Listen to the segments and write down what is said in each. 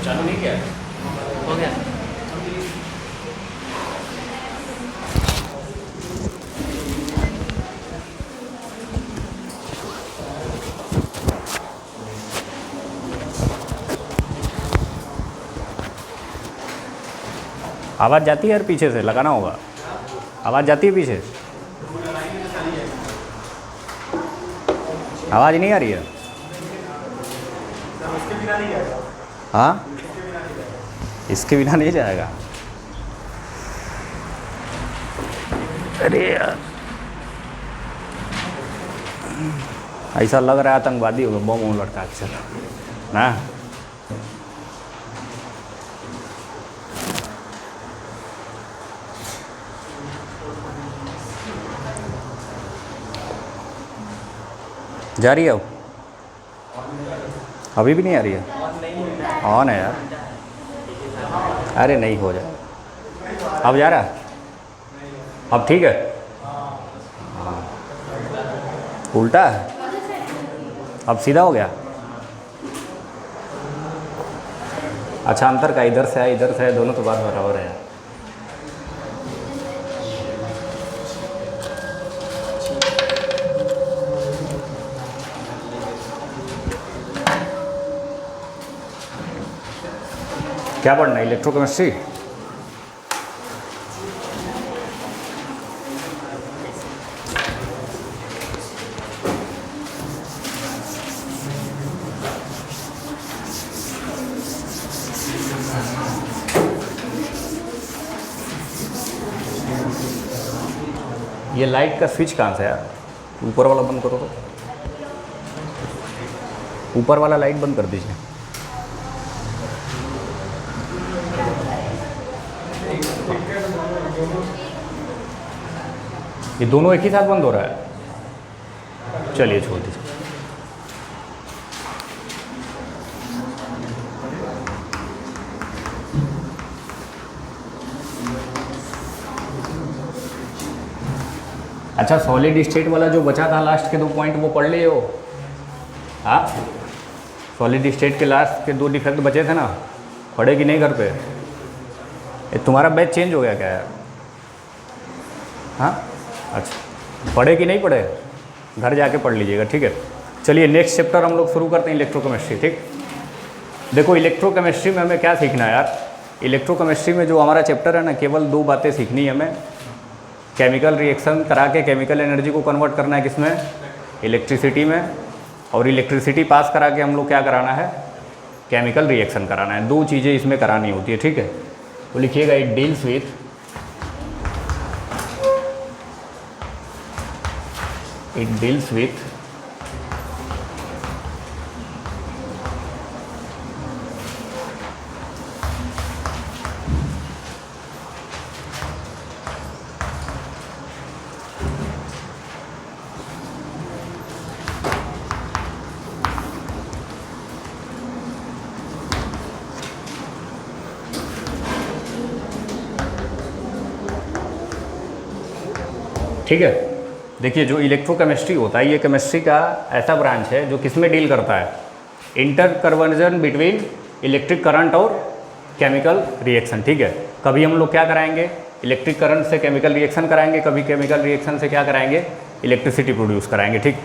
चालू नहीं किया? हो गया। आवाज़ जाती है यार, पीछे से लगाना होगा। आवाज़ जाती है पीछे, आवाज़ नहीं आ रही है। हाँ, इसके बिना नहीं जाएगा। अरे यार, ऐसा लग रहा है आतंकवादी होगा, बम वम लटका के चला ना। जा रही है अब? अभी भी नहीं आ रही है? ऑन है यार। अरे नहीं, हो जाए। अब जा रहा है? अब ठीक है। हाँ, उल्टा है, अब सीधा हो गया। अच्छा, अंतर का इधर से है इधर से है, दोनों तो बात बराबर है। क्या पढ़ना है? इलेक्ट्रोकेमिस्ट्री। ये लाइट का स्विच कहाँ से है यार? ऊपर वाला बंद करो तो, ऊपर वाला लाइट बंद कर दीजिए। ये दोनों एक ही साथ बंद हो रहा है? चलिए छोड़ दीजिए। अच्छा, सॉलिड स्टेट वाला जो बचा था लास्ट के 2 पॉइंट, वो पढ़ लिए हो? हाँ, सॉलिड स्टेट के लास्ट के 2 डिफेक्ट बचे थे ना, पढ़े कि नहीं घर पे? ये तुम्हारा बैच चेंज हो गया क्या यार? हाँ, अच्छा, पढ़े कि नहीं पढ़े? घर जाके पढ़ लीजिएगा, ठीक है। चलिए नेक्स्ट चैप्टर हम लोग शुरू करते हैं, इलेक्ट्रोकेमिस्ट्री। ठीक, देखो इलेक्ट्रोकेमिस्ट्री में हमें क्या सीखना है यार? इलेक्ट्रोकेमिस्ट्री में जो हमारा चैप्टर है ना, केवल 2 बातें सीखनी है हमें। केमिकल रिएक्शन करा के केमिकल एनर्जी को कन्वर्ट करना है किसमें? इलेक्ट्रिसिटी में। और इलेक्ट्रिसिटी पास करा के हम लोग क्या कराना है? केमिकल रिएक्शन कराना है। 2 चीज़ें इसमें करानी होती है, ठीक है। तो लिखिएगा, इट डील्स विथ ठीक है। देखिए, जो इलेक्ट्रोकेमिस्ट्री होता है, ये केमिस्ट्री का ऐसा ब्रांच है जो किस में डील करता है? Inter conversion between electric current और केमिकल रिएक्शन, ठीक है। कभी हम लोग क्या कराएंगे? इलेक्ट्रिक करंट से केमिकल रिएक्शन कराएंगे, कभी केमिकल रिएक्शन से क्या कराएंगे? इलेक्ट्रिसिटी प्रोड्यूस कराएंगे, ठीक।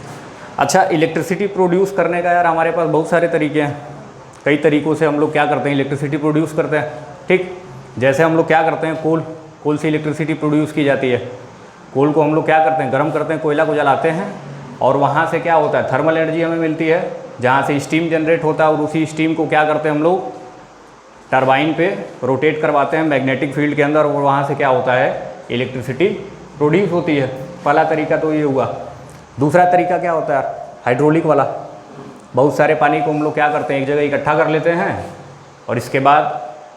अच्छा, इलेक्ट्रिसिटी प्रोड्यूस करने का यार हमारे पास बहुत सारे तरीके हैं। कई तरीक़ों से हम लोग क्या करते हैं? इलेक्ट्रिसिटी प्रोड्यूस करते हैं, ठीक। जैसे हम लोग क्या करते हैं? कोल से इलेक्ट्रिसिटी प्रोड्यूस की जाती है। कोल को हम लोग क्या करते हैं? गर्म करते हैं, कोयला को जलाते हैं, और वहाँ से क्या होता है? थर्मल एनर्जी हमें मिलती है, जहाँ से स्टीम जनरेट होता है, और उसी स्टीम को क्या करते हैं हम लोग? टरबाइन पे रोटेट करवाते हैं मैग्नेटिक फील्ड के अंदर, और वहाँ से क्या होता है? इलेक्ट्रिसिटी प्रोड्यूस होती है। पहला तरीका तो ये हुआ। दूसरा तरीका क्या होता है? हाइड्रोलिक वाला। बहुत सारे पानी को हम लोग क्या करते हैं? एक जगह इकट्ठा कर लेते हैं, और इसके बाद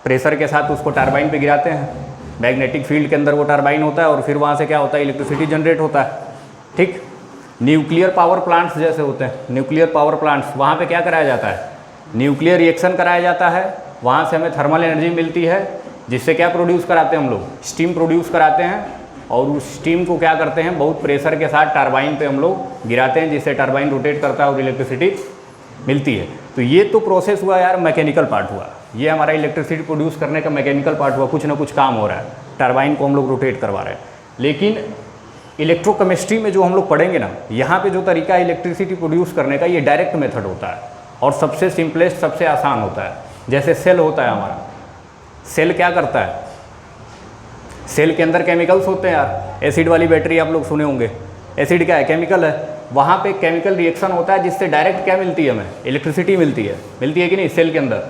प्रेशर के साथ उसको टरबाइन पे गिराते हैं। मैग्नेटिक फील्ड के अंदर वो टरबाइन होता है, और फिर वहाँ से क्या होता है? इलेक्ट्रिसिटी जनरेट होता है, ठीक। न्यूक्लियर पावर प्लांट्स जैसे होते हैं, न्यूक्लियर पावर प्लांट्स, वहाँ पे क्या कराया जाता है? न्यूक्लियर रिएक्शन कराया जाता है। वहाँ से हमें थर्मल एनर्जी मिलती है, जिससे क्या प्रोड्यूस कराते हैं हम लोग? स्टीम प्रोड्यूस कराते हैं, और उस स्टीम को क्या करते हैं? बहुत प्रेशर के साथ टरबाइन पे हम लोग गिराते हैं, जिससे टरबाइन रोटेट करता है और इलेक्ट्रिसिटी मिलती है। तो ये तो प्रोसेस हुआ यार, मैकेनिकल पार्ट हुआ। ये हमारा इलेक्ट्रिसिटी प्रोड्यूस करने का मैकेनिकल पार्ट हुआ, कुछ ना कुछ काम हो रहा है, टरबाइन को हम लोग रोटेट करवा रहे हैं। लेकिन इलेक्ट्रोकेमिस्ट्री में जो हम लोग पढ़ेंगे ना, यहाँ पे जो तरीका है इलेक्ट्रिसिटी प्रोड्यूस करने का, ये डायरेक्ट मेथड होता है और सबसे सिंपलेस्ट, सबसे आसान होता है। जैसे सेल होता है हमारा, सेल क्या करता है, सेल के अंदर केमिकल्स होते हैं यार। एसिड वाली बैटरी आप लोग सुने होंगे, एसिड क्या है, केमिकल है। वहाँ पे केमिकल रिएक्शन होता है जिससे डायरेक्ट क्या मिलती है, हमें इलेक्ट्रिसिटी मिलती है कि नहीं सेल के अंदर।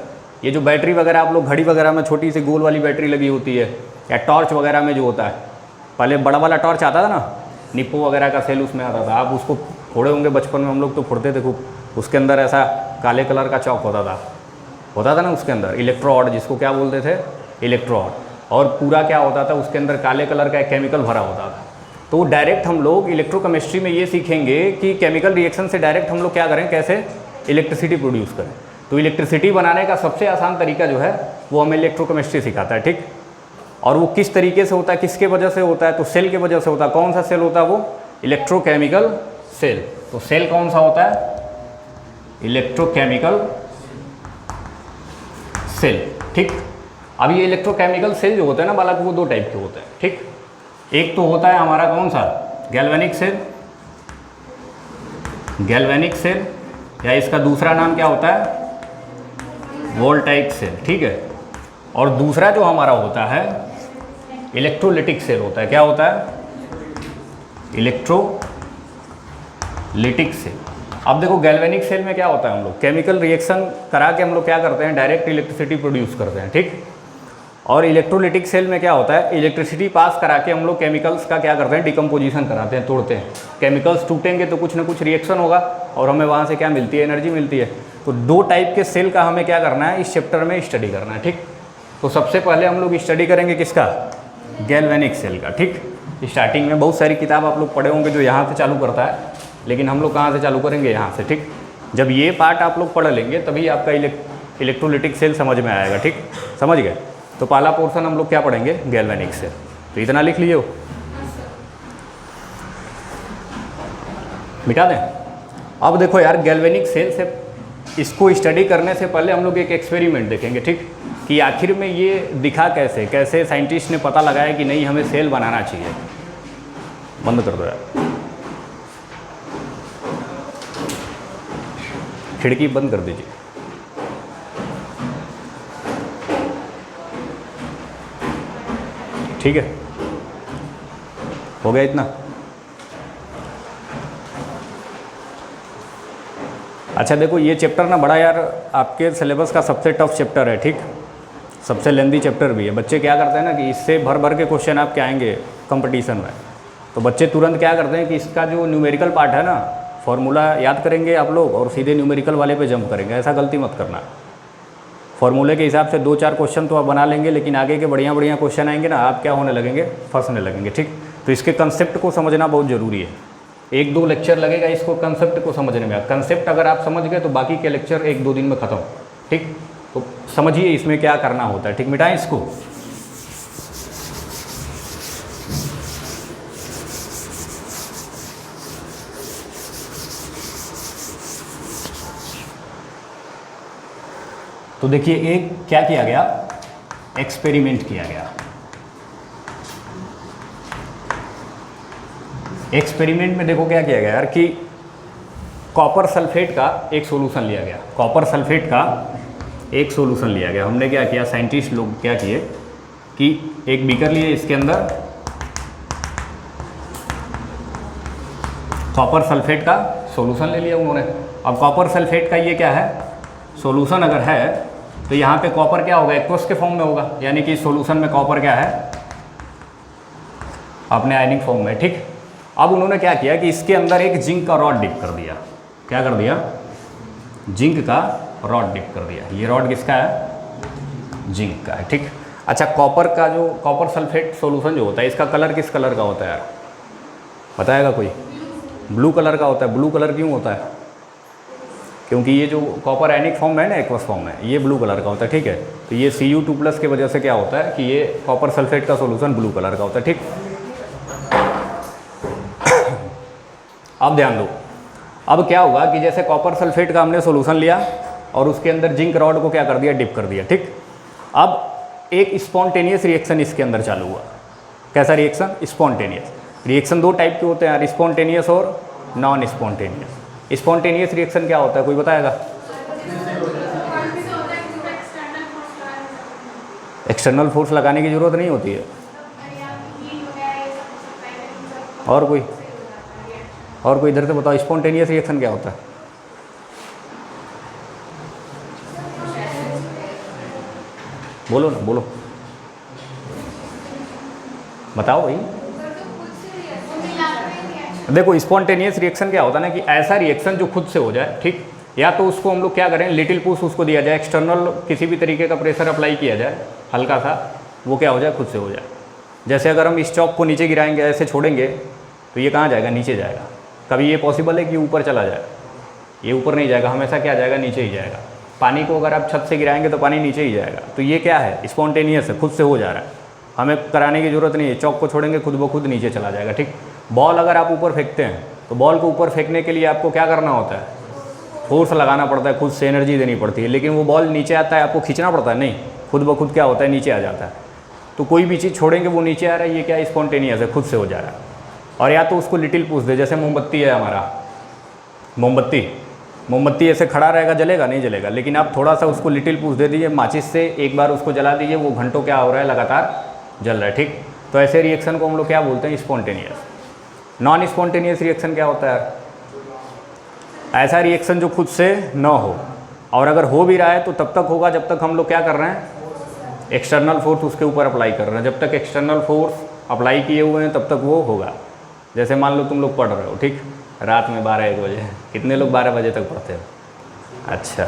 ये जो बैटरी वगैरह आप लोग घड़ी वगैरह में छोटी सी गोल वाली बैटरी लगी होती है, या टॉर्च वगैरह में जो होता है, पहले बड़ा वाला टॉर्च आता था ना, निप्पो वगैरह का सेल उसमें आता था। आप उसको फोड़े होंगे बचपन में, हम लोग तो फोड़ते थे खूब। उसके अंदर ऐसा काले कलर का चौक होता था ना उसके अंदर, इलेक्ट्रोड जिसको क्या बोलते थे, इलेक्ट्रोड। और पूरा क्या होता था उसके अंदर, काले कलर का एक केमिकल भरा होता था। तो डायरेक्ट हम लोग इलेक्ट्रोकेमिस्ट्री में ये सीखेंगे कि केमिकल रिएक्शन से डायरेक्ट हम लोग क्या करें, कैसे इलेक्ट्रिसिटी प्रोड्यूस करें। तो इलेक्ट्रिसिटी बनाने का सबसे आसान तरीका जो है वो हमें इलेक्ट्रोकेमिस्ट्री सिखाता है, ठीक। और वो किस तरीके से होता है, किसके वजह से होता है, तो सेल के वजह से होता है। कौन सा सेल होता है वो, इलेक्ट्रोकेमिकल सेल। तो सेल कौन सा होता है, इलेक्ट्रोकेमिकल सेल, ठीक। अब ये इलेक्ट्रोकेमिकल सेल जो होते हैं ना बालक, वो दो टाइप के होते हैं, ठीक। एक तो होता है हमारा कौन सा, गैल्वेनिक सेल, गैल्वेनिक सेल, या इसका दूसरा नाम क्या होता है, वोल्टाइक सेल, ठीक है। और दूसरा जो हमारा होता है इलेक्ट्रोलिटिक सेल होता है। क्या होता है, इलेक्ट्रोलिटिक सेल। अब देखो गैल्वेनिक सेल में क्या होता है, हम लोग केमिकल रिएक्शन करा के हम लोग क्या करते हैं, डायरेक्ट इलेक्ट्रिसिटी प्रोड्यूस करते हैं, ठीक। और इलेक्ट्रोलिटिक सेल में क्या होता है, इलेक्ट्रिसिटी पास करा के हम लोग केमिकल्स का क्या करते हैं, डिकम्पोजिशन कराते हैं, तोड़ते हैं। केमिकल्स टूटेंगे तो कुछ ना कुछ रिएक्शन होगा और हमें वहाँ से क्या मिलती है, एनर्जी मिलती है। तो दो टाइप के सेल का हमें क्या करना है, इस चैप्टर में स्टडी करना है, ठीक। तो सबसे पहले हम लोग स्टडी करेंगे किसका, गैल्वेनिक सेल का, ठीक। स्टार्टिंग में बहुत सारी किताब आप लोग पढ़े होंगे जो यहाँ से चालू करता है, लेकिन हम लोग कहाँ से चालू करेंगे, यहाँ से, ठीक। जब ये पार्ट आप लोग पढ़ लेंगे तभी आपका इलेक्ट्रोलिटिक सेल समझ में आएगा, ठीक, समझ गए। तो पहला पोर्शन हम लोग क्या पढ़ेंगे, गैल्वेनिक सेल। तो इतना लिख लिए हो, मिटा दें। अब देखो यार, गैल्वेनिक सेल से इसको स्टडी करने से पहले हम लोग एक एक्सपेरिमेंट देखेंगे, ठीक, कि आखिर में ये दिखा कैसे, कैसे साइंटिस्ट ने पता लगाया कि नहीं हमें सेल बनाना चाहिए। बंद कर दो यार, खिड़की बंद कर दीजिए। ठीक है, हो गया इतना। अच्छा देखो, ये चैप्टर ना बड़ा यार आपके सिलेबस का सबसे टफ चैप्टर है, ठीक, सबसे लेंदी चैप्टर भी है। बच्चे क्या करते हैं ना कि इससे भर भर के क्वेश्चन आपके आएंगे कंपटीशन में, तो बच्चे तुरंत क्या करते हैं कि इसका जो न्यूमेरिकल पार्ट है ना, फॉर्मूला याद करेंगे आप लोग और सीधे न्यूमेरिकल वाले पे जंप करेंगे। ऐसा गलती मत करना। फॉर्मूले के हिसाब से 2-4 क्वेश्चन तो आप बना लेंगे, लेकिन आगे के बढ़िया बढ़िया क्वेश्चन आएंगे ना, आप क्या होने लगेंगे, फंसने लगेंगे, ठीक। तो इसके कंसेप्ट को समझना बहुत ज़रूरी है। 1-2 लेक्चर लगेगा इसको कंसेप्ट को समझने में। कंसेप्ट अगर आप समझ गए तो बाकी के लेक्चर 1-2 दिन में ख़त्म, ठीक। तो समझिए इसमें क्या करना होता है, ठीक। मिटाएं इसको। तो देखिए, एक क्या किया गया, एक्सपेरिमेंट किया गया। एक्सपेरिमेंट में देखो क्या किया गया यार, कि कॉपर सल्फेट का एक सॉल्यूशन लिया गया। कॉपर सल्फेट का एक सॉल्यूशन लिया गया। हमने क्या किया, साइंटिस्ट लोग क्या किए कि एक बीकर लिए, इसके अंदर कॉपर सल्फेट का सॉल्यूशन ले लिया उन्होंने। अब कॉपर सल्फेट का ये क्या है, सॉल्यूशन अगर है तो यहाँ पे कॉपर क्या होगा, एक्वस के फॉर्म में होगा, यानी कि सॉल्यूशन में कॉपर क्या है, अपने आयनिक फॉर्म में, ठीक। अब उन्होंने क्या किया कि इसके अंदर एक जिंक का रॉड डिप कर दिया। क्या कर दिया, जिंक का रॉड डिप कर दिया। ये रॉड किसका है, जिंक का है, ठीक। अच्छा, कॉपर का जो कॉपर सल्फेट सॉल्यूशन जो होता है, इसका कलर किस कलर का होता है यार, बताएगा कोई? ब्लू कलर का होता है। ब्लू कलर क्यों होता है, क्योंकि ये जो कॉपर आयनिक फॉर्म है ना, एक्वस फॉर्म है, ये ब्लू कलर का होता है, ठीक है। तो ये Cu2+ की वजह से क्या होता है कि ये कॉपर सल्फेट का सॉल्यूशन ब्लू कलर का होता है, ठीक। अब ध्यान दो, अब क्या होगा कि जैसे कॉपर सल्फेट का हमने सॉल्यूशन लिया, और उसके अंदर जिंक रॉड को क्या कर दिया, डिप कर दिया। ठीक, अब एक स्पॉन्टेनियस रिएक्शन इसके अंदर चालू हुआ। कैसा रिएक्शन? स्पॉन्टेनियस। रिएक्शन दो टाइप के होते हैं, स्पॉन्टेनियस और नॉन स्पॉन्टेनियस। स्पॉन्टेनियस रिएक्शन क्या होता है, कोई बताएगा? एक्सटर्नल फोर्स लगाने की ज़रूरत नहीं होती है। और कोई इधर से बताओ, स्पॉन्टेनियस रिएक्शन क्या होता है? बोलो ना, बोलो, बताओ भाई। देखो स्पॉन्टेनियस रिएक्शन क्या होता है ना, कि ऐसा रिएक्शन जो खुद से हो जाए। ठीक, या तो उसको हम लोग क्या करें, लिटिल पुश उसको दिया जाए, एक्सटर्नल किसी भी तरीके का प्रेशर अप्लाई किया जाए हल्का सा, वो क्या हो जाए, खुद से हो जाए। जैसे अगर हम इस चॉक को नीचे गिराएंगे, ऐसे छोड़ेंगे तो ये कहाँ जाएगा, नीचे जाएगा। कभी ये पॉसिबल है कि ऊपर चला जाए? ये ऊपर नहीं जाएगा, हमेशा क्या जाएगा, नीचे ही जाएगा। पानी को अगर आप छत से गिराएंगे तो पानी नीचे ही जाएगा। तो ये क्या है, स्पॉन्टेनियस है, खुद से हो जा रहा है, हमें कराने की ज़रूरत नहीं है। चॉक को छोड़ेंगे, खुद ब खुद नीचे चला जाएगा। ठीक, बॉल अगर आप ऊपर फेंकते हैं तो बॉल को ऊपर फेंकने के लिए आपको क्या करना होता है, फोर्स लगाना पड़ता है, खुद से एनर्जी देनी पड़ती है। लेकिन वो बॉल नीचे आता है, आपको खींचना पड़ता है? नहीं, खुद ब खुद क्या होता है, नीचे आ जाता है। तो कोई भी चीज़ छोड़ेंगे वो नीचे आ रहा है, ये क्या, स्पॉन्टेनियस है, खुद से हो जा रहा है। और या तो उसको लिटिल पुश दे, जैसे मोमबत्ती है हमारा, मोमबत्ती ऐसे खड़ा रहेगा, जलेगा नहीं, जलेगा। लेकिन आप थोड़ा सा उसको लिटिल पुश दे दीजिए, माचिस से एक बार उसको जला दीजिए, वो घंटों क्या हो रहा है, लगातार जल रहा है। ठीक, तो ऐसे रिएक्शन को हम लोग क्या बोलते हैं, स्पॉन्टेनियस। नॉन स्पॉन्टेनियस रिएक्शन क्या होता है? ऐसा रिएक्शन जो खुद से न हो, और अगर हो भी रहा है तो तब तक होगा जब तक हम लोग क्या कर रहे हैं, एक्सटर्नल फोर्स उसके ऊपर अप्लाई कर रहे हैं। जब तक एक्सटर्नल फोर्स अप्लाई किए हुए हैं तब तक वो होगा। जैसे मान लो तुम लोग पढ़ रहे हो, ठीक, रात में 12-1 बजे, कितने लोग 12 बजे तक पढ़ते हो? अच्छा,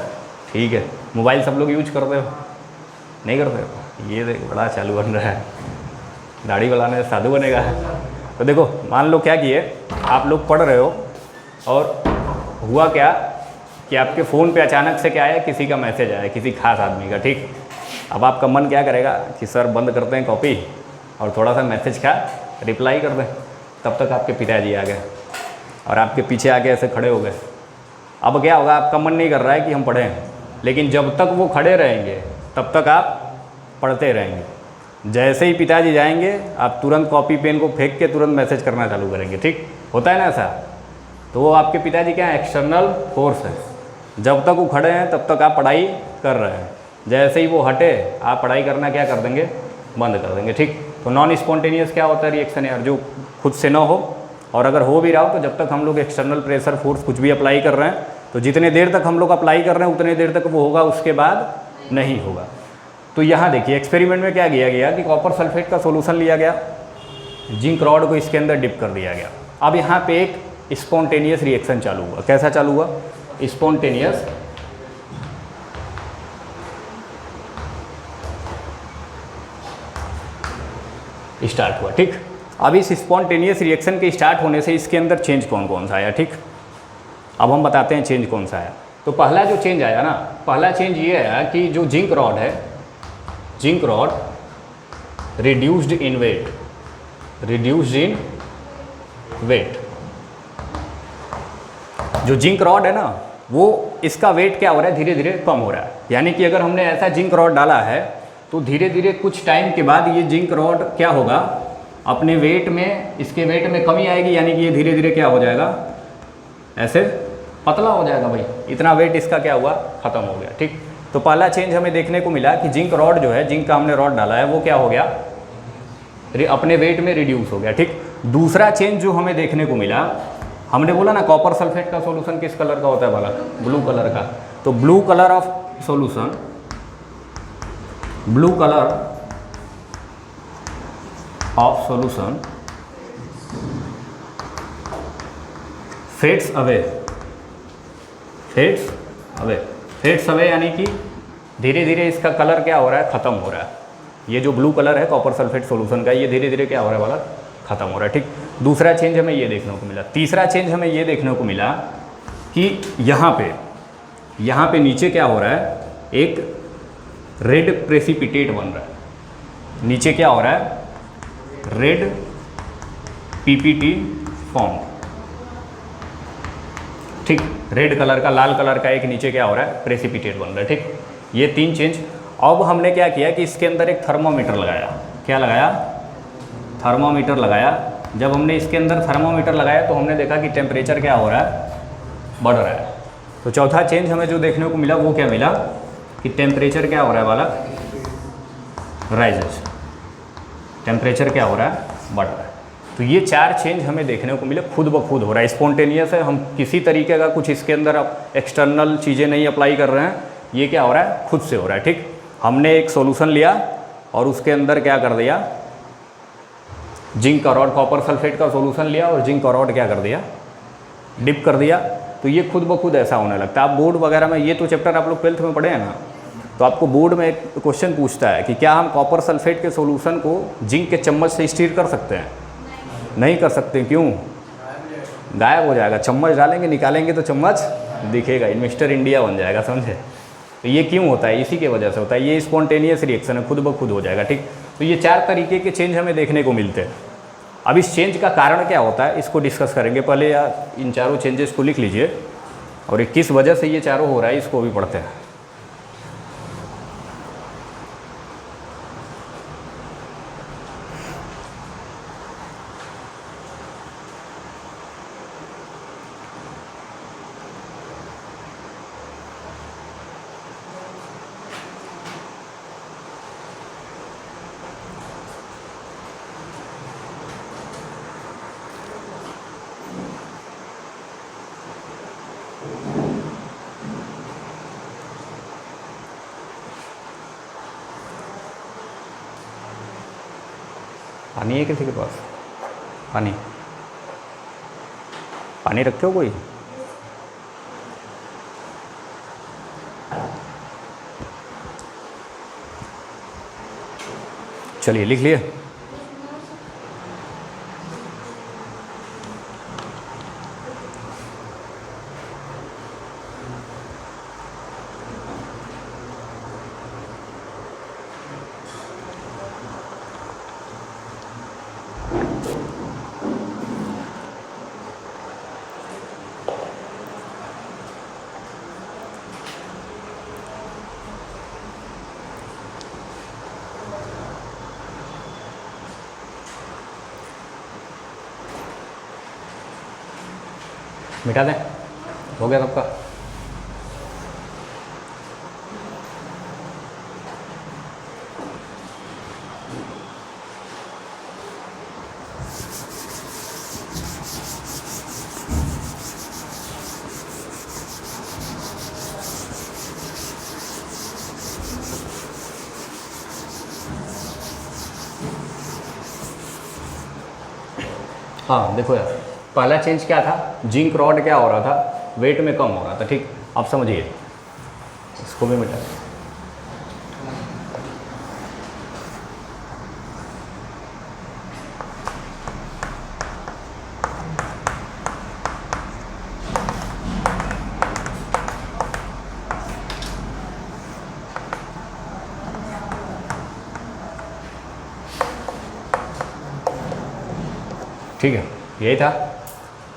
ठीक है। मोबाइल सब लोग यूज करते हो, नहीं करते हो? ये देखो बड़ा चालू बन रहा है, दाढ़ी बनाने से साधु बनेगा। तो देखो, मान लो क्या किए, आप लोग पढ़ रहे हो और हुआ क्या कि आपके फ़ोन पे अचानक से क्या आया, किसी का मैसेज आया, किसी खास आदमी का। ठीक, अब आपका मन क्या करेगा कि सर बंद करते हैं कॉपी और थोड़ा सा मैसेज का रिप्लाई कर दें। तब तक आपके पिताजी आ गए और आपके पीछे आके ऐसे खड़े हो गए। अब क्या होगा, आपका मन नहीं कर रहा है कि हम पढ़ें, लेकिन जब तक वो खड़े रहेंगे तब तक आप पढ़ते रहेंगे। जैसे ही पिताजी जाएंगे, आप तुरंत कॉपी पेन को फेंक के तुरंत मैसेज करना चालू करेंगे। ठीक, होता है ना ऐसा? तो वो आपके पिताजी क्या है, एक्सटर्नल फोर्स है। जब तक वो खड़े हैं तब तक आप पढ़ाई कर रहे हैं, जैसे ही वो हटे आप पढ़ाई करना क्या कर देंगे, बंद कर देंगे। ठीक, तो नॉन स्पॉन्टेनियस क्या होता है, रिएक्शन यार जो खुद से ना हो, और अगर हो भी रहा हो तो जब तक हम लोग एक्सटर्नल प्रेशर फोर्स कुछ भी अप्लाई कर रहे हैं, तो जितने देर तक हम लोग अप्लाई कर रहे हैं उतने देर तक वो होगा, उसके बाद नहीं होगा। तो यहाँ देखिए एक्सपेरिमेंट में क्या किया गया कि कॉपर सल्फेट का सोल्यूशन लिया गया, जिंक रॉड को इसके अंदर डिप कर दिया गया। अब यहाँ पे एक स्पॉन्टेनियस रिएक्शन चालू हुआ। कैसा चालू हुआ, स्पॉन्टेनियस स्टार्ट हुआ। ठीक, अब इस स्पॉन्टेनियस रिएक्शन के स्टार्ट होने से इसके अंदर चेंज कौन कौन सा आया। ठीक, अब हम बताते हैं चेंज कौन सा आया। तो पहला जो चेंज आया ना, पहला चेंज ये आया कि जो जिंक रॉड है, zinc rod reduced in weight, reduced in weight. जो जिंक रॉड है ना, वो इसका वेट क्या हो रहा है, धीरे धीरे कम हो रहा है। यानी कि अगर हमने ऐसा जिंक रॉड डाला है तो धीरे धीरे कुछ टाइम के बाद ये जिंक रॉड क्या होगा, अपने वेट में, इसके वेट में कमी आएगी। यानी कि ये धीरे धीरे क्या हो जाएगा, ऐसे पतला हो जाएगा। भाई इतना वेट इसका क्या हुआ, ख़त्म हो गया। ठीक, तो पहला चेंज हमें देखने को मिला कि जिंक रॉड जो है, जिंक का हमने रॉड डाला है, वो क्या हो गया, अपने वेट में रिड्यूस हो गया। ठीक, दूसरा चेंज जो हमें देखने को मिला, हमने बोला ना कॉपर सल्फेट का सॉल्यूशन किस कलर का होता है वाला, ब्लू कलर का। तो blue colour of solution, blue colour of solution fades away, fades away, fades away यानी कि धीरे धीरे इसका कलर क्या हो रहा है, ख़त्म हो रहा है। ये जो ब्लू कलर है कॉपर सल्फेट सॉल्यूशन का, ये धीरे धीरे क्या हो रहा है वाला, ख़त्म हो रहा है। ठीक, दूसरा चेंज हमें ये देखने को मिला। तीसरा चेंज हमें ये देखने को मिला कि यहाँ पे नीचे क्या हो रहा है, एक रेड प्रेसिपिटेट बन रहा है। नीचे क्या हो रहा है, रेड पीपीटी फॉर्म। ठीक, रेड कलर का, लाल कलर का, एक नीचे क्या हो रहा है, प्रेसिपिटेट बन रहा है। ठीक, ये 3 चेंज। अब हमने क्या किया कि इसके अंदर एक थर्मोमीटर लगाया। क्या लगाया? थर्मोमीटर लगाया। जब हमने इसके अंदर थर्मोमीटर लगाया तो हमने देखा कि टेम्परेचर क्या हो रहा है, बढ़ रहा है। तो चौथा चेंज हमें जो देखने को मिला वो क्या मिला कि टेम्परेचर क्या हो रहा है बालक, राइजेस। टेम्परेचर क्या हो रहा है, बढ़ रहा है। तो ये 4 चेंज हमें देखने को मिले, खुद ब खुद हो रहा है, स्पॉन्टेनियस है। हम किसी तरीके का कुछ इसके अंदर एक्सटर्नल चीज़ें नहीं अप्लाई कर रहे हैं, ये क्या हो रहा है, खुद से हो रहा है। ठीक, हमने एक सॉल्यूशन लिया और उसके अंदर क्या कर दिया, जिंक क्लोराइड, कॉपर सल्फेट का सॉल्यूशन लिया और जिंक क्लोराइड क्या कर दिया, डिप कर दिया। तो ये खुद ब खुद ऐसा होने लगता है। आप बोर्ड वगैरह में, ये तो चैप्टर आप लोग 12th में पढ़े हैं ना, तो आपको बोर्ड में एक क्वेश्चन पूछता है कि क्या हम कॉपर सल्फेट के सॉल्यूशन को जिंक के चम्मच से स्टीर कर सकते हैं? नहीं कर सकते। क्यों? गायब हो जाएगा। चम्मच डालेंगे, निकालेंगे तो चम्मच दिखेगा, मिस्टर इंडिया बन जाएगा, समझे? तो ये क्यों होता है? इसी के वजह से होता है। ये स्पॉन्टेनियस रिएक्शन है, खुद ब खुद हो जाएगा। ठीक, तो ये 4 तरीके के चेंज हमें देखने को मिलते हैं। अब इस चेंज का कारण क्या होता है, इसको डिस्कस करेंगे। पहले यार इन चारों चेंजेस को लिख लीजिए और ये किस वजह से ये चारों हो रहा है इसको भी पढ़ते हैं। पानी है किसी के पास? पानी, पानी रखे हो कोई? चलिए लिख लिए। मिटा दें, हो गया सबका? हाँ देखो यार, पहला चेंज क्या था, जिंक रॉड क्या हो रहा था, वेट में कम हो रहा था। ठीक, अब समझिए, इसको भी मिटा। ठीक है, यही था।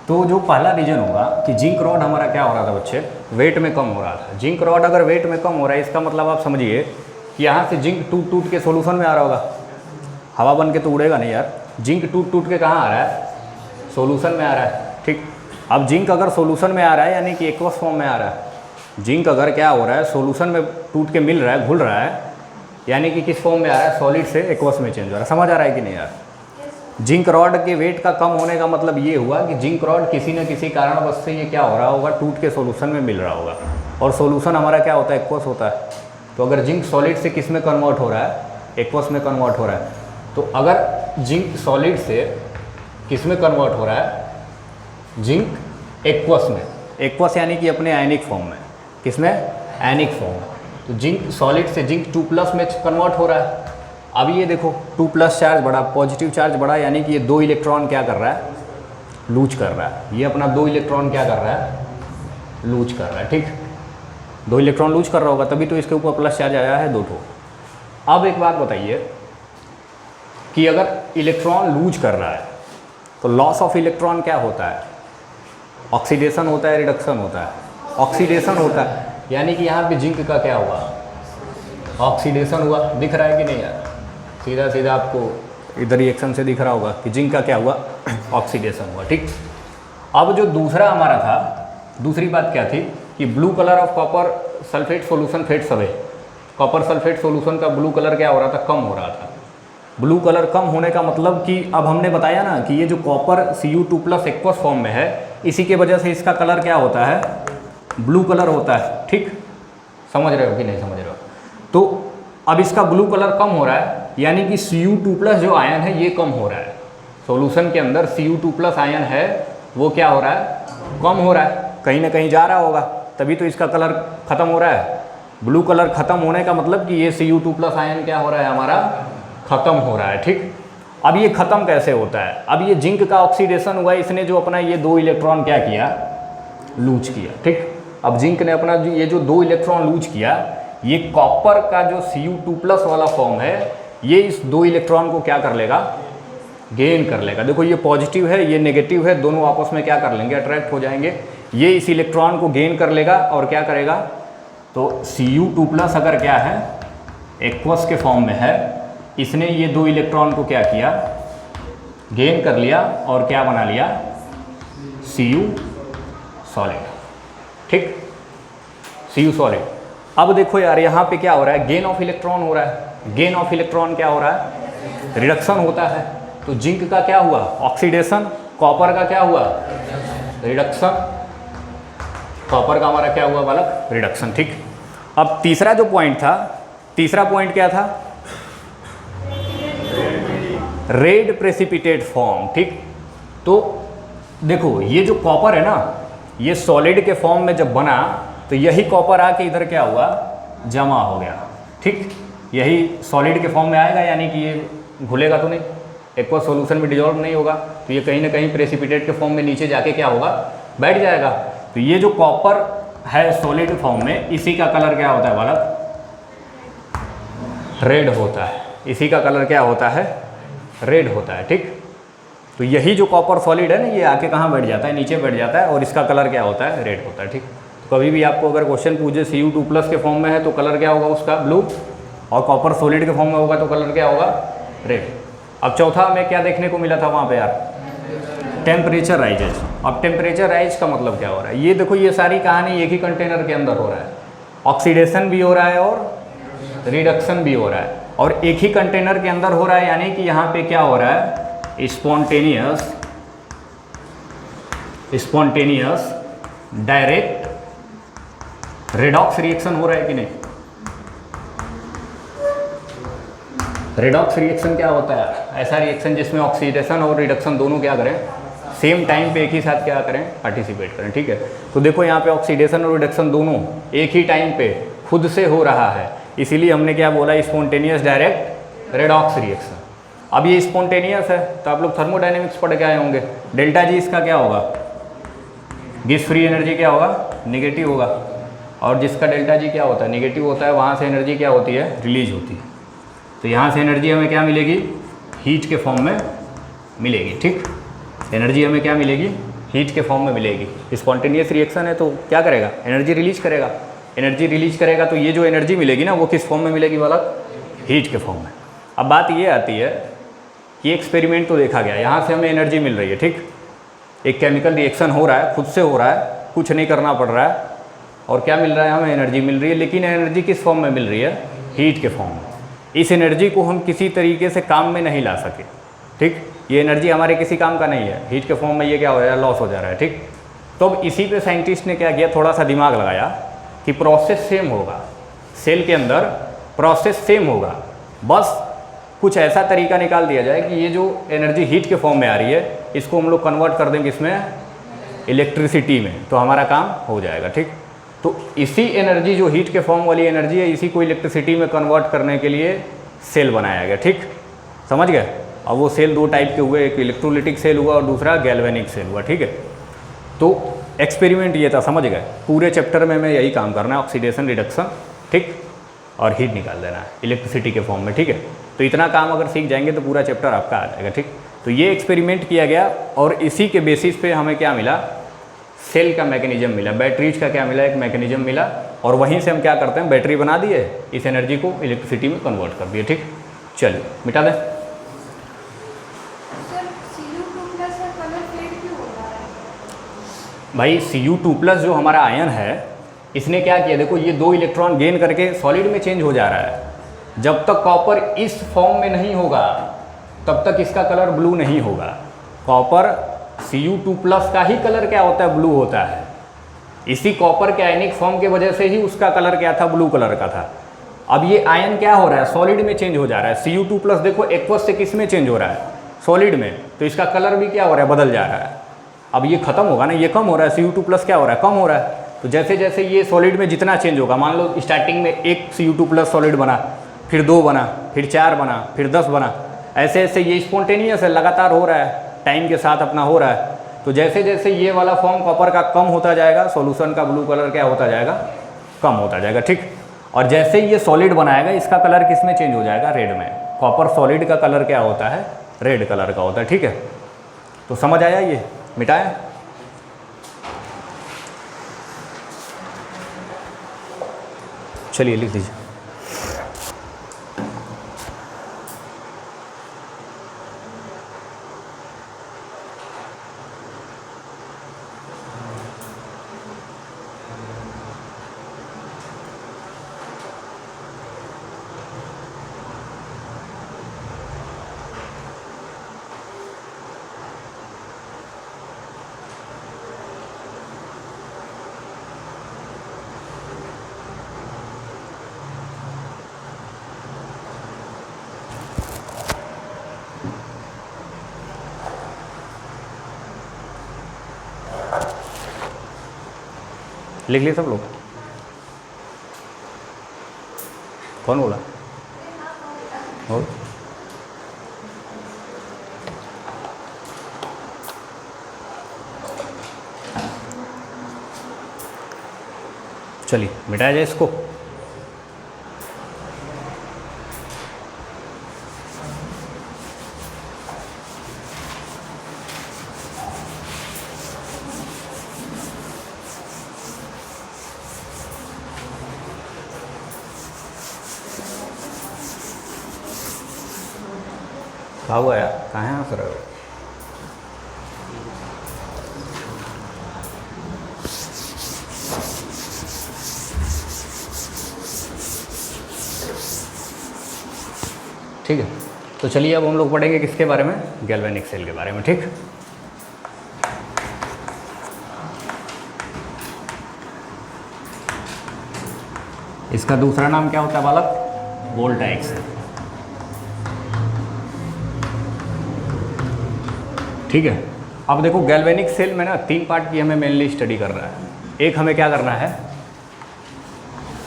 तो जो पहला रीजन होगा कि जिंक रॉड हमारा क्या हो रहा था बच्चे, वेट में कम हो रहा था। जिंक रॉड अगर वेट में कम हो रहा है, इसका मतलब आप समझिए कि यहाँ से जिंक टूट टूट के सोल्यूशन में आ रहा होगा। हवा बन के तो उड़ेगा नहीं यार, जिंक टूट टूट के कहाँ आ रहा है, सोल्यूशन में आ रहा है। ठीक, अब जिंक अगर सोल्यूशन में आ रहा है यानी कि एक्वस फॉर्म में आ रहा है। जिंक अगर क्या हो रहा है, सोल्यूशन में टूट के मिल रहा है, घुल रहा है, यानी कि किस फॉर्म में आ रहा है, सॉलिड से एक्वस में चेंज हो रहा है। समझ आ रहा है कि नहीं यार? जिंक रॉड के वेट का कम होने का मतलब ये हुआ कि जिंक रॉड किसी न किसी कारणवश से ये क्या हो रहा होगा, टूट के सॉल्यूशन में मिल रहा होगा। और सॉल्यूशन हमारा क्या होता है, एक्वस होता है। तो अगर जिंक सॉलिड से किस में कन्वर्ट हो रहा है, एक्वस में कन्वर्ट हो रहा है। तो अगर जिंक सॉलिड से किस में कन्वर्ट हो रहा है, जिंक एक्वस में, एक्वस यानी कि अपने आयनिक फॉर्म में, किस में, आयनिक फॉर्म। तो जिंक सॉलिड से जिंक 2+ में कन्वर्ट हो रहा है। अब ये देखो 2+ चार्ज बढ़ा, पॉजिटिव चार्ज बढ़ा, यानी कि ये 2 इलेक्ट्रॉन क्या कर रहा है, लूज कर रहा है। ये अपना 2 इलेक्ट्रॉन क्या कर रहा है, लूज कर रहा है। ठीक, 2 इलेक्ट्रॉन लूज कर रहा होगा, तभी तो इसके ऊपर प्लस चार्ज आया है 2 ठो। अब एक बात बताइए कि अगर इलेक्ट्रॉन लूज कर रहा है तो लॉस ऑफ इलेक्ट्रॉन क्या होता है, ऑक्सीडेशन होता है, रिडक्शन होता है। ऑक्सीडेशन होता है, यानी कि यहाँ पे जिंक का क्या हुआ, ऑक्सीडेशन हुआ। दिख रहा है कि नहीं यार, सीधा सीधा आपको इधर रिएक्शन से दिख रहा होगा कि जिंक का क्या हुआ, ऑक्सीडेशन हुआ। ठीक, अब जो दूसरा हमारा था, दूसरी बात क्या थी कि blue colour of copper sulphate solution fades away. Copper sulphate solution का ब्लू कलर क्या हो रहा था, कम हो रहा था। ब्लू कलर कम होने का मतलब कि अब हमने बताया ना कि ये जो कॉपर Cu2+ एक्वस फॉर्म में है, इसी के वजह से इसका कलर क्या होता है, ब्लू कलर होता है। ठीक, समझ रहे हो कि नहीं समझ रहे हो? तो अब इसका ब्लू कलर कम हो रहा है, यानी कि Cu2+ जो आयन है ये कम हो रहा है। सॉल्यूशन के अंदर Cu2+ आयन है वो क्या हो रहा है, कम हो रहा है, कहीं ना कहीं जा रहा होगा, तभी तो इसका कलर ख़त्म हो रहा है। ब्लू कलर ख़त्म होने का मतलब कि ये Cu2+ आयन क्या हो रहा है, हमारा ख़त्म हो रहा है। ठीक, अब ये ख़त्म कैसे होता है, अब ये जिंक का ऑक्सीडेशन हुआ, इसने जो अपना ये 2 इलेक्ट्रॉन क्या किया, लूज किया। ठीक, अब जिंक ने अपना ये जो 2 इलेक्ट्रॉन लूज किया, ये कॉपर का जो Cu2+ वाला फॉर्म है ये इस 2 इलेक्ट्रॉन को क्या कर लेगा, गेन कर लेगा। देखो ये पॉजिटिव है, ये नेगेटिव है, दोनों आपस में क्या कर लेंगे, अट्रैक्ट हो जाएंगे। ये इस इलेक्ट्रॉन को गेन कर लेगा और क्या करेगा, तो Cu2+ अगर क्या है, एक्वस के फॉर्म में है, इसने ये 2 इलेक्ट्रॉन को क्या किया, गेन कर लिया और क्या बना लिया, Cu सॉलिड। ठीक, Cu सॉलिड। अब देखो यार यहाँ पे क्या हो रहा है, गेन ऑफ इलेक्ट्रॉन हो रहा है। गेन ऑफ इलेक्ट्रॉन क्या हो रहा है, रिडक्शन होता है। तो जिंक का क्या हुआ, ऑक्सीडेशन, कॉपर का क्या हुआ, रिडक्शन, कॉपर का हमारा क्या हुआ बालक, रिडक्शन। ठीक, अब तीसरा जो पॉइंट था, तीसरा पॉइंट क्या था, रेड प्रेसिपिटेट फॉर्म। ठीक, तो देखो ये जो कॉपर है ना, ये सॉलिड के फॉर्म में जब बना तो यही कॉपर आके इधर क्या हुआ, जमा हो गया। ठीक, यही सॉलिड के फॉर्म में आएगा, यानी कि ये घुलेगा तो नहीं, एक्वस सॉल्यूशन में डिजॉल्व नहीं होगा, तो ये कहीं ना कहीं प्रेसिपिटेट के फॉर्म में नीचे जाके क्या होगा, बैठ जाएगा। तो ये जो कॉपर है सॉलिड फॉर्म में, इसी का कलर क्या होता है बालक, रेड होता है। इसी का कलर क्या होता है, रेड होता है। ठीक, तो यही जो कॉपर सॉलिड है ना, ये आके कहाँ बैठ जाता है, नीचे बैठ जाता है, और इसका कलर क्या होता है, रेड होता है। ठीक, तो कभी भी आपको अगर क्वेश्चन पूछे Cu2+ के फॉर्म में है तो कलर क्या होगा उसका, ब्लू, और कॉपर सॉलिड के फॉर्म में होगा तो कलर क्या होगा, रेड। अब चौथा में क्या देखने को मिला था वहाँ पे यार, टेम्परेचर राइजेज। अब टेम्परेचर राइज का मतलब क्या हो रहा है, ये देखो ये सारी कहानी एक ही कंटेनर के अंदर हो रहा है, ऑक्सीडेशन भी हो रहा है और रिडक्शन भी हो रहा है, और एक ही कंटेनर के अंदर हो रहा है, यानी कि यहाँ पे क्या हो रहा है, स्पॉन्टेनियस डायरेक्ट रेडॉक्स रिएक्शन हो रहा है कि नहीं। रेडॉक्स रिएक्शन क्या होता है, ऐसा रिएक्शन जिसमें ऑक्सीडेशन और रिडक्शन दोनों क्या करें, सेम टाइम पे एक ही साथ क्या करें, पार्टिसिपेट करें। ठीक है, तो देखो यहाँ पे ऑक्सीडेशन और रिडक्शन दोनों एक ही टाइम पे खुद से हो रहा है, इसीलिए हमने क्या बोला, स्पॉन्टेनियस डायरेक्ट रेडॉक्स रिएक्शन। अब ये स्पॉन्टेनियस है तो आप लोग थर्मोडायनेमिक्स पढ़ के आए होंगे, डेल्टा जी इसका क्या होगा, गैस फ्री एनर्जी क्या होगा, निगेटिव होगा, और जिसका डेल्टा जी क्या होता है, निगेटिव होता है, वहाँ से एनर्जी क्या होती है, रिलीज होती है। तो यहाँ से एनर्जी हमें क्या मिलेगी, हीट के फॉर्म में मिलेगी। ठीक, एनर्जी हमें क्या मिलेगी, हीट के फॉर्म में मिलेगी। स्पॉन्टेनियस रिएक्शन है तो क्या करेगा, एनर्जी रिलीज करेगा। एनर्जी रिलीज करेगा तो ये जो एनर्जी मिलेगी ना, वो किस फॉर्म में मिलेगी वाला, हीट के फॉर्म में। अब बात ये आती है कि एक्सपेरिमेंट तो देखा गया, यहाँ से हमें एनर्जी मिल रही है। ठीक, एक केमिकल रिएक्शन हो रहा है, खुद से हो रहा है, कुछ नहीं करना पड़ रहा है, और क्या मिल रहा है, हमें एनर्जी मिल रही है। लेकिन एनर्जी किस फॉर्म में मिल रही है, हीट के फॉर्म में। इस एनर्जी को हम किसी तरीके से काम में नहीं ला सके। ठीक, ये एनर्जी हमारे किसी काम का नहीं है, हीट के फॉर्म में ये क्या हो रहा है, लॉस हो जा रहा है। ठीक, तो अब इसी पे साइंटिस्ट ने क्या किया, थोड़ा सा दिमाग लगाया कि प्रोसेस सेम होगा, सेल के अंदर प्रोसेस सेम होगा, बस कुछ ऐसा तरीका निकाल दिया जाए कि ये जो एनर्जी हीट के फॉर्म में आ रही है, इसको हम लोग कन्वर्ट कर दें किसमें, इलेक्ट्रिसिटी में, तो हमारा काम हो जाएगा। ठीक, तो इसी एनर्जी जो हीट के फॉर्म वाली एनर्जी है, इसी को इलेक्ट्रिसिटी में कन्वर्ट करने के लिए सेल बनाया गया। ठीक, समझ गए। अब वो सेल 2 टाइप के हुए, एक इलेक्ट्रोलिटिक सेल हुआ और दूसरा गैल्वेनिक सेल हुआ। ठीक है, तो एक्सपेरिमेंट ये था, समझ गए। पूरे चैप्टर में मैं यही काम करना है, ऑक्सीडेशन, रिडक्शन, ठीक, और हीट निकाल देना है इलेक्ट्रिसिटी के फॉर्म में। ठीक है, तो इतना काम अगर सीख जाएंगे तो पूरा चैप्टर आपका आ जाएगा। ठीक, तो ये एक्सपेरिमेंट किया गया और इसी के बेसिस पे हमें क्या मिला सेल का मैकेनिज्म मिला, बैटरीज का क्या मिला, एक मैकेनिज्म मिला, और वहीं से हम क्या करते हैं, बैटरी बना दिए, इस एनर्जी को इलेक्ट्रिसिटी में कन्वर्ट कर दिए। ठीक, चलिए मिटा दें। भाई Cu2+ जो हमारा आयन है, इसने क्या किया, देखो ये 2 इलेक्ट्रॉन गेन करके सॉलिड में चेंज हो जा रहा है। जब तक कॉपर इस फॉर्म में नहीं होगा तब तक इसका कलर ब्लू नहीं होगा। कॉपर Cu2+ का ही कलर क्या होता है, ब्लू होता है। इसी कॉपर के आयनिक फॉर्म की वजह से ही उसका कलर क्या था, ब्लू कलर का था। अब ये आयन क्या हो रहा है, सॉलिड में चेंज हो जा रहा है। Cu2+ देखो एक्वस से किस में चेंज हो रहा है, सॉलिड में, तो इसका कलर भी क्या हो रहा है, बदल जा रहा है। अब ये खत्म होगा ना, ये कम हो रहा है, Cu2+ क्या हो रहा है, कम हो रहा है। तो जैसे जैसे ये सॉलिड में जितना चेंज होगा, मान लो स्टार्टिंग में एक Cu2+ सॉलिड बना, फिर 2 बना, फिर 4 बना, फिर 10 बना, ऐसे ऐसे ये स्पॉन्टेनियस है, लगातार हो रहा है, टाइम के साथ अपना हो रहा है। तो जैसे जैसे ये वाला फॉर्म कॉपर का कम होता जाएगा, सॉल्यूशन का ब्लू कलर क्या होता जाएगा, कम होता जाएगा। ठीक, और जैसे ये सॉलिड बनाएगा, इसका कलर किस में चेंज हो जाएगा, रेड में। कॉपर सॉलिड का कलर क्या होता है, रेड कलर का होता है। ठीक है, तो समझ आया, ये मिटाया। चलिए लिख दीजिए। लिख लिए सब लोग? कौन बोला? और चलिए मिटाया जाए इसको। कहाँ हुआ यार, कहाँ है सर? ठीक है, तो चलिए अब हम लोग पढ़ेंगे किसके बारे में, गैल्वेनिक सेल के बारे में। ठीक, इसका दूसरा नाम क्या होता है बालक, वोल्टाइक सेल। ठीक है, अब देखो गैल्वेनिक सेल में ना 3 पार्ट की हमें मेनली स्टडी करना है। एक हमें क्या करना है,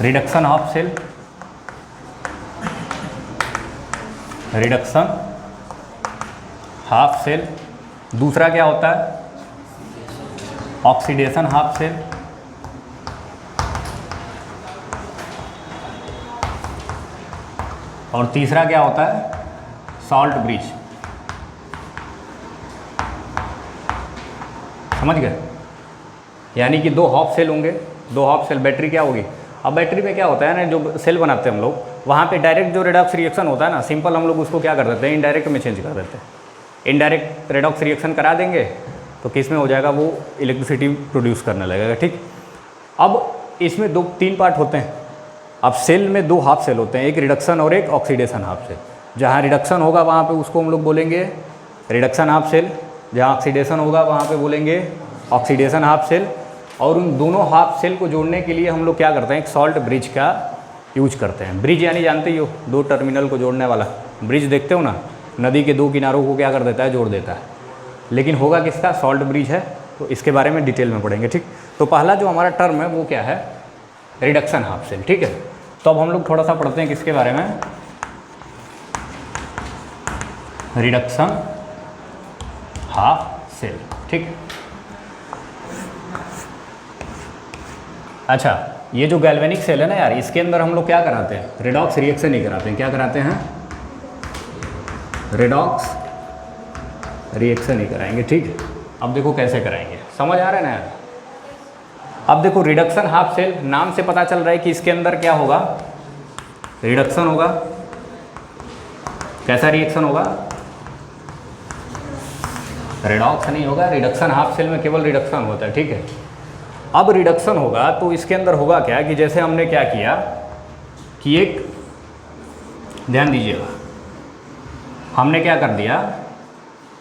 reduction of cell, reduction half cell. दूसरा क्या होता है, ऑक्सीडेशन हाफ सेल। और तीसरा क्या होता है, सॉल्ट ब्रिज। समझ गए? यानी कि 2 हाफ सेल होंगे, 2 हाफ सेल। बैटरी क्या होगी, अब बैटरी में क्या होता है ना, जो सेल बनाते हैं हम लोग, वहाँ पे डायरेक्ट जो रेडॉक्स रिएक्शन होता है ना, सिंपल हम लोग उसको क्या कर देते हैं, इनडायरेक्ट में चेंज कर देते हैं। इनडायरेक्ट रेडॉक्स रिएक्शन करा देंगे तो किस में हो जाएगा, वो इलेक्ट्रिसिटी प्रोड्यूस करने लगेगा। ठीक, अब इसमें 3 पार्ट होते हैं। अब सेल में 2 हाफ सेल होते हैं, एक रिडक्शन और एक ऑक्सीडेशन हाफ सेल। जहाँ रिडक्शन होगा वहाँ पे उसको हम लोग बोलेंगे रिडक्शन हाफ सेल, जहाँ ऑक्सीडेशन होगा वहाँ पे बोलेंगे ऑक्सीडेशन हाफ सेल। और उन दोनों हाफ सेल को जोड़ने के लिए हम लोग क्या करते हैं, एक सॉल्ट ब्रिज का यूज करते हैं। ब्रिज यानी जानते ही हो, 2 टर्मिनल को जोड़ने वाला ब्रिज, देखते हो ना, नदी के 2 किनारों को क्या कर देता है, जोड़ देता है। लेकिन होगा किसका, सॉल्ट ब्रिज है। तो इसके बारे में डिटेल में पढ़ेंगे। ठीक, तो पहला जो हमारा टर्म है वो क्या है, रिडक्शन हाफ सेल। ठीक है, तो अब हम लोग थोड़ा सा पढ़ते हैं किसके बारे में, रिडक्शन हाफ सेल। ठीक, अच्छा, ये जो गैल्वेनिक सेल है ना यार, इसके अंदर हम लोग क्या कराते हैं, रेडॉक्स रिएक्शन ही कराते हैं। क्या कराते हैं, रेडॉक्स रिएक्शन ही कराएंगे। ठीक, अब देखो कैसे कराएंगे, समझ आ रहा है ना यार। अब देखो रिडक्शन हाफ सेल, नाम से पता चल रहा है कि इसके अंदर क्या होगा, रिडक्शन होगा। कैसा रिएक्शन होगा, रेडॉक्स नहीं होगा, रिडक्शन हाफ सेल में केवल रिडक्शन होता है, ठीक है। अब रिडक्शन होगा तो इसके अंदर होगा क्या कि जैसे हमने क्या किया कि एक, ध्यान दीजिएगा, हमने क्या कर दिया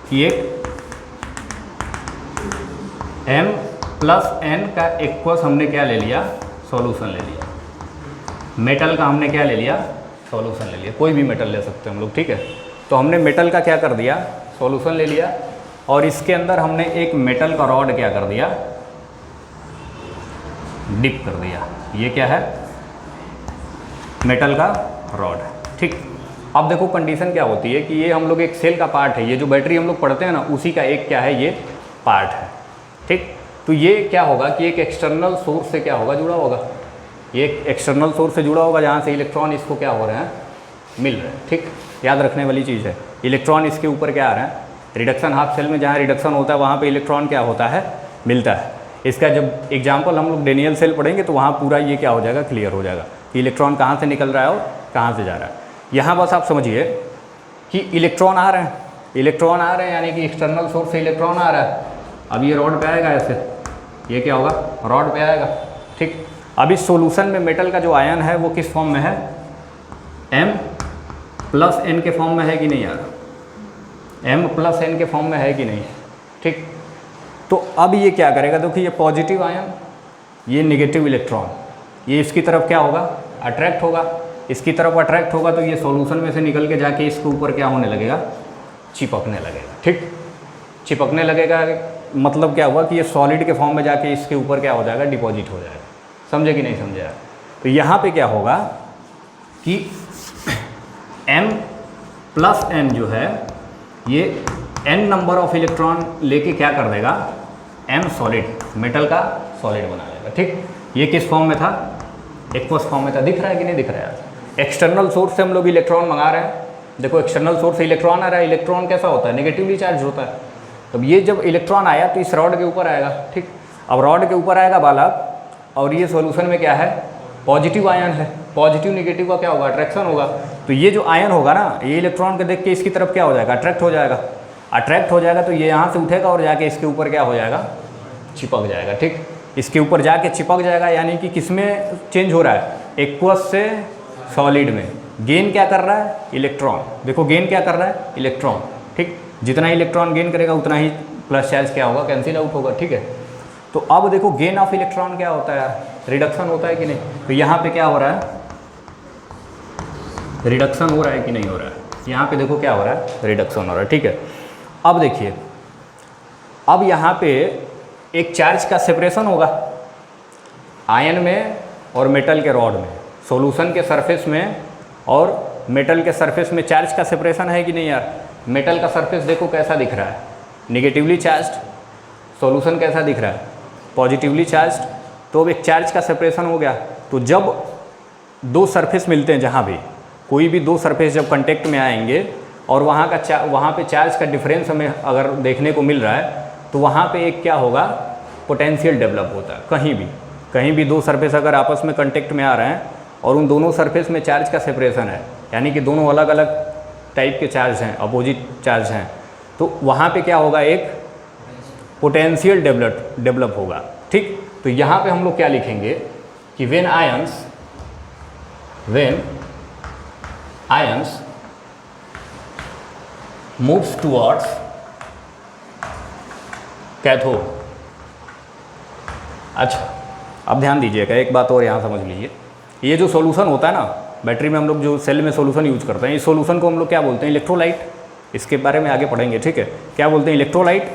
कि एक m प्लस n का एक्वस हमने क्या ले लिया, सॉल्यूशन ले लिया। मेटल का हमने क्या ले लिया, सॉल्यूशन ले लिया। कोई भी मेटल ले सकते हैं हम लोग, ठीक है। तो हमने मेटल का क्या कर दिया, सॉल्यूशन ले लिया, और इसके अंदर हमने एक मेटल का रॉड क्या कर दिया, डिप कर दिया। ये क्या है, मेटल का रॉड, ठीक। अब देखो कंडीशन क्या होती है कि ये हम लोग एक सेल का पार्ट है, ये जो बैटरी हम लोग पढ़ते हैं ना उसी का एक क्या है, ये पार्ट है, ठीक। तो ये क्या होगा कि एक एक्सटर्नल सोर्स से क्या होगा, जुड़ा होगा। ये एक एक्सटर्नल सोर्स से जुड़ा होगा जहाँ से इलेक्ट्रॉन इसको क्या हो रहे हैं, मिल रहे हैं, ठीक। याद रखने वाली चीज़ है, इलेक्ट्रॉन इसके ऊपर क्या आ रहे हैं, रिडक्शन हाफ सेल में जहाँ रिडक्शन होता है वहाँ पे इलेक्ट्रॉन क्या होता है, मिलता है। इसका जब एग्जाम्पल हम लोग डेनियल सेल पढ़ेंगे तो वहाँ पूरा ये क्या हो जाएगा, क्लियर हो जाएगा कि इलेक्ट्रॉन कहाँ से निकल रहा है और कहाँ से जा रहा है। यहाँ बस आप समझिए कि इलेक्ट्रॉन आ रहे हैं, इलेक्ट्रॉन आ रहे हैं यानी कि एक्सटर्नल सोर्स से इलेक्ट्रॉन आ रहा है। अब ये रॉड पे आएगा, ऐसे ये क्या होगा, रॉड पे आएगा, ठीक। अब इस सॉल्यूशन में मेटल का जो आयन है वो किस फॉर्म में है, m प्लस n के फॉर्म में है कि नहीं यार, m प्लस n के फॉर्म में है कि नहीं, ठीक। तो अब ये क्या करेगा, देखिए ये पॉजिटिव आयन, ये नेगेटिव इलेक्ट्रॉन, ये इसकी तरफ क्या होगा, अट्रैक्ट होगा। इसकी तरफ अट्रैक्ट होगा तो ये सॉल्यूशन में से निकल के जाके इसके ऊपर क्या होने लगेगा, चिपकने लगेगा, ठीक। चिपकने लगेगा मतलब क्या हुआ कि ये सॉलिड के फॉर्म में जाके इसके ऊपर क्या हो जाएगा, डिपॉजिट हो जाएगा। समझे कि नहीं समझे यार। तो यहाँ पे क्या होगा कि m प्लस n जो है ये n नंबर ऑफ इलेक्ट्रॉन लेके क्या कर देगा, m सॉलिड, मेटल का सॉलिड बना लेगा, ठीक। ये किस फॉर्म में था, एक्वस फॉर्म में था। दिख रहा है कि नहीं दिख रहा है यार। एक्सटर्नल सोर्स से हम लोग इलेक्ट्रॉन मंगा रहे हैं, देखो एक्सटर्नल सोर्स से इलेक्ट्रॉन आ रहा है। इलेक्ट्रॉन कैसा होता है, नेगेटिवली चार्ज होता है। तब ये जब इलेक्ट्रॉन आया तो इस रॉड के ऊपर आएगा, ठीक। अब रॉड के ऊपर आएगा बालक, और ये सॉल्यूशन में क्या है, पॉजिटिव आयन है। पॉजिटिव नेगेटिव का क्या होगा, अट्रैक्शन होगा। तो ये जो आयन होगा ना, ये इलेक्ट्रॉन को देख के इसकी तरफ क्या हो जाएगा, अट्रैक्ट हो जाएगा। अट्रैक्ट हो जाएगा तो ये यहाँ से उठेगा और जाके इसके ऊपर क्या हो जाएगा, चिपक जाएगा, ठीक। इसके ऊपर जाके चिपक जाएगा, यानी कि किस में चेंज हो रहा है, एक्वस से सॉलिड में। गेन क्या कर रहा है, इलेक्ट्रॉन। देखो गेन क्या कर रहा है, इलेक्ट्रॉन, ठीक। जितना इलेक्ट्रॉन गेन करेगा उतना ही प्लस चार्ज क्या होगा, कैंसिल आउट होगा, ठीक है। तो अब देखो गेन ऑफ इलेक्ट्रॉन क्या होता है, रिडक्शन होता है कि नहीं। तो यहाँ पे क्या हो रहा है, रिडक्शन हो रहा है कि नहीं हो रहा है। यहाँ पे देखो क्या हो रहा है, रिडक्शन हो रहा है, ठीक है। अब देखिए, अब यहाँ पे एक चार्ज का सेपरेशन होगा आयन में और मेटल के रॉड में, सॉल्यूशन के सरफेस में और मेटल के सरफेस में चार्ज का सेपरेशन है कि नहीं यार। मेटल का सरफेस देखो कैसा दिख रहा है, नेगेटिवली चार्ज्ड। सॉल्यूशन कैसा दिख रहा है, पॉजिटिवली चार्ज्ड। तो अब एक चार्ज का सेपरेशन हो गया। तो जब दो सरफेस मिलते हैं, जहाँ भी कोई भी दो सरफेस जब कांटेक्ट में आएंगे और वहाँ पे चार्ज का डिफरेंस हमें अगर देखने को मिल रहा है, तो वहाँ पे एक क्या होगा, पोटेंशियल डेवलप होता है। कहीं भी दो सरफेस अगर आपस में कांटेक्ट में आ रहे हैं और उन दोनों सरफेस में चार्ज का सेपरेशन है, यानी कि दोनों अलग अलग टाइप के चार्ज हैं, अपोजिट चार्ज हैं, तो वहाँ पे क्या होगा, एक पोटेंशियल डेवलप होगा, ठीक। तो यहाँ पे हम लोग क्या लिखेंगे कि when ions moves towards cathode. अच्छा, अब ध्यान दीजिएगा, एक बात और यहाँ समझ लीजिए। ये जो सॉल्यूशन होता है ना बैटरी में, हम लोग जो सेल में सॉल्यूशन यूज करते हैं, इस सॉल्यूशन को हम लोग क्या बोलते हैं, इलेक्ट्रोलाइट। इसके बारे में आगे पढ़ेंगे, ठीक है, क्या बोलते हैं, इलेक्ट्रोलाइट।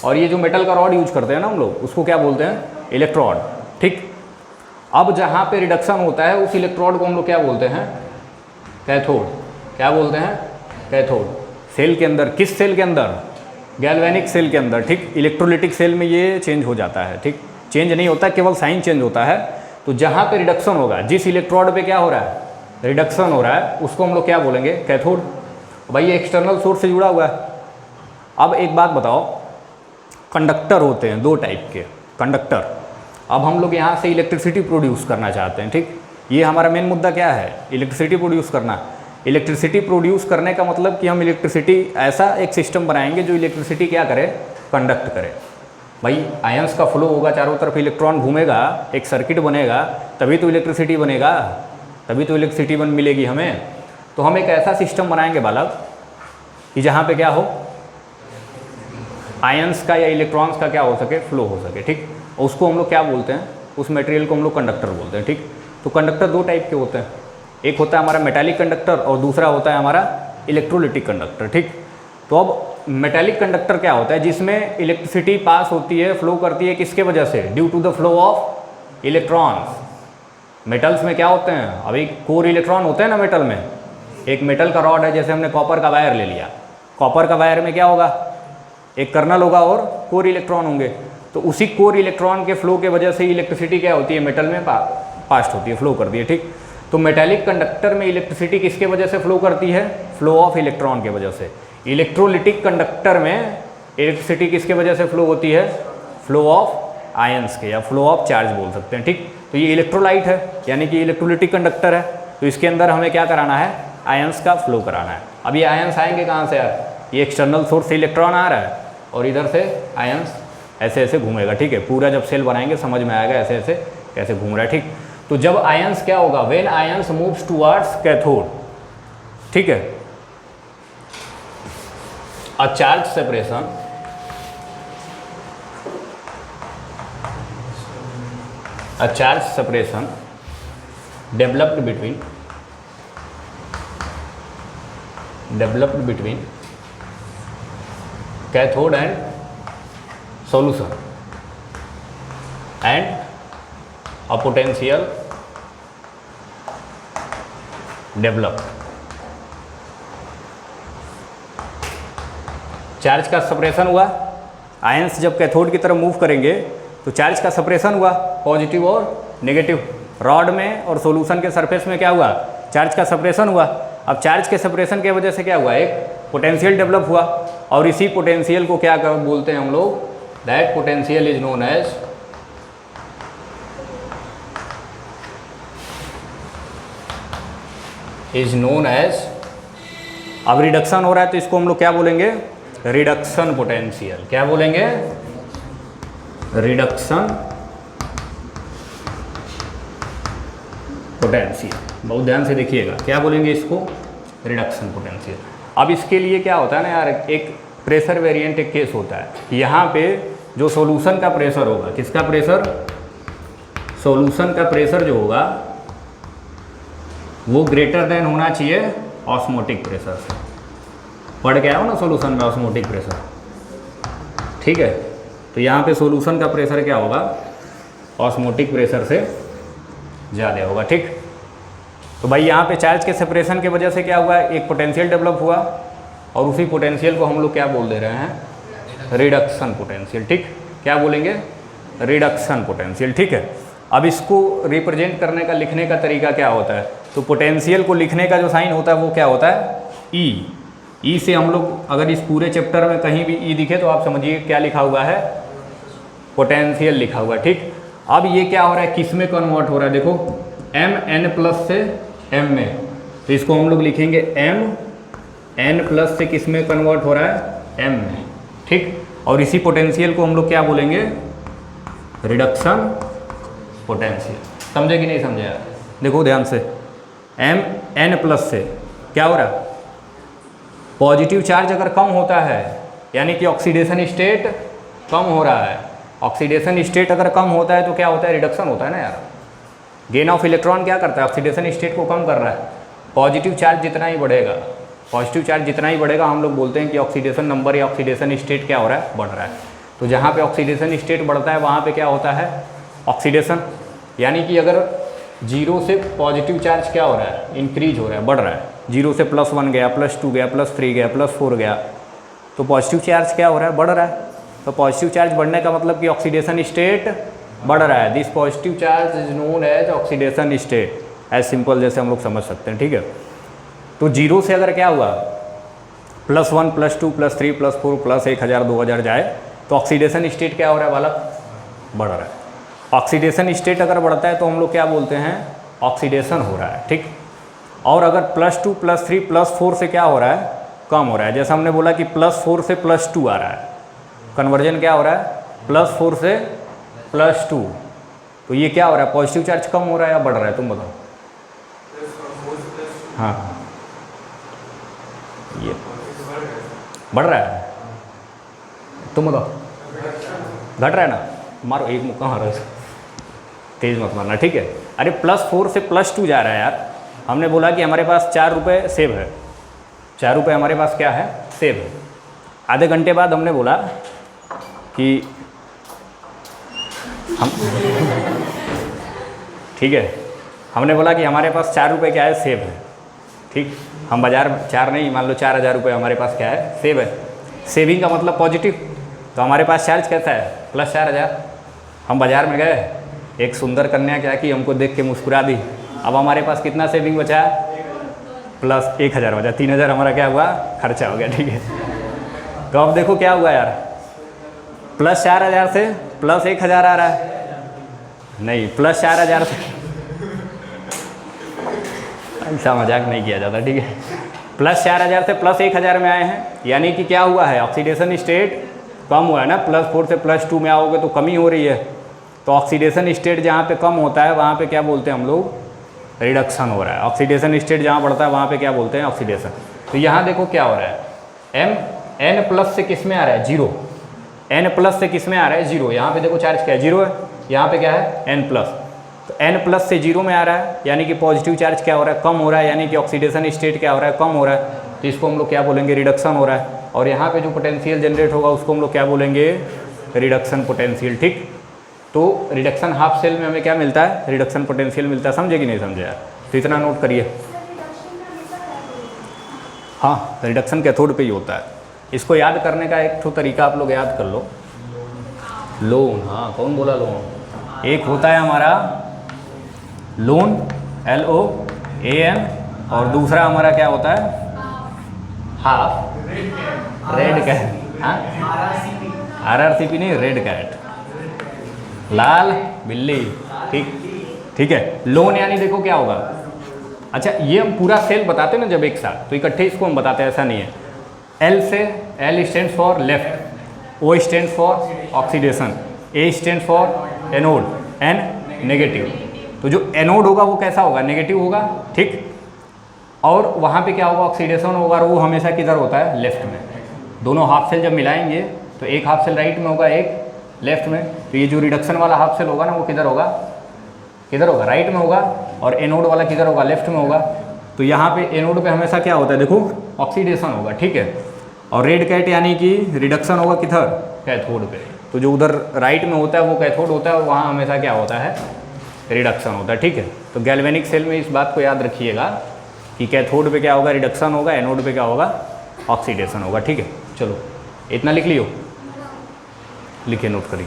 और ये जो मेटल का रॉड यूज करते हैं ना हम लोग, उसको क्या बोलते हैं, इलेक्ट्रोड, ठीक। अब जहाँ पे रिडक्शन होता है उस इलेक्ट्रोड को हम लोग क्या बोलते हैं, कैथोड। क्या बोलते हैं, कैथोड। सेल के अंदर, किस सेल के अंदर, गैल्वेनिक सेल के अंदर, ठीक। इलेक्ट्रोलिटिक सेल में ये चेंज हो जाता है, ठीक। चेंज नहीं होता, केवल साइन चेंज होता है। तो जहाँ पे रिडक्शन होगा, जिस इलेक्ट्रोड पे क्या हो रहा है, रिडक्शन हो रहा है, उसको हम लोग क्या बोलेंगे, कैथोड। भाई ये एक्सटर्नल सोर्स से जुड़ा हुआ है। अब एक बात बताओ, कंडक्टर होते हैं दो टाइप के कंडक्टर। अब हम लोग यहाँ से इलेक्ट्रिसिटी प्रोड्यूस करना चाहते हैं, ठीक। ये हमारा मेन मुद्दा क्या है, इलेक्ट्रिसिटी प्रोड्यूस करना। इलेक्ट्रिसिटी प्रोड्यूस करने का मतलब कि हम इलेक्ट्रिसिटी ऐसा एक सिस्टम बनाएंगे जो इलेक्ट्रिसिटी क्या करे, कंडक्ट करे। भाई आयंस का फ्लो होगा, चारों तरफ इलेक्ट्रॉन घूमेगा, एक सर्किट बनेगा, तभी तो इलेक्ट्रिसिटी बनेगा, तभी तो इलेक्ट्रिसिटी मिलेगी हमें। तो हम एक ऐसा सिस्टम बनाएंगे बालक कि जहाँ पे क्या हो, आयंस का या इलेक्ट्रॉन्स का क्या हो सके, फ्लो हो सके, ठीक। और उसको हम लोग क्या बोलते हैं, उस मटेरियल को हम लोग कंडक्टर बोलते हैं, ठीक। तो कंडक्टर दो टाइप के होते हैं, एक होता है हमारा मेटालिक कंडक्टर और दूसरा होता है हमारा इलेक्ट्रोलिटिक कंडक्टर, ठीक। तो अब मेटालिक कंडक्टर क्या होता है, जिसमें इलेक्ट्रिसिटी पास होती है, फ्लो करती है, किसके वजह से, due to the flow of electrons. Metals में क्या होते हैं, अभी कोर इलेक्ट्रॉन होते हैं ना मेटल में। एक मेटल का रॉड है, जैसे हमने कॉपर का वायर ले लिया, कॉपर का वायर में क्या होगा, एक कर्नल होगा और कोर इलेक्ट्रॉन होंगे। तो उसी कोर इलेक्ट्रॉन के फ्लो के वजह से इलेक्ट्रिसिटी क्या होती है, मेटल में पास्ट होती है, फ्लो करती है, ठीक। तो मेटालिक कंडक्टर में इलेक्ट्रिसिटी किसके वजह से फ्लो करती है, फ्लो ऑफ इलेक्ट्रॉन के वजह से। इलेक्ट्रोलिटिक कंडक्टर में इलेक्ट्रिसिटी किसके वजह से फ्लो होती है, फ्लो ऑफ आयंस के, या फ्लो ऑफ चार्ज बोल सकते हैं, ठीक। तो ये इलेक्ट्रोलाइट है, यानी कि इलेक्ट्रोलिटिक कंडक्टर है। तो इसके अंदर हमें क्या कराना है, आयंस का फ्लो कराना है। अब ये आयंस आएंगे कहाँ से यार, ये एक्सटर्नल सोर्स से इलेक्ट्रॉन आ रहा है और इधर से आयंस ऐसे ऐसे घूमेगा, ठीक है। पूरा जब सेल बनाएंगे समझ में आएगा ऐसे ऐसे कैसे घूम रहा है, ठीक। तो जब आयंस क्या होगा, when ions moves towards cathode, ठीक है, a charge separation developed between cathode and solution and a potential developed। Charge का सेपरेशन हुआ, आयंस जब कैथोड की तरफ मूव करेंगे तो चार्ज का सेपरेशन हुआ, पॉजिटिव और नेगेटिव। रॉड में और सॉल्यूशन के सरफेस में क्या हुआ, चार्ज का सेपरेशन हुआ। अब चार्ज के सेपरेशन की वजह से क्या हुआ, एक पोटेंशियल डेवलप हुआ, और इसी पोटेंशियल को क्या बोलते हैं हम लोग, that potential is known as अब रिडक्शन हो रहा है तो इसको हम लोग क्या बोलेंगे, रिडक्शन पोटेंशियल। क्या बोलेंगे, रिडक्शन पोटेंशियल। बहुत ध्यान से देखिएगा, क्या बोलेंगे इसको, रिडक्शन पोटेंशियल। अब इसके लिए क्या होता है ना यार, एक प्रेशर वेरिएंट एक केस होता है। यहाँ पे जो सॉल्यूशन का प्रेशर होगा, किसका प्रेशर, सॉल्यूशन का प्रेशर जो होगा वो ग्रेटर देन होना चाहिए ऑस्मोटिक प्रेशर से। पढ़ के आओ ना सॉल्यूशन में ऑस्मोटिक प्रेशर, ठीक है। तो यहाँ पे सॉल्यूशन का प्रेशर क्या होगा, ऑस्मोटिक प्रेशर से ज़्यादा होगा, ठीक। तो भाई यहाँ पे चार्ज के सेपरेशन की वजह से क्या हुआ, एक पोटेंशियल डेवलप हुआ, और उसी पोटेंशियल को हम लोग क्या बोल दे रहे हैं, रिडक्शन पोटेंशियल, ठीक। क्या बोलेंगे, रिडक्शन पोटेंशियल, ठीक है। अब इसको रिप्रेजेंट करने का, लिखने का तरीका क्या होता है, तो पोटेंशियल को लिखने का जो साइन होता है वो क्या होता है, ई से हम लोग अगर इस पूरे चैप्टर में कहीं भी ई दिखे तो आप समझिए क्या लिखा हुआ है, पोटेंशियल लिखा हुआ है, ठीक। अब ये क्या हो रहा है, किस में कन्वर्ट हो रहा है, देखो Mn+ से M में, तो इसको हम लोग लिखेंगे Mn+ से किस में कन्वर्ट हो रहा है, M में, ठीक। और इसी पोटेंशियल को हम लोग क्या बोलेंगे, रिडक्शन पोटेंशियल। समझे कि नहीं समझे यार, देखो ध्यान से, Mn+ से क्या हो रहा है, पॉजिटिव चार्ज अगर कम होता है यानी कि ऑक्सीडेशन स्टेट कम हो रहा है। ऑक्सीडेशन स्टेट अगर कम होता है तो क्या होता है, रिडक्शन होता है ना यार। गेन ऑफ इलेक्ट्रॉन क्या करता है, ऑक्सीडेशन स्टेट को कम कर रहा है। पॉजिटिव चार्ज जितना ही बढ़ेगा, पॉजिटिव चार्ज जितना ही बढ़ेगा, हम लोग बोलते हैं कि ऑक्सीडेशन नंबर या ऑक्सीडेशन स्टेट क्या हो रहा है, बढ़ रहा है। तो जहाँ पे ऑक्सीडेशन स्टेट बढ़ता है वहाँ पे क्या होता है, ऑक्सीडेशन। यानी कि अगर 0 से पॉजिटिव चार्ज क्या हो रहा है, इंक्रीज हो रहा है, बढ़ रहा है। 0 से +1 गया, +2 गया, +3 गया, +4 गया, तो पॉजिटिव चार्ज क्या हो रहा है, बढ़ रहा है। तो पॉजिटिव चार्ज बढ़ने का मतलब कि ऑक्सीडेशन स्टेट बढ़ रहा है। This positive charge is known as oxidation state, as simple जैसे हम लोग समझ सकते हैं, ठीक है। तो 0 से अगर क्या हुआ, +1 +2 +3 +4 +1000 2000 जाए तो ऑक्सीडेशन स्टेट क्या हो रहा है बालक, बढ़ रहा है। ऑक्सीडेशन स्टेट अगर बढ़ता है तो हम लोग क्या बोलते हैं, ऑक्सीडेशन हो रहा है, ठीक। और अगर +2 +3 +4 से क्या हो रहा है, कम हो रहा है। जैसे हमने बोला कि +4 से +2 आ रहा है, कन्वर्जन क्या हो रहा है, +4 से +2, तो ये क्या हो रहा है, पॉजिटिव चार्ज कम हो रहा है या बढ़ रहा है, तुम बताओ। हाँ, ये बढ़ रहा है, तुम बताओ। घट रहा है ना, मारो एक मुक्का मारो, तेज मत मारना, ठीक है। अरे +4 से +2 जा रहा है यार। हमने बोला कि हमारे पास 4 रुपये सेव है, 4 रुपये हमारे पास क्या है, सेव है। आधे घंटे बाद हमने बोला कि हम ठीक है, हमने बोला कि हमारे पास 4 रुपये क्या है, सेव है, ठीक। हम बाजार में 4 नहीं, मान लो 4000 रुपये हमारे पास क्या है, सेव है। सेविंग का मतलब पॉजिटिव, तो हमारे पास चार्ज कैसा है, +4000। हम बाज़ार में गए, एक सुंदर कन्या क्या की हमको देख के मुस्कुरा दी, अब हमारे पास कितना सेविंग बचा, +1000 बचा, 3000 हमारा क्या हुआ, खर्चा हो गया, ठीक है। तो अब देखो क्या हुआ यार, +4000 से +1000 आ रहा है, नहीं +4000 से ऐसा मजाक नहीं किया जाता, ठीक है। +4000 से +1000 में आए हैं, यानी कि क्या हुआ है, ऑक्सीडेशन स्टेट कम हुआ है ना। +4 से +2 में आओगे तो कमी हो रही है, तो ऑक्सीडेशन स्टेट जहाँ पे कम होता है वहाँ पे क्या बोलते हैं हम लोग, रिडक्शन हो रहा है। ऑक्सीडेशन स्टेट जहाँ बढ़ता है वहाँ पे क्या बोलते हैं, ऑक्सीडेशन। तो यहाँ देखो क्या हो रहा है, n+ से किस में आ रहा है, 0, n+ से किस में आ रहा है, 0। यहाँ पे देखो चार्ज क्या है, 0 है, यहाँ पे क्या है, n+, तो n+ से 0 में आ रहा है, यानी कि पॉजिटिव चार्ज क्या हो रहा है, कम हो रहा है, यानी कि ऑक्सीडेशन स्टेट क्या हो रहा है, कम हो रहा है, तो इसको हम लोग क्या बोलेंगे, रिडक्शन हो रहा है। और यहाँ पे जो पोटेंशियल जनरेट होगा उसको हम लोग क्या बोलेंगे, रिडक्शन पोटेंशियल, ठीक। तो रिडक्शन हाफ सेल में हमें क्या मिलता है, रिडक्शन पोटेंशियल मिलता है, समझे कि नहीं समझे यार, तो इतना नोट करिए। हाँ, रिडक्शन कैथोड पे ही होता है। इसको याद करने का एक तो तरीका आप लोग याद कर लो, लोन, हाँ कौन बोला लोन, एक होता है हमारा लोन, LOAN, और दूसरा हमारा क्या होता है, हाफ रेड कैट, हाँ RRCP नहीं, रेड कैट, लाल बिल्ली, ठीक है। लोन यानी देखो क्या होगा, अच्छा ये हम पूरा सेल बताते हैं ना जब एक साथ, तो इकट्ठे इसको हम बताते हैं, ऐसा नहीं है। L से, L stand for left, O stand for oxidation, A stand for anode, N negative. तो जो एनोड होगा वो कैसा होगा, नेगेटिव होगा, ठीक। और वहाँ पे क्या होगा, ऑक्सीडेशन होगा, और वो हमेशा किधर होता है, लेफ्ट में। दोनों हाफ सेल जब मिलाएंगे तो एक हाफ सेल राइट में होगा, एक लेफ्ट में, तो ये जो रिडक्शन वाला हाफ सेल होगा ना वो किधर होगा, किधर होगा, राइट में होगा, और एनोड वाला किधर होगा, लेफ्ट में होगा। तो यहाँ पे एनोड पे हमेशा क्या होता है, देखो ऑक्सीडेशन होगा, ठीक है। और रेड कैट यानी कि रिडक्शन होगा किधर, कैथोड पे। तो जो उधर राइट में होता है वो कैथोड होता है, और वहाँ हमेशा क्या होता है, रिडक्शन होता है, ठीक है। तो गैल्वेनिक सेल में इस बात को याद रखिएगा कि कैथोड पे क्या होगा, रिडक्शन होगा, एनोड पे क्या होगा, ऑक्सीडेशन होगा, ठीक है। चलो इतना लिख लियो, लिखिए, नोट करिए।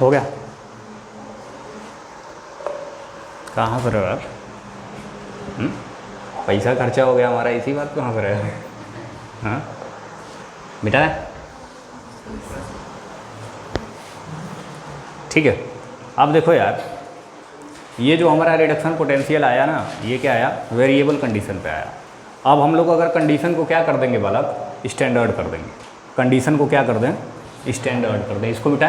हो गया, कहाँ पर यार, पैसा खर्चा हो गया हमारा, इसी बात कहाँ पर है, हाँ बेटा, ठीक है। अब देखो यार, ये जो हमारा रिडक्शन पोटेंशियल आया ना, ये क्या आया, वेरिएबल कंडीशन पे आया। अब हम लोग अगर कंडीशन को क्या कर देंगे बालक, स्टैंडर्ड कर देंगे। कंडीशन को क्या कर दें, स्टैंडर्ड कर दें। इसको बेटा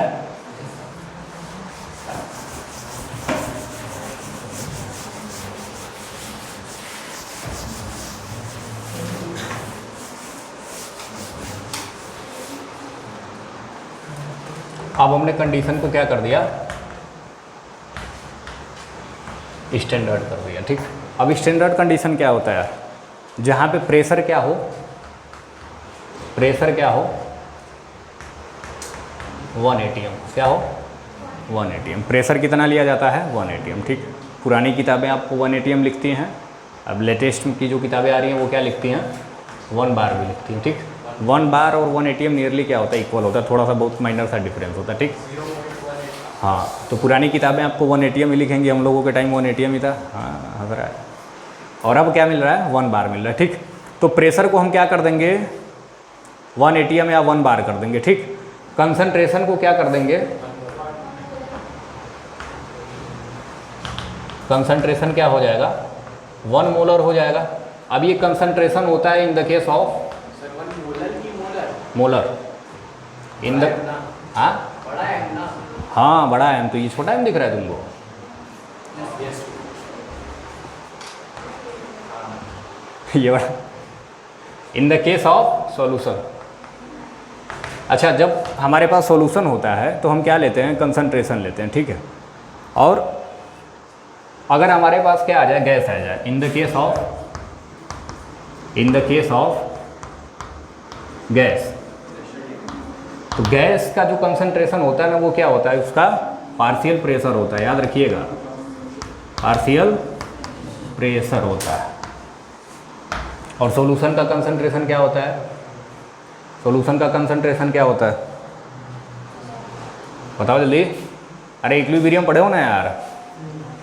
अब हमने कंडीशन को क्या कर दिया, स्टैंडर्ड कर दिया। ठीक, अब स्टैंडर्ड कंडीशन क्या होता है, जहाँ पे प्रेशर क्या हो, प्रेशर क्या हो 1 atm, क्या हो 1 atm। प्रेशर कितना लिया जाता है 1 atm। ठीक, पुरानी किताबें आपको 1 atm लिखती हैं, अब लेटेस्ट की जो किताबें आ रही हैं वो क्या लिखती हैं 1 बार भी लिखती हैं। ठीक, 1 बार और 1 atm नियरली क्या होता है, इक्वल होता है, थोड़ा सा बहुत माइनर सा डिफरेंस होता है। ठीक, हाँ, तो पुरानी किताबें आपको 1 atm ही लिखेंगी, हम लोगों के टाइम 1 atm ही था। हाँ हंस रहा है। और अब क्या मिल रहा है 1 बार मिल रहा है। ठीक, तो प्रेशर को हम क्या कर देंगे 1 atm या 1 बार कर देंगे। ठीक, कंसंट्रेशन को क्या कर देंगे, कंसंट्रेशन क्या हो जाएगा 1 मोलर हो जाएगा। अब ये कंसंट्रेशन होता है in the case of molar, in the हाँ बड़ा एम, तो ये छोटा एम दिख रहा है तुमको, ये बड़ा, in the case of solution. अच्छा, जब हमारे पास सॉल्यूशन होता है तो हम क्या लेते हैं, कंसंट्रेशन लेते हैं। ठीक है, और अगर हमारे पास क्या आ जाए, गैस आ जाए, in the case of gas, तो गैस का जो कंसंट्रेशन होता है ना वो क्या होता है, उसका पार्शियल प्रेशर होता है, याद रखिएगा, पार्शियल प्रेशर होता है। और सॉल्यूशन का कंसंट्रेशन क्या होता है, सॉल्यूशन का कंसंट्रेशन क्या होता है, बताओ जल्दी। अरे इक्विलिब्रियम पढ़े हो ना यार,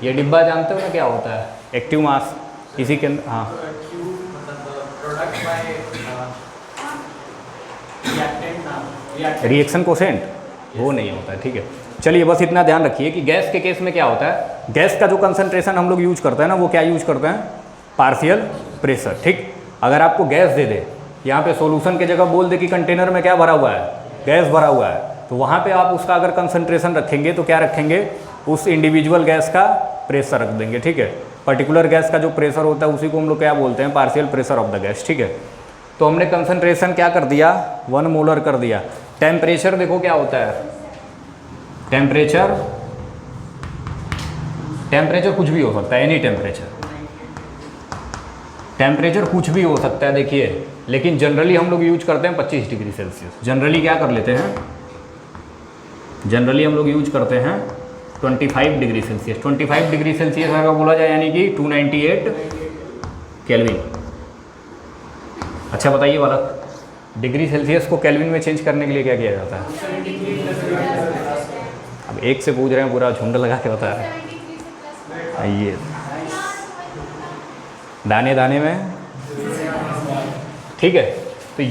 ये डिब्बा जानते हो ना क्या होता है, एक्टिव मास, इसी के अंदर, हाँ रिएक्शन कोसेंट वो नहीं होता है। ठीक है, चलिए बस इतना ध्यान रखिए कि गैस के केस में क्या होता है, गैस का जो कंसंट्रेशन हम लोग यूज करते हैं ना वो क्या यूज करते हैं, पार्शियल प्रेशर। ठीक, अगर आपको गैस दे दे, यहाँ पे सॉल्यूशन की जगह बोल दे कि कंटेनर में क्या भरा हुआ है, गैस भरा हुआ है, तो वहाँ पे आप उसका अगर कंसंट्रेशन रखेंगे तो क्या रखेंगे, उस इंडिविजुअल गैस का प्रेशर रख देंगे। ठीक है, पर्टिकुलर गैस का जो प्रेशर होता है उसी को हम लोग क्या बोलते हैं, partial pressure of the gas. ठीक है, तो हमने कंसंट्रेशन क्या कर दिया 1 मोलर कर दिया। टेम्परेचर देखो क्या होता है, टेम्परेचर कुछ भी हो सकता है, एनी टेम्परेचर कुछ भी हो सकता है। देखिए, लेकिन जनरली हम लोग यूज करते हैं 25 डिग्री सेल्सियस। जनरली क्या कर लेते हैं, जनरली हम लोग यूज करते हैं 25 डिग्री सेल्सियस। 25 डिग्री सेल्सियस अगर बोला जाए यानी कि 298 केल्विन। अच्छा बताइए वाला, डिग्री सेल्सियस को केल्विन में चेंज करने के लिए क्या किया जाता है, अब एक से पूछ रहे हैं, पूरा झुंड लगा के बता रहे हैं, ये दाने दाने में। ठीक है, तो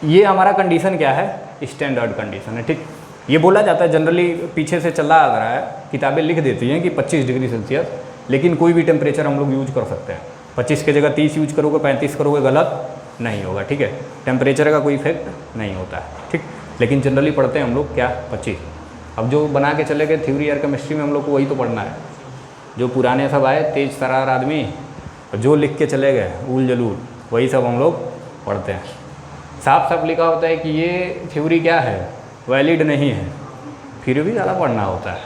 ये हमारा कंडीशन क्या है, स्टैंडर्ड कंडीशन है। ठीक, ये बोला जाता है जनरली, पीछे से चला आ रहा है, किताबें लिख देती हैं कि 25 डिग्री सेल्सियस, लेकिन कोई भी टेम्परेचर हम लोग यूज कर सकते हैं। 25 की जगह 30 यूज करोगे, 35 करोगे, गलत नहीं होगा। ठीक है, टेम्परेचर का कोई इफेक्ट नहीं होता है। ठीक, लेकिन जनरली पढ़ते हैं हम लोग क्या 25। अब जो बना के चले गए थ्योरी और केमिस्ट्री में हम लोग को वही तो पढ़ना है, जो पुराने सब आए तेज तरार आदमी, जो लिख के चले गए उल जलूल, वही सब हम लोग पढ़ते हैं। साफ साफ लिखा होता है कि ये थ्योरी क्या है, वैलिड नहीं है, फिर भी ज़्यादा पढ़ना होता है।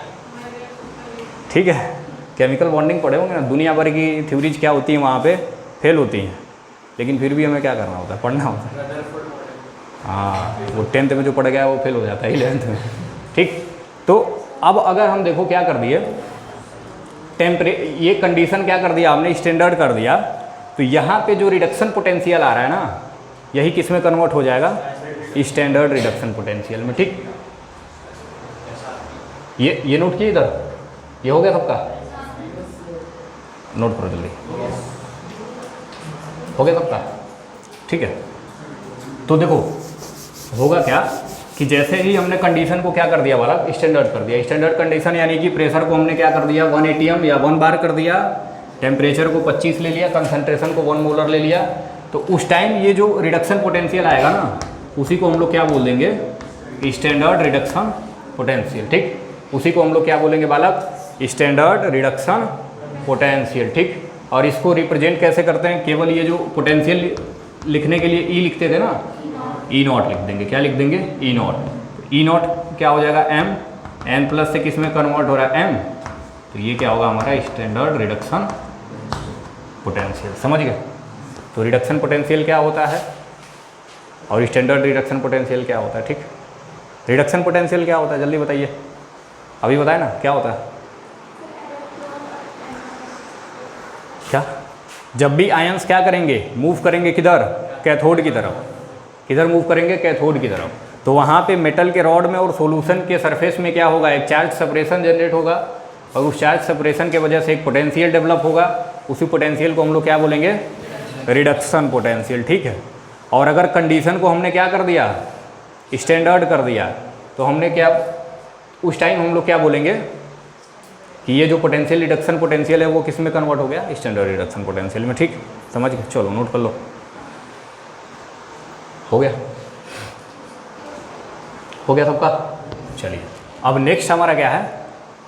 ठीक है, केमिकल बॉन्डिंग पढ़े होंगे ना, दुनिया भर की थ्योरीज क्या होती हैं वहाँ पे फेल होती हैं, लेकिन फिर भी हमें क्या करना होता है, पढ़ना होता है। हाँ, वो 10th में जो पढ़ गया वो फेल हो जाता है 11th में। ठीक, तो अब अगर हम देखो क्या कर दिए, ये कंडीशन क्या कर दिया हमने, स्टैंडर्ड कर दिया, तो यहाँ पे जो रिडक्शन पोटेंशियल आ रहा है ना, यही किस में कन्वर्ट हो जाएगा, स्टैंडर्ड रिडक्शन पोटेंशियल में। ठीक, ये नोट किए इधर, ये हो गया सबका, नोट करो जल्दी, हो गया सबका। ठीक है, तो देखो होगा क्या, कि जैसे ही हमने कंडीशन को क्या कर दिया वाला, स्टैंडर्ड कर दिया। स्टैंडर्ड कंडीशन यानी कि प्रेशर को हमने क्या कर दिया, 1 atm या 1 बार कर दिया, टेम्परेचर को 25 ले लिया, कंसंट्रेशन को 1 मोलर ले लिया। तो उस टाइम ये जो रिडक्शन पोटेंशियल आएगा ना, उसी को हम लोग क्या बोल देंगे, स्टैंडर्ड रिडक्शन पोटेंशियल। ठीक, उसी को हम लोग क्या बोलेंगे बालक, स्टैंडर्ड रिडक्शन पोटेंशियल। ठीक, और इसको रिप्रेजेंट कैसे करते हैं, केवल ये जो पोटेंशियल लिखने के लिए ई लिखते थे ना, ई नॉट लिख देंगे। क्या लिख देंगे, ई नॉट। ई नॉट क्या हो जाएगा, एम, एन प्लस से किस में कन्वर्ट हो रहा है, एम। तो ये क्या होगा हमारा स्टैंडर्ड रिडक्शन पोटेंशियल। समझ गए। तो रिडक्शन पोटेंशियल क्या होता है और स्टैंडर्ड रिडक्शन पोटेंशियल क्या होता है। ठीक, रिडक्शन पोटेंशियल क्या होता है, जल्दी बताइए, अभी बताए ना क्या होता है। क्या, जब भी आयंस क्या करेंगे, मूव करेंगे किधर, कैथोड की तरफ। किधर मूव करेंगे, कैथोड की तरफ। तो वहाँ पे मेटल के रॉड में और सॉल्यूशन के सरफेस में क्या होगा, एक चार्ज सेपरेशन जनरेट होगा, और उस चार्ज सेपरेशन के वजह से एक पोटेंशियल डेवलप होगा। उसी पोटेंशियल को हम लोग क्या बोलेंगे, रिडक्शन पोटेंशियल। ठीक है। और अगर कंडीशन को हमने क्या कर दिया, स्टैंडर्ड कर दिया, तो हमने क्या, उस टाइम हम लोग क्या बोलेंगे कि ये जो पोटेंशियल रिडक्शन पोटेंशियल है वो किस में कन्वर्ट हो गया, स्टैंडर्ड रिडक्शन पोटेंशियल में। ठीक, समझ गए। चलो नोट कर लो, हो गया, हो गया सबका। चलिए अब नेक्स्ट हमारा क्या है,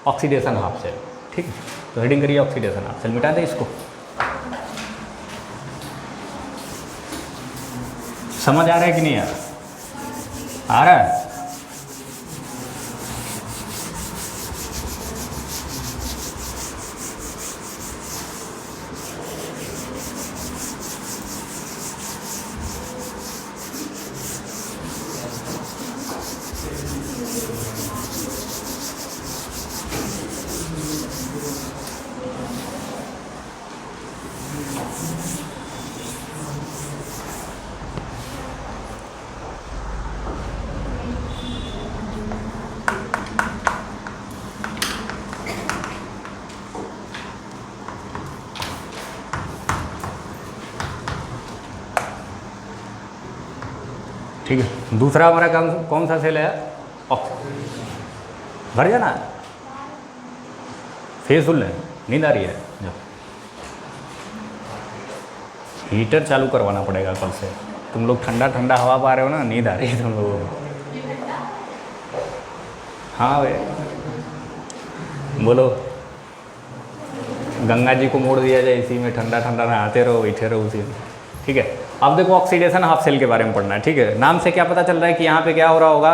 ऑक्सीडेशन हाफ सेल। ठीक है, तो हेडिंग करिए ऑक्सीडेशन हाफ सेल। मिटा दें इसको। समझ आ रहा है कि नहीं आ रहा है। ठीक है, दूसरा हमारा काम कौन सा सेल है, घर जाना है, फेस सुन ले, नींद आ रही है, जो हीटर चालू करवाना पड़ेगा कल से। तुम लोग ठंडा ठंडा हवा पा रहे हो ना, नींद आ रही है तुम लोगों को। हाँ भाई बोलो, गंगा जी को मोड़ दिया जाए इसी में, ठंडा ठंडा नहाते रहो, बैठे रहो उसी में। ठीक है, अब देखो ऑक्सीडेशन हाफ सेल के बारे में पढ़ना है। ठीक है, नाम से क्या पता चल रहा है कि यहाँ पे क्या हो रहा होगा,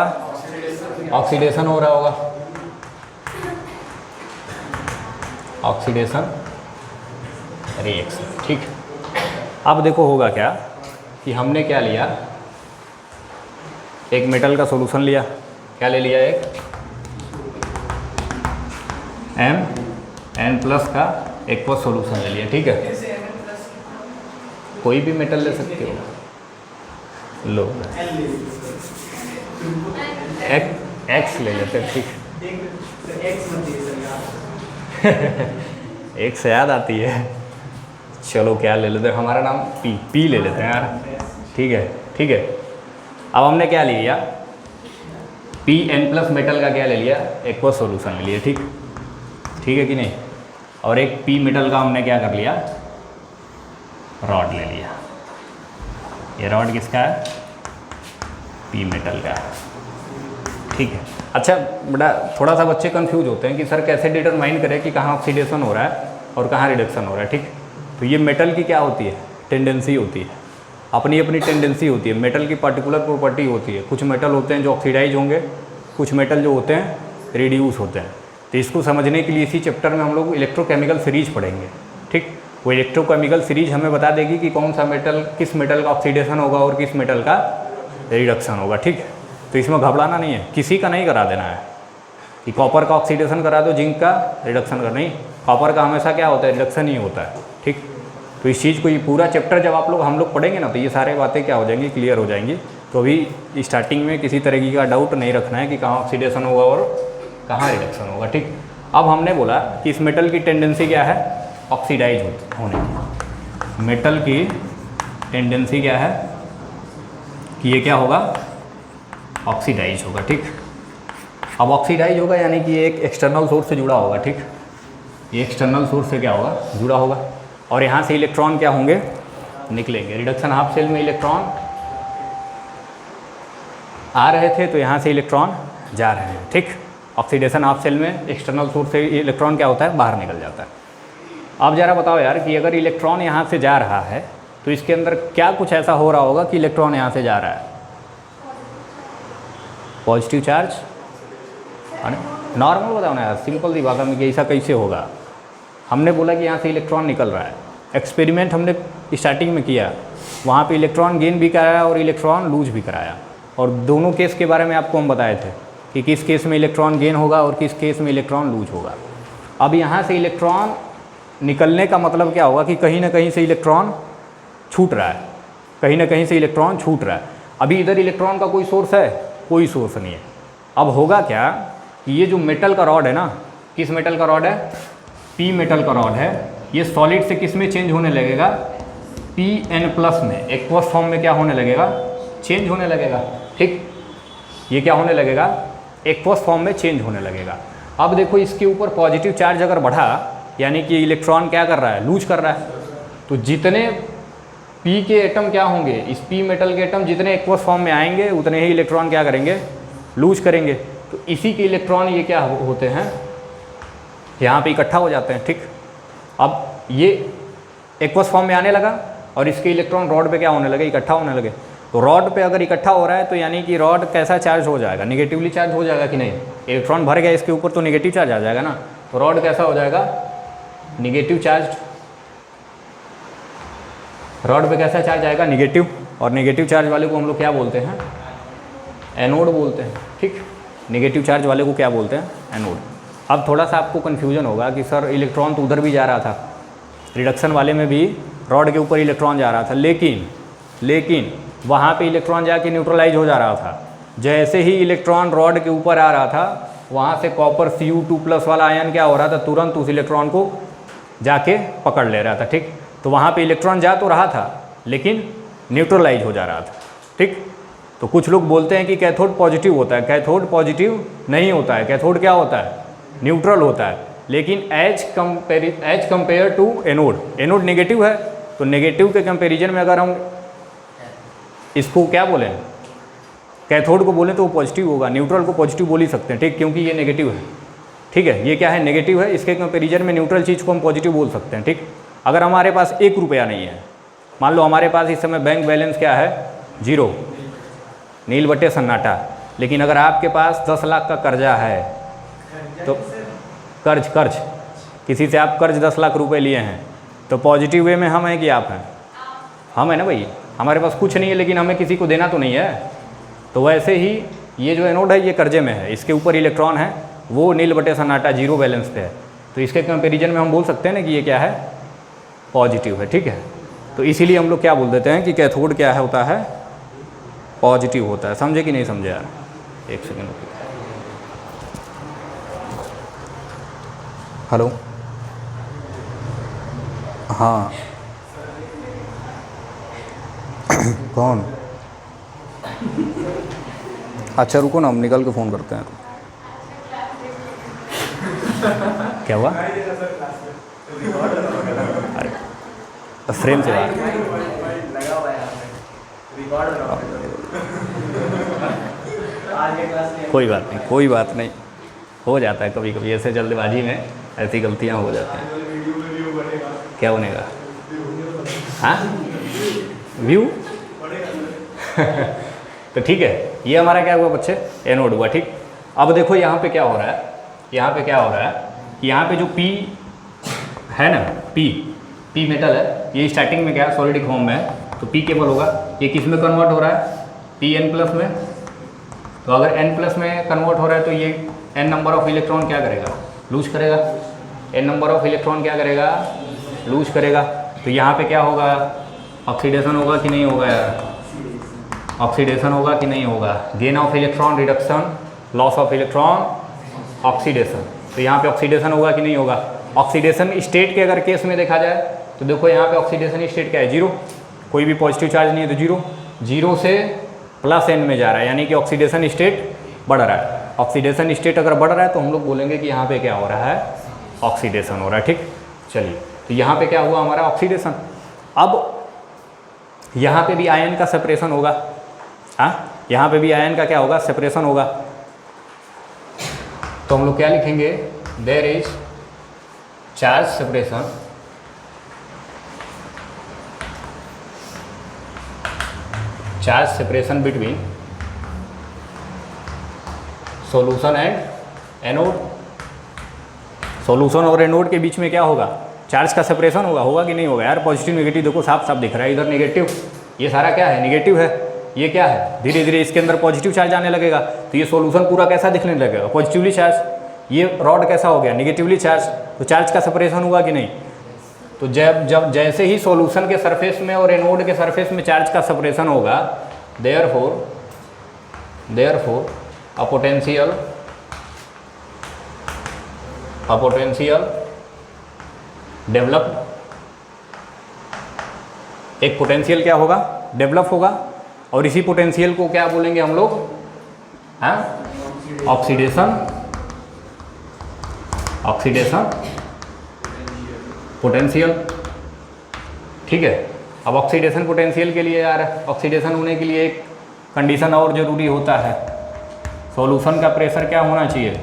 ऑक्सीडेशन हो रहा होगा, ऑक्सीडेशन रिएक्शन। ठीक, अब देखो होगा क्या कि हमने क्या लिया, एक मेटल का सॉल्यूशन लिया, क्या ले लिया, एक Mn+ का एक्वस सॉल्यूशन ले लिया। ठीक है, कोई भी मेटल ले सकते हो, लो एक्स ले लेते हैं। ठीक, एक से याद आती है, चलो क्या ले लेते हैं, हमारा नाम पी ले लेते हैं यार। ठीक है, ठीक है, अब हमने क्या ले लिया, Pn+ मेटल का क्या ले लिया, एक्वस सॉल्यूशन ले लिया। ठीक, ठीक है कि नहीं। और एक पी मेटल का हमने क्या कर लिया, रॉड ले लिया। ये रॉड किसका है, पी मेटल का है। ठीक है, अच्छा बेटा थोड़ा सा बच्चे कंफ्यूज होते हैं कि सर कैसे डिटरमाइन करें कि कहाँ ऑक्सीडेशन हो रहा है और कहाँ रिडक्शन हो रहा है। ठीक, तो ये मेटल की क्या होती है, टेंडेंसी होती है, अपनी अपनी टेंडेंसी होती है, मेटल की पर्टिकुलर प्रॉपर्टी होती है। कुछ मेटल होते हैं जो ऑक्सीडाइज होंगे, कुछ मेटल जो होते हैं रिड्यूस होते हैं। तो इसको समझने के लिए इसी चैप्टर में हम लोग इलेक्ट्रोकेमिकल सीरीज पढ़ेंगे। ठीक, वो इलेक्ट्रोकेमिकल सीरीज हमें बता देगी कि कौन सा मेटल, किस मेटल का ऑक्सीडेशन होगा और किस मेटल का रिडक्शन होगा। ठीक, तो इसमें घबराना नहीं है, किसी का नहीं करा देना है कि कॉपर का ऑक्सीडेशन करा दो, जिंक का रिडक्शन का नहीं, कॉपर का हमेशा क्या होता है, रिडक्शन ही होता है। ठीक, तो इस चीज़ को, ये पूरा चैप्टर जब आप लोग हम लोग पढ़ेंगे ना, तो ये सारी बातें क्या हो जाएंगी, क्लियर हो जाएंगी। तो अभी स्टार्टिंग में किसी तरीके का डाउट नहीं रखना है कि कहाँ ऑक्सीडेशन होगा और कहाँ रिडक्शन होगा। ठीक, अब हमने बोला कि इस मेटल की टेंडेंसी क्या है, ऑक्सीडाइज होने की। मेटल की टेंडेंसी क्या है कि ये क्या होगा, ऑक्सीडाइज होगा, ठीक। अब ऑक्सीडाइज होगा यानी कि एक एक्सटर्नल सोर्स से जुड़ा होगा, ठीक। ये एक्सटर्नल सोर्स से क्या होगा, जुड़ा होगा, और यहाँ से इलेक्ट्रॉन क्या होंगे, निकलेंगे। रिडक्शन हाफ सेल में इलेक्ट्रॉन आ रहे थे तो यहाँ से इलेक्ट्रॉन जा रहे हैं, ठीक। ऑक्सीडेशन हाफ सेल में एक्सटर्नल सोर्स से इलेक्ट्रॉन क्या होता है, बाहर निकल जाता है। अब ज़रा बताओ यार कि अगर इलेक्ट्रॉन यहाँ से जा रहा है तो इसके अंदर क्या कुछ ऐसा हो रहा होगा कि इलेक्ट्रॉन यहाँ से जा रहा है, पॉजिटिव चार्ज, नॉर्मल बताओ ना यार, सिंपल सी बात है कि ऐसा कैसे होगा। हमने बोला कि यहाँ से इलेक्ट्रॉन निकल रहा है, एक्सपेरिमेंट हमने स्टार्टिंग में किया, वहाँ पे इलेक्ट्रॉन गेन भी कराया और इलेक्ट्रॉन लूज भी कराया, और दोनों केस के बारे में आपको हम बताए थे कि किस केस में इलेक्ट्रॉन गेन होगा और किस केस में इलेक्ट्रॉन लूज होगा। अब यहाँ से इलेक्ट्रॉन निकलने का मतलब क्या होगा कि कहीं ना कहीं से इलेक्ट्रॉन छूट रहा है, कहीं ना कहीं से इलेक्ट्रॉन छूट रहा है। अभी इधर इलेक्ट्रॉन का कोई सोर्स है, कोई सोर्स नहीं है। अब होगा क्या कि ये जो मेटल का रॉड है ना, किस मेटल का रॉड है, पी मेटल का रॉड है, ये सॉलिड से किस में चेंज होने लगेगा, Pn+ में, एक्वस फॉर्म में क्या होने लगेगा, चेंज होने लगेगा, ठीक। ये क्या होने लगेगा, एक्वस फॉर्म में चेंज होने लगेगा। अब देखो इसके ऊपर पॉजिटिव चार्ज अगर बढ़ा यानी कि इलेक्ट्रॉन क्या कर रहा है, लूज कर रहा है, तो जितने P के एटम क्या होंगे, इस P मेटल के एटम जितने एक्वस फॉर्म में आएंगे उतने ही इलेक्ट्रॉन क्या करेंगे, लूज करेंगे। तो इसी के इलेक्ट्रॉन ये क्या होते हैं, यहाँ पे इकट्ठा हो जाते हैं, ठीक। अब ये एक्वस फॉर्म में आने लगा और इसके इलेक्ट्रॉन रॉड पे क्या होने लगे, इकट्ठा होने लगे। तो रॉड पे अगर इकट्ठा हो रहा है तो यानी कि रॉड कैसा चार्ज हो जाएगा, निगेटिवली चार्ज हो जाएगा कि नहीं, इलेक्ट्रॉन भर गया इसके ऊपर तो निगेटिव चार्ज आ जाएगा ना, तो रॉड कैसा हो जाएगा, निगेटिव चार्ज। रॉड पे कैसा चार्ज आएगा, निगेटिव, और निगेटिव चार्ज वाले को हम लोग क्या बोलते हैं, एनोड बोलते हैं, ठीक। निगेटिव चार्ज वाले को क्या बोलते हैं, एनोड। अब थोड़ा सा आपको कन्फ्यूजन होगा कि सर इलेक्ट्रॉन तो उधर भी जा रहा था, रिडक्शन वाले में भी रॉड के ऊपर इलेक्ट्रॉन जा रहा था, लेकिन वहाँ पे इलेक्ट्रॉन जाके न्यूट्रलाइज हो जा रहा था। जैसे ही इलेक्ट्रॉन रॉड के ऊपर आ रहा था वहाँ से कॉपर Cu2+ वाला आयन क्या हो रहा था, तुरंत उस इलेक्ट्रॉन को जाके पकड़ ले रहा था, ठीक। तो वहाँ पे इलेक्ट्रॉन जा तो रहा था लेकिन न्यूट्रलाइज हो जा रहा था, ठीक। तो कुछ लोग बोलते हैं कि कैथोड पॉजिटिव होता है, कैथोड पॉजिटिव नहीं होता है, कैथोड क्या होता है, न्यूट्रल होता है। लेकिन as compare to anode negative है, तो नेगेटिव के कंपेरिजन में अगर हम इसको क्या बोलें, कैथोड को बोलें तो वो पॉजिटिव होगा, न्यूट्रल को पॉजिटिव बोल ही सकते हैं, ठीक, क्योंकि ये नेगेटिव है, ठीक है। ये क्या है, नेगेटिव है, इसके कंपेरिजन में न्यूट्रल चीज़ को हम पॉजिटिव बोल सकते हैं, ठीक। अगर हमारे पास 1 रुपया नहीं है, मान लो हमारे पास इस समय बैंक बैलेंस क्या है, 0, नील बटे सन्नाटा, लेकिन अगर आपके पास 10 लाख का कर्जा है, तो कर्ज किसी से आप कर्ज 10 लाख रुपए लिए हैं, तो पॉजिटिव वे में हम हैं कि आप हैं, हम है ना भाई, हमारे पास कुछ नहीं है लेकिन हमें किसी को देना तो नहीं है। तो वैसे ही ये जो एनोड है ये कर्जे में है, इसके ऊपर इलेक्ट्रॉन है, वो नील बटे सन्नाटा 0 बैलेंस पे है, तो इसके कंपेरिजन में हम बोल सकते हैं ना कि ये क्या है, पॉजिटिव है, ठीक है। तो इसीलिए हम लोग क्या बोल देते हैं कि कैथोड क्या है, होता है पॉजिटिव होता है। समझे कि नहीं समझे यार, एक सेकेंड। हेलो, हाँ कौन, अच्छा रुको ना, हम निकल के फ़ोन करते हैं। क्या हुआ, अरे फ्रेम से बाहर, कोई बात नहीं, हो जाता है कभी कभी, ऐसे जल्दबाजी में ऐसी गलतियां हो जाती हैं। क्या बनेगा, हाँ व्यू तो ठीक है, ये हमारा क्या हुआ बच्चे, एनोड हुआ, ठीक। अब देखो यहाँ पे क्या हो रहा है, यहाँ पे क्या हो रहा है, यहाँ पे जो P है ना, P मेटल है, ये स्टार्टिंग में क्या है, सॉलिडिक फॉर्म में है, तो P केबल होगा, ये किस में कन्वर्ट हो रहा है, Pn+ में। तो अगर N+ में कन्वर्ट हो रहा है तो ये N नंबर ऑफ इलेक्ट्रॉन क्या करेगा, लूज करेगा, N नंबर ऑफ इलेक्ट्रॉन क्या करेगा, लूज करेगा। तो यहाँ पे क्या होगा, ऑक्सीडेशन होगा कि नहीं होगा यार, ऑक्सीडेशन होगा कि नहीं होगा, gain of electron reduction, loss of electron oxidation. तो यहाँ पे ऑक्सीडेशन होगा कि नहीं होगा। ऑक्सीडेशन स्टेट के अगर केस में देखा जाए तो देखो यहाँ पे ऑक्सीडेशन स्टेट क्या है, 0, कोई भी पॉजिटिव चार्ज नहीं है तो 0 से प्लस n में जा रहा है, यानी कि ऑक्सीडेशन स्टेट बढ़ रहा है। ऑक्सीडेशन स्टेट अगर बढ़ रहा है तो हम लोग बोलेंगे कि यहाँ पे क्या हो रहा है, ऑक्सीडेशन हो रहा है। ठीक, चलिए, तो यहाँ पे क्या हुआ हमारा, ऑक्सीडेशन। अब यहाँ पे भी आयन का सेपरेशन होगा, हाँ, यहाँ पे भी आयन का क्या होगा, सेपरेशन होगा। तो हम लोग क्या लिखेंगे, there is charge separation between solution and anode. Solution और एनोड के बीच में क्या होगा, चार्ज का सेपरेशन होगा कि नहीं होगा यार। पॉजिटिव नेगेटिव देखो साफ साफ दिख रहा है, इधर नेगेटिव, ये सारा क्या है, नेगेटिव है, ये क्या है, धीरे धीरे इसके अंदर पॉजिटिव चार्ज आने लगेगा। तो ये सॉल्यूशन पूरा कैसा दिखने लगेगा, पॉजिटिवली चार्ज। ये रॉड कैसा हो गया, नेगेटिवली चार्ज। तो चार्ज का सेपरेशन हुआ कि नहीं। तो जब जैसे ही सॉल्यूशन के सरफेस में और एनोड के सरफेस में चार्ज का सेपरेशन होगा, देयरफॉर a potential डेवलप, एक पोटेंशियल क्या होगा, डेवलप होगा। और इसी पोटेंशियल को क्या बोलेंगे हम लोग, हाँ, ऑक्सीडेशन पोटेंशियल। ठीक है, अब ऑक्सीडेशन पोटेंशियल के लिए यार, ऑक्सीडेशन होने के लिए एक कंडीशन और ज़रूरी होता है, सॉल्यूशन का प्रेशर क्या होना चाहिए,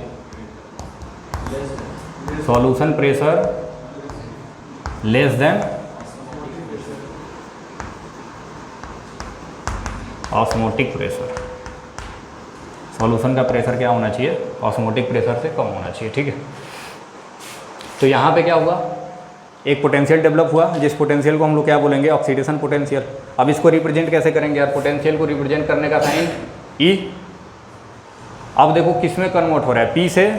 solution pressure less than osmotic pressure. Solution का प्रेशर क्या होना चाहिए, ऑस्मोटिक प्रेशर से कम होना चाहिए। ठीक है, तो यहाँ पे क्या हुआ, एक पोटेंशियल डेवलप हुआ, जिस पोटेंशियल को हम लोग क्या बोलेंगे, ऑक्सीडेशन पोटेंशियल। अब इसको रिप्रेजेंट कैसे करेंगे यार, पोटेंशियल को रिप्रेजेंट करने का साइन ई। अब देखो किस में कन्वर्ट हो रहा है, P से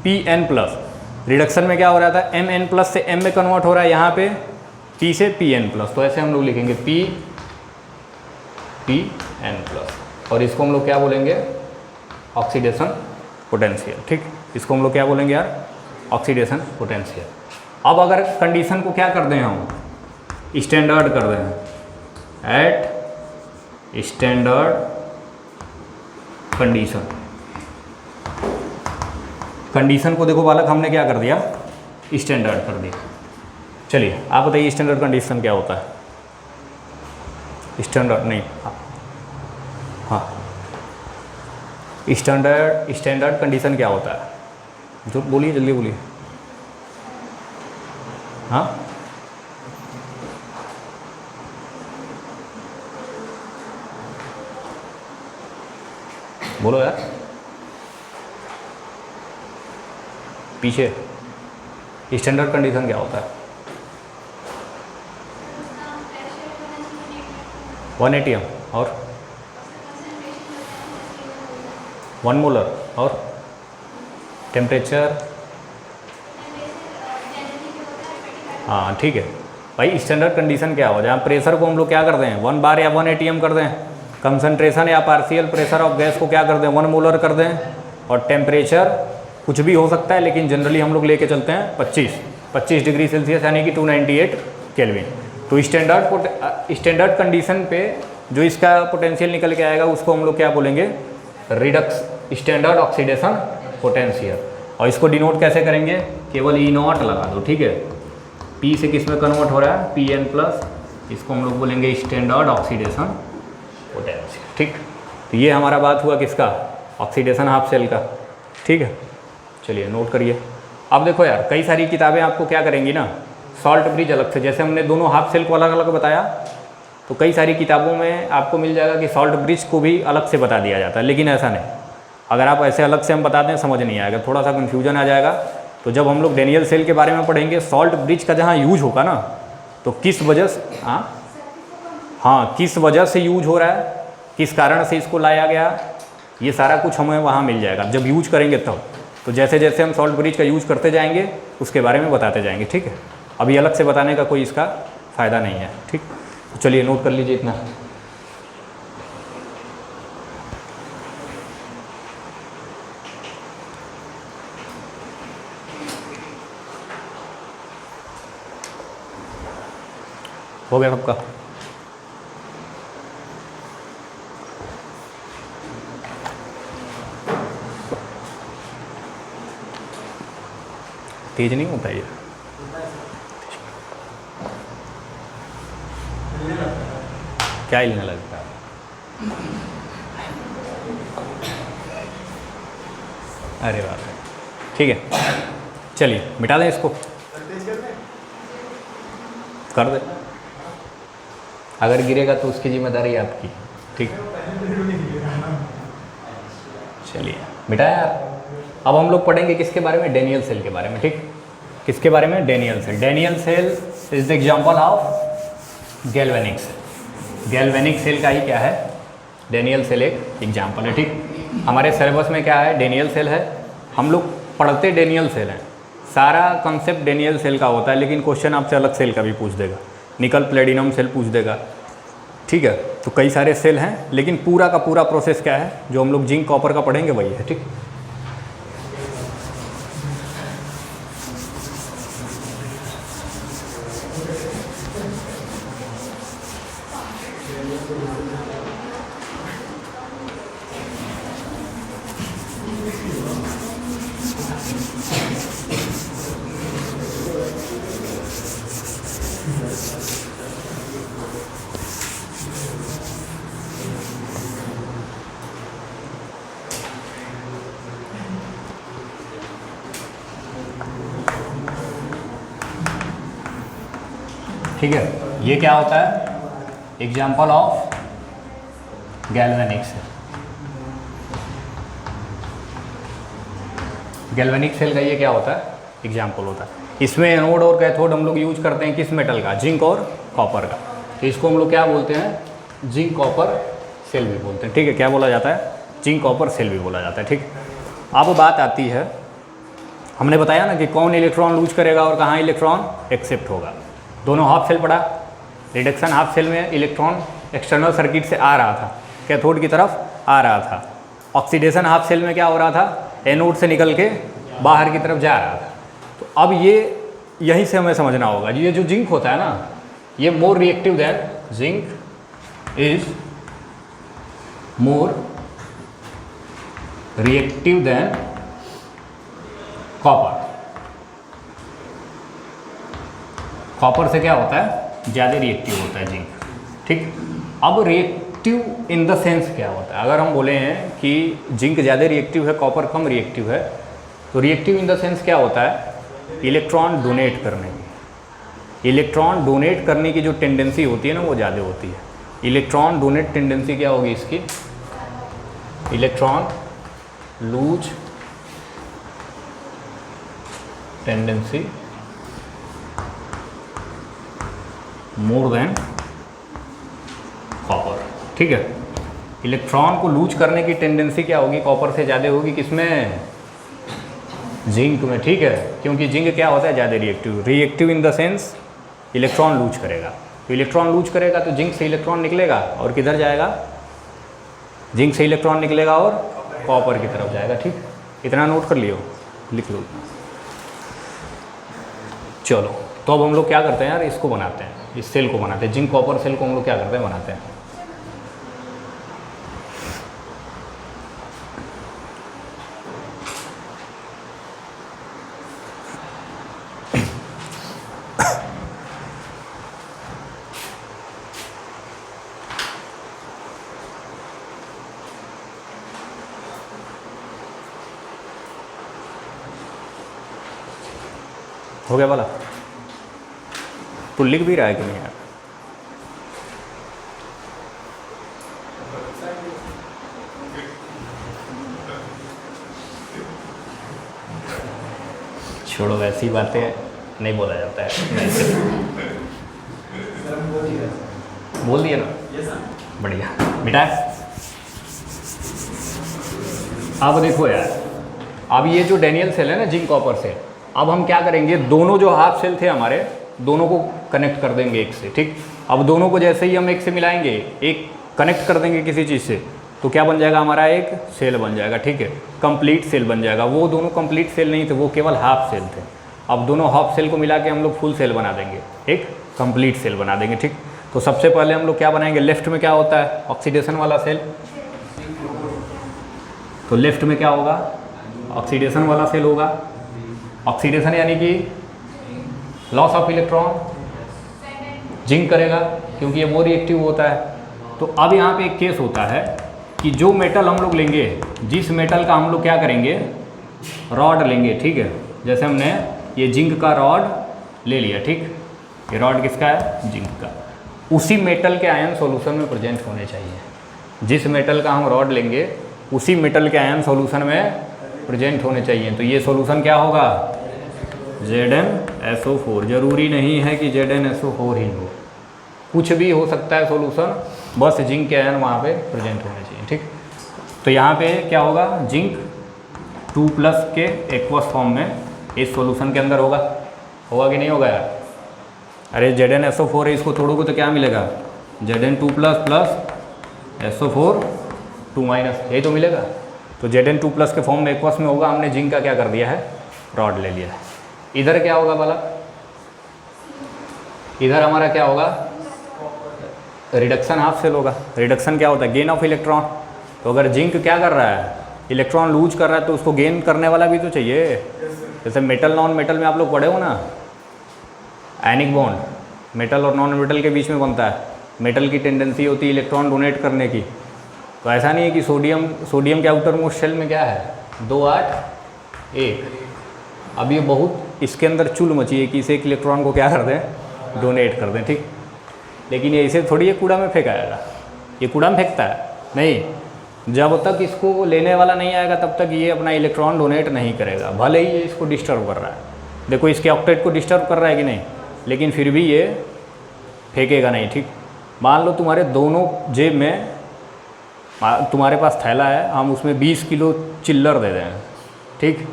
Pn प्लस। रिडक्शन में क्या हो रहा था, Mn प्लस से M में कन्वर्ट हो रहा है, यहाँ पे P से Pn प्लस। तो ऐसे हम लोग लिखेंगे Pn प्लस, और इसको हम लोग क्या बोलेंगे, ऑक्सीडेशन पोटेंशियल। ठीक, इसको हम लोग क्या बोलेंगे यार, ऑक्सीडेशन पोटेंशियल। अब अगर कंडीशन को क्या कर दें हम, स्टैंडर्ड कर दें, एट स्टैंडर्ड कंडीशन को देखो बालक हमने क्या कर दिया, स्टैंडर्ड कर दिया। चलिए आप बताइए स्टैंडर्ड कंडीशन क्या होता है, स्टैंडर्ड नहीं, हाँ, स्टैंडर्ड कंडीशन क्या होता है, जो बोलिए जल्दी बोलिए। हाँ, बोलो यार, पीछे स्टैंडर्ड कंडीशन क्या होता है, 1 atm और 1 मोलर और टेम्परेचर। हाँ ठीक है भाई, स्टैंडर्ड कंडीशन क्या हो, जहाँ प्रेशर को हम लोग क्या कर दें 1 बार या 1 atm कर दें, कंसंट्रेशन या पार्शियल प्रेशर ऑफ गैस को क्या कर दें 1 मोलर कर दें, और टेम्परेचर कुछ भी हो सकता है, लेकिन जनरली हम लोग लेके चलते हैं 25 डिग्री सेल्सियस यानी कि 298 केल्विन। तो स्टैंडर्ड कंडीशन पे जो इसका पोटेंशियल निकल के आएगा उसको हम लोग क्या बोलेंगे, रिडक्स स्टैंडर्ड ऑक्सीडेशन पोटेंशियल। और इसको डिनोट कैसे करेंगे, केवल E0 लगा दो, ठीक है। P से किस में कन्वर्ट हो रहा है, Pn प्लस, इसको हम लोग बोलेंगे स्टैंडर्ड ऑक्सीडेशन पोटेंशियल। ठीक, तो ये हमारा बात हुआ किसका, ऑक्सीडेशन हाफ सेल का। ठीक है, चलिए नोट करिए। अब देखो यार, कई सारी किताबें आपको क्या करेंगी ना, सॉल्ट ब्रिज अलग से, जैसे हमने दोनों हाफ सेल को अलग अलग बताया, तो कई सारी किताबों में आपको मिल जाएगा कि सॉल्ट ब्रिज को भी अलग से बता दिया जाता है, लेकिन ऐसा नहीं। अगर आप ऐसे अलग से हम बताते हैं समझ नहीं आएगा, थोड़ा सा कन्फ्यूजन आ जाएगा। तो जब हम लोग डेनियल सेल के बारे में पढ़ेंगे, सॉल्ट ब्रिज का जहाँ यूज होगा ना, तो किस वजह से, हाँ किस वजह से यूज हो रहा है, किस कारण से इसको लाया गया, ये सारा कुछ हमें वहाँ मिल जाएगा जब यूज करेंगे तब। तो जैसे जैसे हम सॉल्ट ब्रिज का यूज करते जाएंगे उसके बारे में बताते जाएंगे। ठीक है, अभी अलग से बताने का कोई इसका फ़ायदा नहीं है। ठीक, तो चलिए नोट कर लीजिए इतना। हो गया सबका। तेज नहीं होता ये। क्या हिलने लगता है? अरे बाप रे, ठीक है चलिए मिटा दें इसको, कर दे। अगर गिरेगा तो उसकी जिम्मेदारी आपकी, ठीक। चलिए मिटाया यार। अब हम लोग पढ़ेंगे किसके बारे में? डेनियल सेल के बारे में, ठीक। किसके बारे में? Daniel cell. Daniel cell is the example of galvanic cell. Galvanic cell का ही क्या है? डेनियल सेल एक एग्जांपल है, ठीक। हमारे सिलेबस में क्या है? डेनियल सेल है। हम लोग पढ़ते डेनियल सेल हैं, सारा कॉन्सेप्ट डेनियल सेल का होता है, लेकिन क्वेश्चन आपसे अलग सेल का भी पूछ देगा, निकल प्लेटिनम सेल पूछ देगा, ठीक है। तो कई सारे सेल हैं, लेकिन पूरा का पूरा प्रोसेस क्या है जो हम लोग जिंक कॉपर का पढ़ेंगे वही है, ठीक। ठीक है, ये क्या होता है? Example of galvanic cell. Galvanic cell का ये क्या होता है? एग्जाम्पल होता है। इसमें एनोड और कैथोड हम लोग यूज करते हैं किस मेटल का? जिंक और कॉपर का। तो इसको हम लोग क्या बोलते हैं? जिंक कॉपर सेल भी बोलते हैं, ठीक है। क्या बोला जाता है? जिंक कॉपर सेल भी बोला जाता है, ठीक। अब बात आती है, हमने बताया ना कि कौन इलेक्ट्रॉन लूज करेगा और कहाँ इलेक्ट्रॉन एक्सेप्ट होगा। दोनों हाफ सेल पढ़ा। रिडक्शन हाफ सेल में इलेक्ट्रॉन एक्सटर्नल सर्किट से आ रहा था, कैथोड की तरफ आ रहा था। ऑक्सीडेशन हाफ सेल में क्या हो रहा था? एनोड से निकल के बाहर की तरफ जा रहा था। तो अब ये यहीं से हमें समझना होगा, ये जो जिंक होता है ना, ये more reactive than, zinc is more reactive than copper. Copper से क्या होता है? ज़्यादा रिएक्टिव होता है जिंक, ठीक। अब रिएक्टिव इन द सेंस क्या होता है? अगर हम बोले हैं कि जिंक ज़्यादा रिएक्टिव है, कॉपर कम रिएक्टिव है, तो रिएक्टिव इन द सेंस क्या होता है? इलेक्ट्रॉन डोनेट करने की, इलेक्ट्रॉन डोनेट करने की जो टेंडेंसी होती है ना, वो ज़्यादा होती है। इलेक्ट्रॉन डोनेट टेंडेंसी क्या होगी इसकी? Electron lose tendency more than copper, ठीक है। इलेक्ट्रॉन को लूज करने की टेंडेंसी क्या होगी? कॉपर से ज़्यादा होगी किसमें? जिंक में, ठीक है। क्योंकि जिंक क्या होता है? ज़्यादा reactive. Reactive in the sense electron lose करेगा। तो इलेक्ट्रॉन लूज करेगा तो जिंक से इलेक्ट्रॉन निकलेगा और किधर जाएगा? जिंक से इलेक्ट्रॉन निकलेगा और कॉपर की तरफ जाएगा, ठीक। इतना नोट कर लियो, लिख लो। चलो, तो अब हम लोग क्या करते हैं यार? इसको बनाते हैं, इस सेल को बनाते हैं, जिंक कॉपर सेल को हम लोग क्या करते हैं? बनाते हैं। हो गया वाला? तो लिख भी रहा है कि नहीं यार? छोड़ो, वैसी बातें नहीं बोला जाता है। बोल दिया ना? बढ़िया बेटा। अब देखो यार, अब ये जो डेनियल सेल है ना, जिंक कॉपर सेल, अब हम क्या करेंगे? दोनों जो हाफ सेल थे हमारे, दोनों को कनेक्ट कर देंगे एक से, ठीक। अब दोनों को जैसे ही हम एक से मिलाएंगे, एक कनेक्ट कर देंगे किसी चीज़ से, तो क्या बन जाएगा? हमारा एक सेल बन जाएगा, ठीक है। कंप्लीट सेल बन जाएगा। वो दोनों कंप्लीट सेल नहीं थे, वो केवल हाफ सेल थे। अब दोनों हाफ सेल को मिला के हम लोग फुल सेल बना देंगे, एक कंप्लीट सेल बना देंगे, ठीक। तो सबसे पहले हम लोग क्या बनाएंगे? लेफ्ट में क्या होता है? ऑक्सीडेशन वाला सेल। तो लेफ्ट में क्या होगा? ऑक्सीडेशन वाला सेल होगा। ऑक्सीडेशन यानी कि लॉस ऑफ इलेक्ट्रॉन, जिंक करेगा क्योंकि ये मोर रिएक्टिव होता है। तो अब यहाँ पे एक केस होता है कि जो मेटल हम लोग लेंगे, जिस मेटल का हम लोग क्या करेंगे, रॉड लेंगे, ठीक है। जैसे हमने ये जिंक का रॉड ले लिया, ठीक। ये रॉड किसका है, जिंक का। उसी मेटल के आयन सॉल्यूशन में प्रेजेंट होने चाहिए। जिस मेटल का हम रॉड लेंगे उसी मेटल के आयन सॉल्यूशन में प्रेजेंट होने चाहिए। तो ये सॉल्यूशन क्या होगा, ZnSO4। जरूरी नहीं है कि ZnSO4 ही हो, कुछ भी हो सकता है सॉल्यूशन, बस जिंक के आयन वहाँ पे प्रेजेंट होने चाहिए, ठीक। तो यहाँ पे क्या होगा, जिंक 2+ के एक्वस फॉर्म में इस सॉल्यूशन के अंदर होगा कि नहीं होगा यार। अरे ZnSO4 है, इसको तोड़ोगे तो क्या मिलेगा, Zn2+ SO4 2-, यही तो मिलेगा। तो Zn2+ के फॉर्म में एक्वस में होगा। हमने जिंक का क्या कर दिया है, रॉड ले लिया है। इधर क्या होगा वाला, इधर हमारा क्या होगा, रिडक्शन हाफ सेल होगा। रिडक्शन क्या होता है, गेन ऑफ इलेक्ट्रॉन। तो अगर जिंक क्या कर रहा है, इलेक्ट्रॉन लूज कर रहा है, तो उसको गेन करने वाला भी तो चाहिए। जैसे मेटल नॉन मेटल में आप लोग पढ़े हो ना, आयनिक बॉन्ड मेटल और नॉन मेटल के बीच में बनता है। मेटल की टेंडेंसी होती है इलेक्ट्रॉन डोनेट करने की। तो ऐसा नहीं है कि सोडियम के आउटर मोस्ट शेल में क्या है, 2 8 1। अब ये बहुत इसके अंदर चुल मची है कि इसे एक इलेक्ट्रॉन को क्या कर दें, डोनेट कर दें, ठीक। लेकिन ये इसे थोड़ी ये कूड़ा में फेंकाएगा, ये कूड़ा में फेंकता है नहीं। जब तक इसको लेने वाला नहीं आएगा तब तक ये अपना इलेक्ट्रॉन डोनेट नहीं करेगा, भले ही ये इसको डिस्टर्ब कर रहा है। देखो इसके ऑक्टेट को डिस्टर्ब कर रहा है कि नहीं, लेकिन फिर भी ये फेंकेगा नहीं, ठीक। मान लो तुम्हारे दोनों जेब में, तुम्हारे पास थैला है, हम उसमें 20 किलो चिल्लर दे दें, ठीक,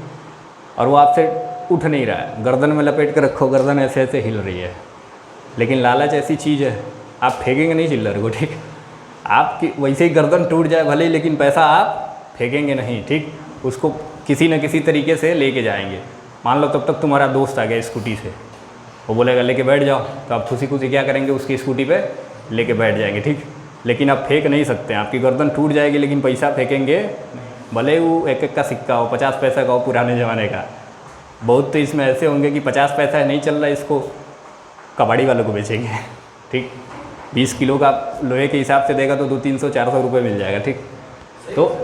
और वो आपसे उठ नहीं रहा है, गर्दन में लपेट कर रखो, गर्दन ऐसे ऐसे हिल रही है। लेकिन लालच ऐसी चीज़ है, आप फेंकेंगे नहीं चिल्लर को, ठीक। आपकी वैसे ही गर्दन टूट जाए भले ही, लेकिन पैसा आप फेंकेंगे नहीं, ठीक। उसको किसी न किसी तरीके से लेके जाएंगे। मान लो तब तक तुम्हारा दोस्त आ गया स्कूटी से, वो बोलेगा लेके बैठ जाओ, तो आप खुशी खुशी क्या करेंगे, उसकी स्कूटी पे लेके बैठ जाएंगे, ठीक। लेकिन आप फेंक नहीं सकते, आपकी गर्दन टूट जाएगी, लेकिन पैसा फेंकेंगे, भले वो 1-1 का सिक्का हो, 50 पैसा का हो, पुराने ज़माने का। बहुत तो इसमें ऐसे होंगे कि 50 पैसा नहीं चल रहा, इसको कबाड़ी वालों को बेचेंगे, ठीक। 20 किलो का लोहे के हिसाब से देगा तो 200-300-400 रुपये मिल जाएगा, ठीक। तो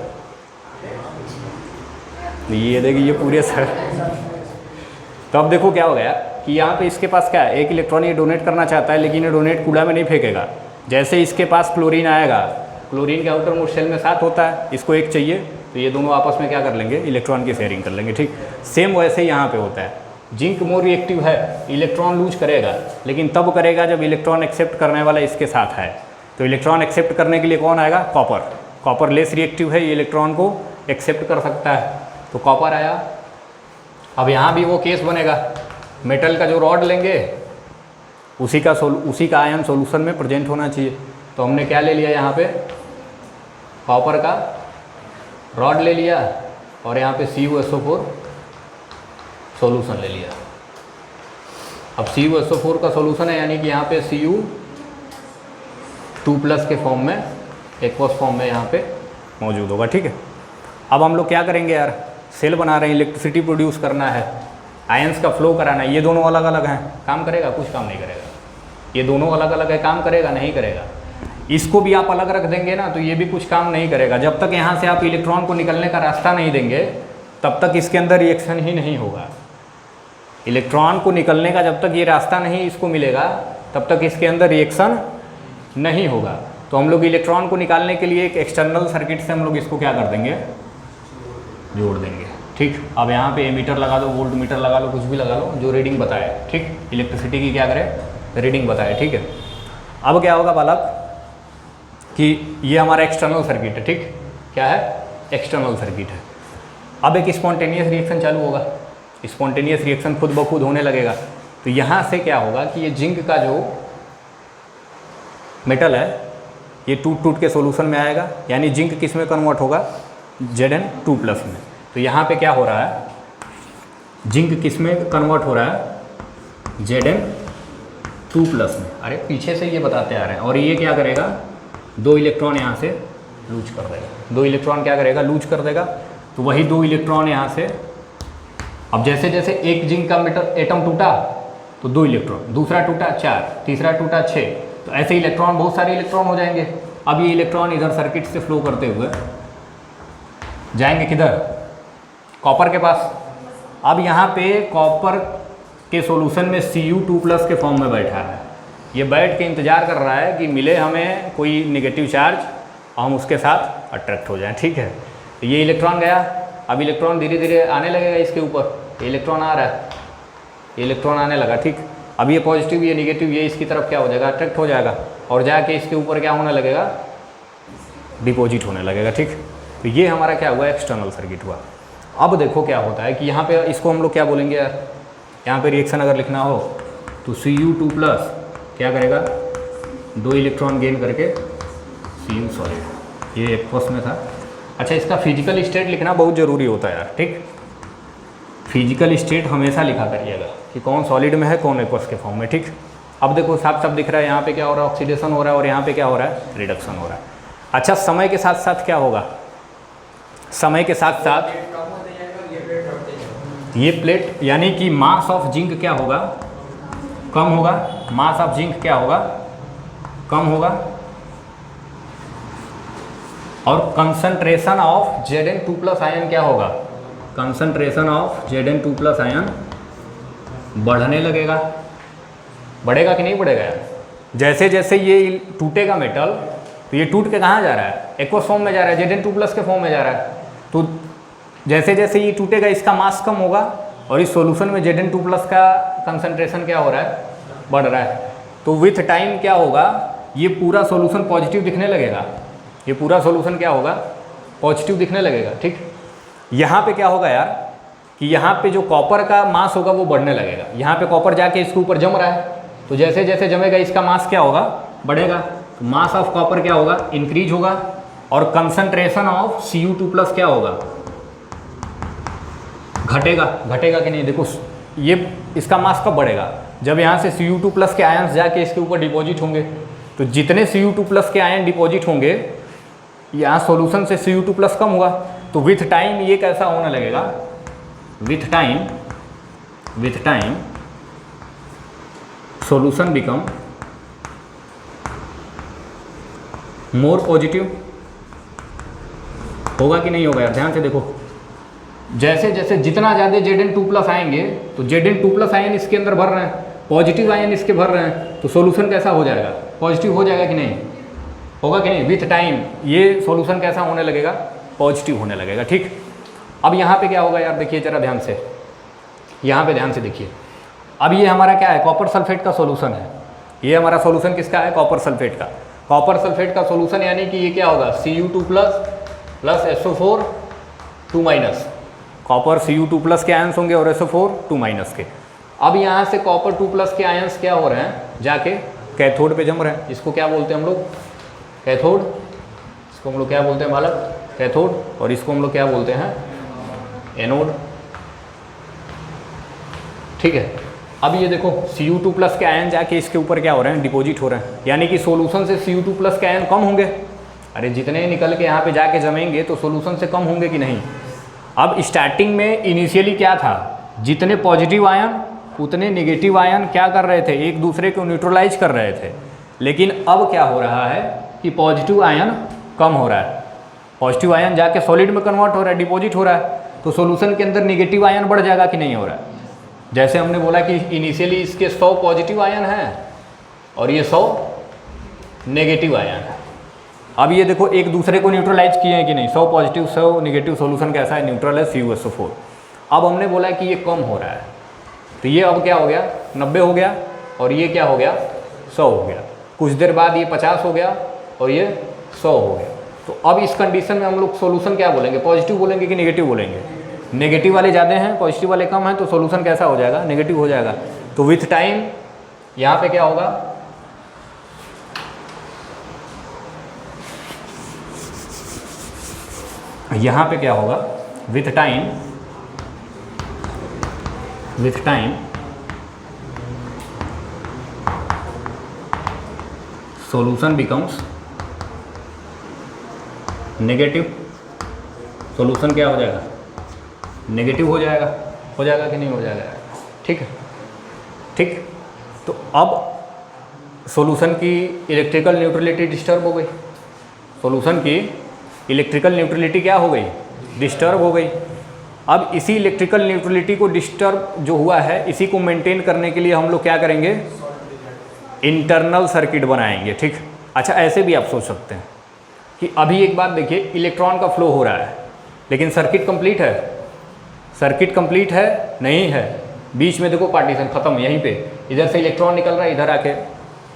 ये देखिए ये पूरे सर। तो अब देखो क्या हो गया कि यहाँ पे इसके पास क्या है, एक इलेक्ट्रॉन ये डोनेट करना चाहता है, लेकिन ये डोनेट कूड़ा में नहीं फेंकेगा। जैसे इसके पास क्लोरीन आएगा, क्लोरीन के आउटर मोस्ट शेल में 7 होता है, इसको 1 चाहिए, तो ये दोनों आपस में क्या कर लेंगे, इलेक्ट्रॉन की शेयरिंग कर लेंगे, ठीक। सेम वैसे ही यहाँ पे होता है। जिंक मोर रिएक्टिव है, इलेक्ट्रॉन लूज करेगा, लेकिन तब करेगा जब इलेक्ट्रॉन एक्सेप्ट करने वाला इसके साथ है। तो इलेक्ट्रॉन एक्सेप्ट करने के लिए कौन आएगा, कॉपर। कॉपर लेस रिएक्टिव है, ये इलेक्ट्रॉन को एक्सेप्ट कर सकता है, तो कॉपर आया। अब यहाँ भी वो केस बनेगा, मेटल का जो रॉड लेंगे उसी का आयन सॉल्यूशन में प्रेजेंट होना चाहिए। तो हमने क्या ले लिया, यहाँ पे कॉपर का रॉड ले लिया, और यहाँ पे CuSO4 सॉल्यूशन ले लिया। अब CuSO4 का सॉल्यूशन है, यानी कि यहाँ पे Cu2+ के फॉर्म में, एक्वस फॉर्म में यहाँ पे मौजूद होगा, ठीक है। अब हम लोग क्या करेंगे यार, सेल बना रहे हैं, इलेक्ट्रिसिटी प्रोड्यूस करना है, आयंस का फ्लो कराना है। ये दोनों अलग अलग हैं, काम करेगा, कुछ काम नहीं करेगा। ये दोनों अलग अलग है, काम करेगा, नहीं करेगा। इसको भी आप अलग रख देंगे ना, तो ये भी कुछ काम नहीं करेगा। जब तक यहाँ से आप इलेक्ट्रॉन को निकलने का रास्ता नहीं देंगे, तब तक इसके अंदर रिएक्शन ही नहीं होगा। इलेक्ट्रॉन को निकलने का जब तक ये रास्ता नहीं इसको मिलेगा, तब तक इसके अंदर रिएक्शन नहीं होगा। तो हम लोग इलेक्ट्रॉन को निकालने के लिए एक एक्सटर्नल सर्किट से हम लोग इसको क्या कर देंगे, जोड़ देंगे, ठीक। अब यहाँ पे एमीटर लगा दो, वोल्ट मीटर लगा लो, कुछ भी लगा लो, जो रीडिंग बताए, ठीक। इलेक्ट्रिसिटी की क्या करें, रीडिंग बताए, ठीक है। अब क्या होगा बालक कि ये हमारा एक्सटर्नल सर्किट है, ठीक। क्या है, एक्सटर्नल सर्किट है। अब एक स्पॉन्टेनियस रिएक्शन चालू होगा, स्पॉन्टेनियस रिएक्शन खुद ब खुद होने लगेगा। तो यहाँ से क्या होगा कि ये जिंक का जो मेटल है ये टूट के सॉल्यूशन में आएगा, यानी जिंक किस में कन्वर्ट होगा, Zn2+ में। तो यहाँ पे क्या हो रहा है, जिंक किस में कन्वर्ट हो रहा है, Zn2+ में। अरे पीछे से ये बताते आ रहे हैं। और ये क्या करेगा, 2 इलेक्ट्रॉन यहाँ से लूज कर देगा, 2 इलेक्ट्रॉन क्या करेगा, लूज कर देगा। तो वही 2 इलेक्ट्रॉन यहाँ से अब जैसे जैसे एक जिंक का एटम टूटा तो 2 इलेक्ट्रॉन, दूसरा टूटा 4, तीसरा टूटा 6, तो ऐसे इलेक्ट्रॉन, बहुत सारे इलेक्ट्रॉन हो जाएंगे। अब ये इलेक्ट्रॉन इधर सर्किट से फ्लो करते हुए जाएंगे किधर? कॉपर के पास। अब यहाँ पे कॉपर के सॉल्यूशन में Cu2+ के फॉर्म में बैठा है। ये बैठ के इंतज़ार कर रहा है कि मिले हमें कोई नेगेटिव चार्ज और हम उसके साथ अट्रैक्ट हो जाएं, ठीक है। तो ये इलेक्ट्रॉन गया, अब इलेक्ट्रॉन धीरे धीरे आने लगेगा इसके ऊपर। ये इलेक्ट्रॉन आ रहा है, ये इलेक्ट्रॉन आने लगा, ठीक। अब ये पॉजिटिव, ये निगेटिव, ये इसकी तरफ क्या हो जाएगा? अट्रैक्ट हो जाएगा और जाके इसके ऊपर क्या होने लगेगा? डिपॉजिट होने लगेगा, ठीक। तो ये हमारा क्या हुआ? एक्सटर्नल सर्किट हुआ। अब देखो क्या होता है कि यहाँ पे इसको हम लोग क्या बोलेंगे यार, यहाँ पे रिएक्शन अगर लिखना हो तो Cu2+ क्या करेगा? 2 इलेक्ट्रॉन गेन करके Cu सॉलिड। ये एक्वस में था। अच्छा, इसका फिजिकल स्टेट लिखना बहुत ज़रूरी होता है यार, ठीक। फिजिकल स्टेट हमेशा लिखा करिएगा कि कौन सॉलिड में है, कौन एक्वस के फॉर्म में, ठीक। अब देखो साफ साफ दिख रहा है यहाँ पे क्या हो रहा है? ऑक्सीडेशन हो रहा है और यहाँ पे क्या हो रहा है? रिडक्शन हो रहा है। अच्छा, समय के साथ साथ क्या होगा? समय के साथ साथ ये प्लेट यानी कि मास ऑफ जिंक क्या होगा? कम होगा। मास ऑफ जिंक क्या होगा? कम होगा। और कंसंट्रेशन ऑफ Zn2+ आयन क्या होगा? कंसंट्रेशन ऑफ Zn2+ आयन बढ़ने लगेगा। बढ़ेगा कि नहीं बढ़ेगा यार? जैसे जैसे ये टूटेगा मेटल, तो ये टूट के कहाँ जा रहा है? एक्वस फॉर्म में जा रहा है, Zn2+ के फॉर्म में जा रहा है। तो जैसे जैसे ये टूटेगा इसका मास कम होगा और इस सॉल्यूशन में Zn2+ का कंसंट्रेशन क्या हो रहा है? बढ़ रहा है। तो विथ टाइम क्या होगा? ये पूरा सॉल्यूशन पॉजिटिव दिखने लगेगा। ये पूरा सॉल्यूशन क्या होगा? पॉजिटिव दिखने लगेगा, ठीक। यहाँ पे क्या होगा यार कि यहाँ पे जो कॉपर का मास होगा वो बढ़ने लगेगा। यहाँ पे कॉपर जाके इसके ऊपर जम रहा है, तो जैसे जैसे जमेगा इसका मास क्या होगा? बढ़ेगा। तो मास ऑफ कॉपर क्या होगा? इंक्रीज होगा। और कंसंट्रेशन ऑफ Cu2+ क्या होगा? घटेगा। घटेगा कि नहीं? देखो ये इसका मास कब बढ़ेगा? जब यहाँ से Cu2+ के आयन्स जाके इसके ऊपर डिपॉजिट होंगे। तो जितने Cu2+ के आयन डिपॉजिट होंगे, यहाँ सॉल्यूशन से Cu2+ कम हुआ, तो विथ टाइम ये कैसा होने लगेगा? With time solution become more positive. होगा कि नहीं होगा यार? ध्यान से देखो, जैसे जैसे जितना ज़्यादा Zn2+ आएंगे तो Zn2+ आयन इसके अंदर भर रहे हैं, पॉजिटिव आयन इसके भर रहे हैं, तो सॉल्यूशन कैसा हो जाएगा? पॉजिटिव हो जाएगा कि नहीं? होगा कि नहीं? विथ टाइम ये सॉल्यूशन कैसा होने लगेगा? पॉजिटिव होने लगेगा, ठीक। अब यहाँ पे क्या होगा यार? देखिए जरा ध्यान से, यहाँ पे ध्यान से देखिए। अब ये हमारा क्या है? कॉपर सल्फेट का सॉल्यूशन है। ये हमारा सॉल्यूशन किसका है? कॉपर सल्फेट का। कॉपर सल्फेट का सॉल्यूशन यानी कि ये क्या होगा? Cu2+ SO4 2-। कॉपर Cu2+ के आयंस होंगे और SO4 2- के। अब यहाँ से कॉपर 2+ के आयंस क्या हो रहे हैं? जाके कैथोड पे जम रहे हैं। इसको क्या बोलते हैं हम लोग? कैथोड। इसको हम लोग क्या बोलते हैं बालक? कैथोड। और इसको हम लोग क्या बोलते हैं? एनोड, ठीक है। अब ये देखो Cu2+ के आयन जाके इसके ऊपर क्या हो रहे हैं? डिपॉजिट हो रहे हैं। यानी कि सॉल्यूशन से Cu2+ के आयन कम होंगे। अरे जितने निकल के यहाँ पे जाके जमेंगे तो सॉल्यूशन से कम होंगे कि नहीं? अब स्टार्टिंग में इनिशियली क्या था? जितने पॉजिटिव आयन उतने नेगेटिव आयन क्या कर रहे थे? एक दूसरे को न्यूट्रलाइज कर रहे थे। लेकिन अब क्या हो रहा है कि पॉजिटिव आयन कम हो रहा है। पॉजिटिव आयन जाके सॉलिड में कन्वर्ट हो रहा है, डिपॉजिट हो रहा है, तो सॉल्यूशन के अंदर नेगेटिव आयन बढ़ जाएगा कि नहीं हो रहा है? जैसे हमने बोला कि इनिशियली इसके 100 पॉजिटिव आयन हैं और ये 100 नेगेटिव आयन है। अब ये देखो एक दूसरे को न्यूट्रलाइज किए हैं कि नहीं? 100 पॉजिटिव 100 नेगेटिव सॉल्यूशन कैसा है? न्यूट्रल है, CuSO4। अब हमने बोला कि ये कम हो रहा है, तो ये अब क्या हो गया? 90 हो गया और ये क्या हो गया? 100 हो गया। कुछ देर बाद ये 50 हो गया और ये 100 हो गया। तो अब इस कंडीशन में हम लोग सॉल्यूशन क्या बोलेंगे? पॉजिटिव बोलेंगे कि नेगेटिव बोलेंगे? नेगेटिव वाले ज़्यादा हैं, पॉजिटिव वाले कम हैं, तो सॉल्यूशन कैसा हो जाएगा? नेगेटिव हो जाएगा। तो विथ टाइम यहाँ पे क्या होगा? यहाँ पे क्या होगा? With time solution becomes negative. Solution क्या हो जाएगा? नेगेटिव हो जाएगा। हो जाएगा कि नहीं हो जाएगा? ठीक है, ठीक। तो अब सॉल्यूशन की इलेक्ट्रिकल न्यूट्रलिटी डिस्टर्ब हो गई, सॉल्यूशन की इलेक्ट्रिकल न्यूट्रलिटी क्या हो गई? डिस्टर्ब हो गई। अब इसी इलेक्ट्रिकल न्यूट्रलिटी को डिस्टर्ब जो हुआ है, इसी को मेंटेन करने के लिए हम लोग क्या करेंगे? इंटरनल सर्किट बनाएंगे, ठीक। अच्छा, ऐसे भी आप सोच सकते हैं कि अभी एक बात देखिए, इलेक्ट्रॉन का फ्लो हो रहा है लेकिन सर्किट कंप्लीट है? सर्किट कंप्लीट है? नहीं है। बीच में देखो पार्टीशन खत्म, यहीं पे इधर से इलेक्ट्रॉन निकल रहा है, इधर आके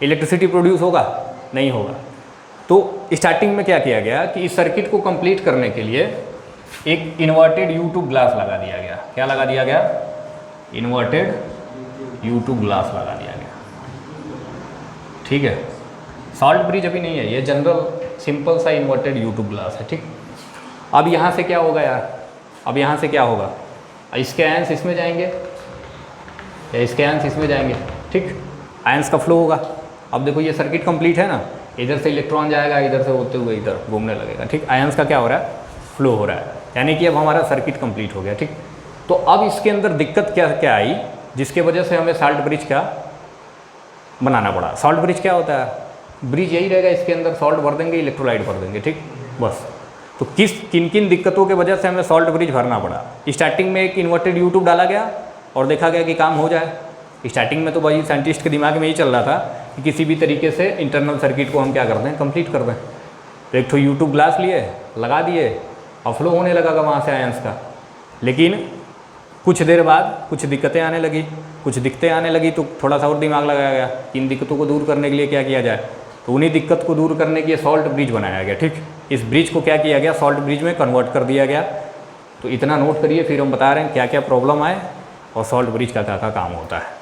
इलेक्ट्रिसिटी प्रोड्यूस होगा? नहीं होगा। तो स्टार्टिंग में क्या किया गया कि इस सर्किट को कंप्लीट करने के लिए एक इन्वर्टेड U2 ग्लास लगा दिया गया। क्या लगा दिया गया? इन्वर्टेड U2 ग्लास लगा दिया गया, ठीक है। सॉल्ट ब्रिज अभी नहीं है, ये जनरल सिंपल सा इन्वर्टेड U2 ग्लास है, ठीक। अब यहाँ से क्या होगा यार? अब यहाँ से क्या होगा? इसके आयंस इसमें जाएंगे या इसके आयंस इसमें जाएंगे, ठीक। आयंस का फ्लो होगा। अब देखो ये सर्किट कंप्लीट है ना, इधर से इलेक्ट्रॉन जाएगा, इधर से होते हुए इधर घूमने लगेगा, ठीक। आयंस का क्या हो रहा है? फ्लो हो रहा है, यानी कि अब हमारा सर्किट कंप्लीट हो गया, ठीक। तो अब इसके अंदर दिक्कत क्या क्या आई, जिसके वजह से हमें सॉल्ट ब्रिज का बनाना पड़ा। सॉल्ट ब्रिज क्या होता है? ब्रिज यही रहेगा, इसके अंदर सॉल्ट भर देंगे, इलेक्ट्रोलाइट भर देंगे, ठीक, बस। तो किन किन दिक्कतों के वजह से हमें सॉल्ट ब्रिज भरना पड़ा? स्टार्टिंग में एक इन्वर्टेड U2 डाला गया और देखा गया कि काम हो जाए। स्टार्टिंग में तो भाई साइंटिस्ट के दिमाग में यही चल रहा था कि किसी भी तरीके से इंटरनल सर्किट को हम क्या कर दें? कंप्लीट कर दें। तो एक तो U2 ग्लास लिए, लगा दिए और फ्लो होने लगा वहाँ से आयंस का। लेकिन कुछ देर बाद कुछ दिक्कतें आने लगी, कुछ दिक्कतें आने लगी, तो थोड़ा सा और दिमाग लगाया गया कि इन दिक्कतों को दूर करने के लिए क्या किया जाए। तो उन्हीं दिक्कत को दूर करने के लिए सॉल्ट ब्रिज बनाया गया, ठीक। इस ब्रिज को क्या किया गया? सॉल्ट ब्रिज में कन्वर्ट कर दिया गया। तो इतना नोट करिए, फिर हम बता रहे हैं क्या क्या प्रॉब्लम आए और सॉल्ट ब्रिज का क्या क्या काम होता है।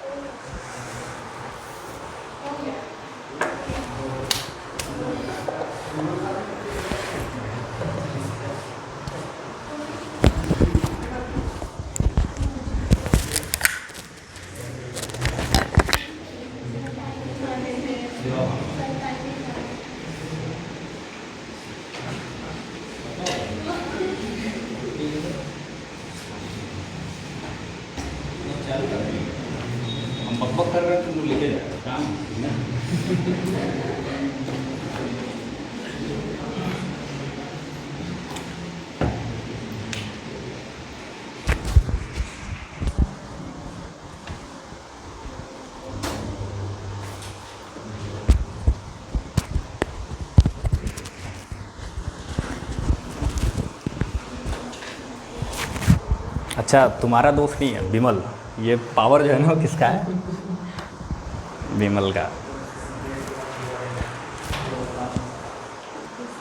हम बकबक कर रहे हैं तो लेके जाए काम ना। अच्छा, तुम्हारा दोस्त नहीं है विमल? ये पावर जो है ना किसका है? विमल का।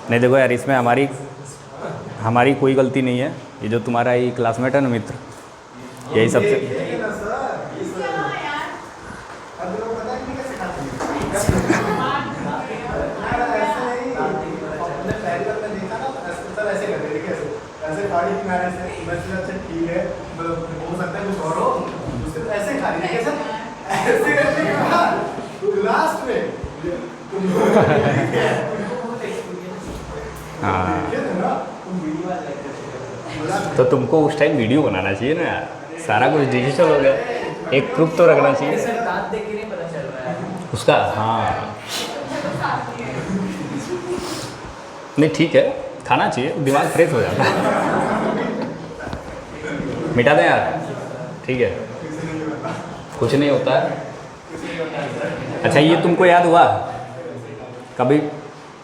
नहीं देखो यार, इसमें हमारी कोई गलती नहीं है। ये जो तुम्हारा ये क्लासमेट है ना, मित्र, यही सबसे हाँ। तो तुमको उस टाइम वीडियो बनाना चाहिए ना यार, सारा कुछ डिजिटल हो गया, एक प्रूफ तो रखना चाहिए उसका। हाँ नहीं ठीक है, खाना चाहिए, दिमाग फ्रेश हो जाता है। मिटा दें यार, ठीक है, कुछ नहीं होता है। अच्छा, ये तुमको याद हुआ? कभी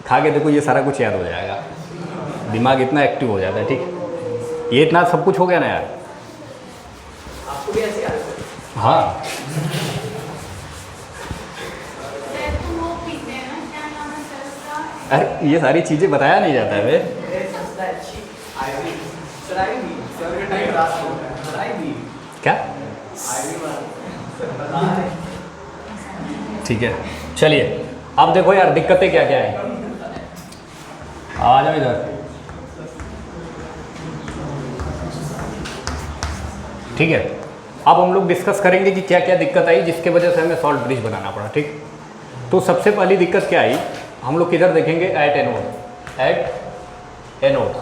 खा के देखो, ये सारा कुछ याद हो जाएगा, दिमाग इतना एक्टिव हो जाता है, ठीक। ये इतना सब कुछ हो गया ना यार, आपको भी ऐसे याद है? हाँ। अरे ये सारी चीज़ें बताया नहीं जाता है वे। क्या? ठीक है, चलिए अब देखो यार दिक्कतें क्या क्या है। आ जाओ इधर, ठीक है। अब हम लोग डिस्कस करेंगे कि क्या क्या दिक्कत आई जिसके वजह से हमें सॉल्ट ब्रिज बनाना पड़ा, ठीक। तो सबसे पहली दिक्कत क्या आई, हम लोग किधर देखेंगे? At anode, at anode.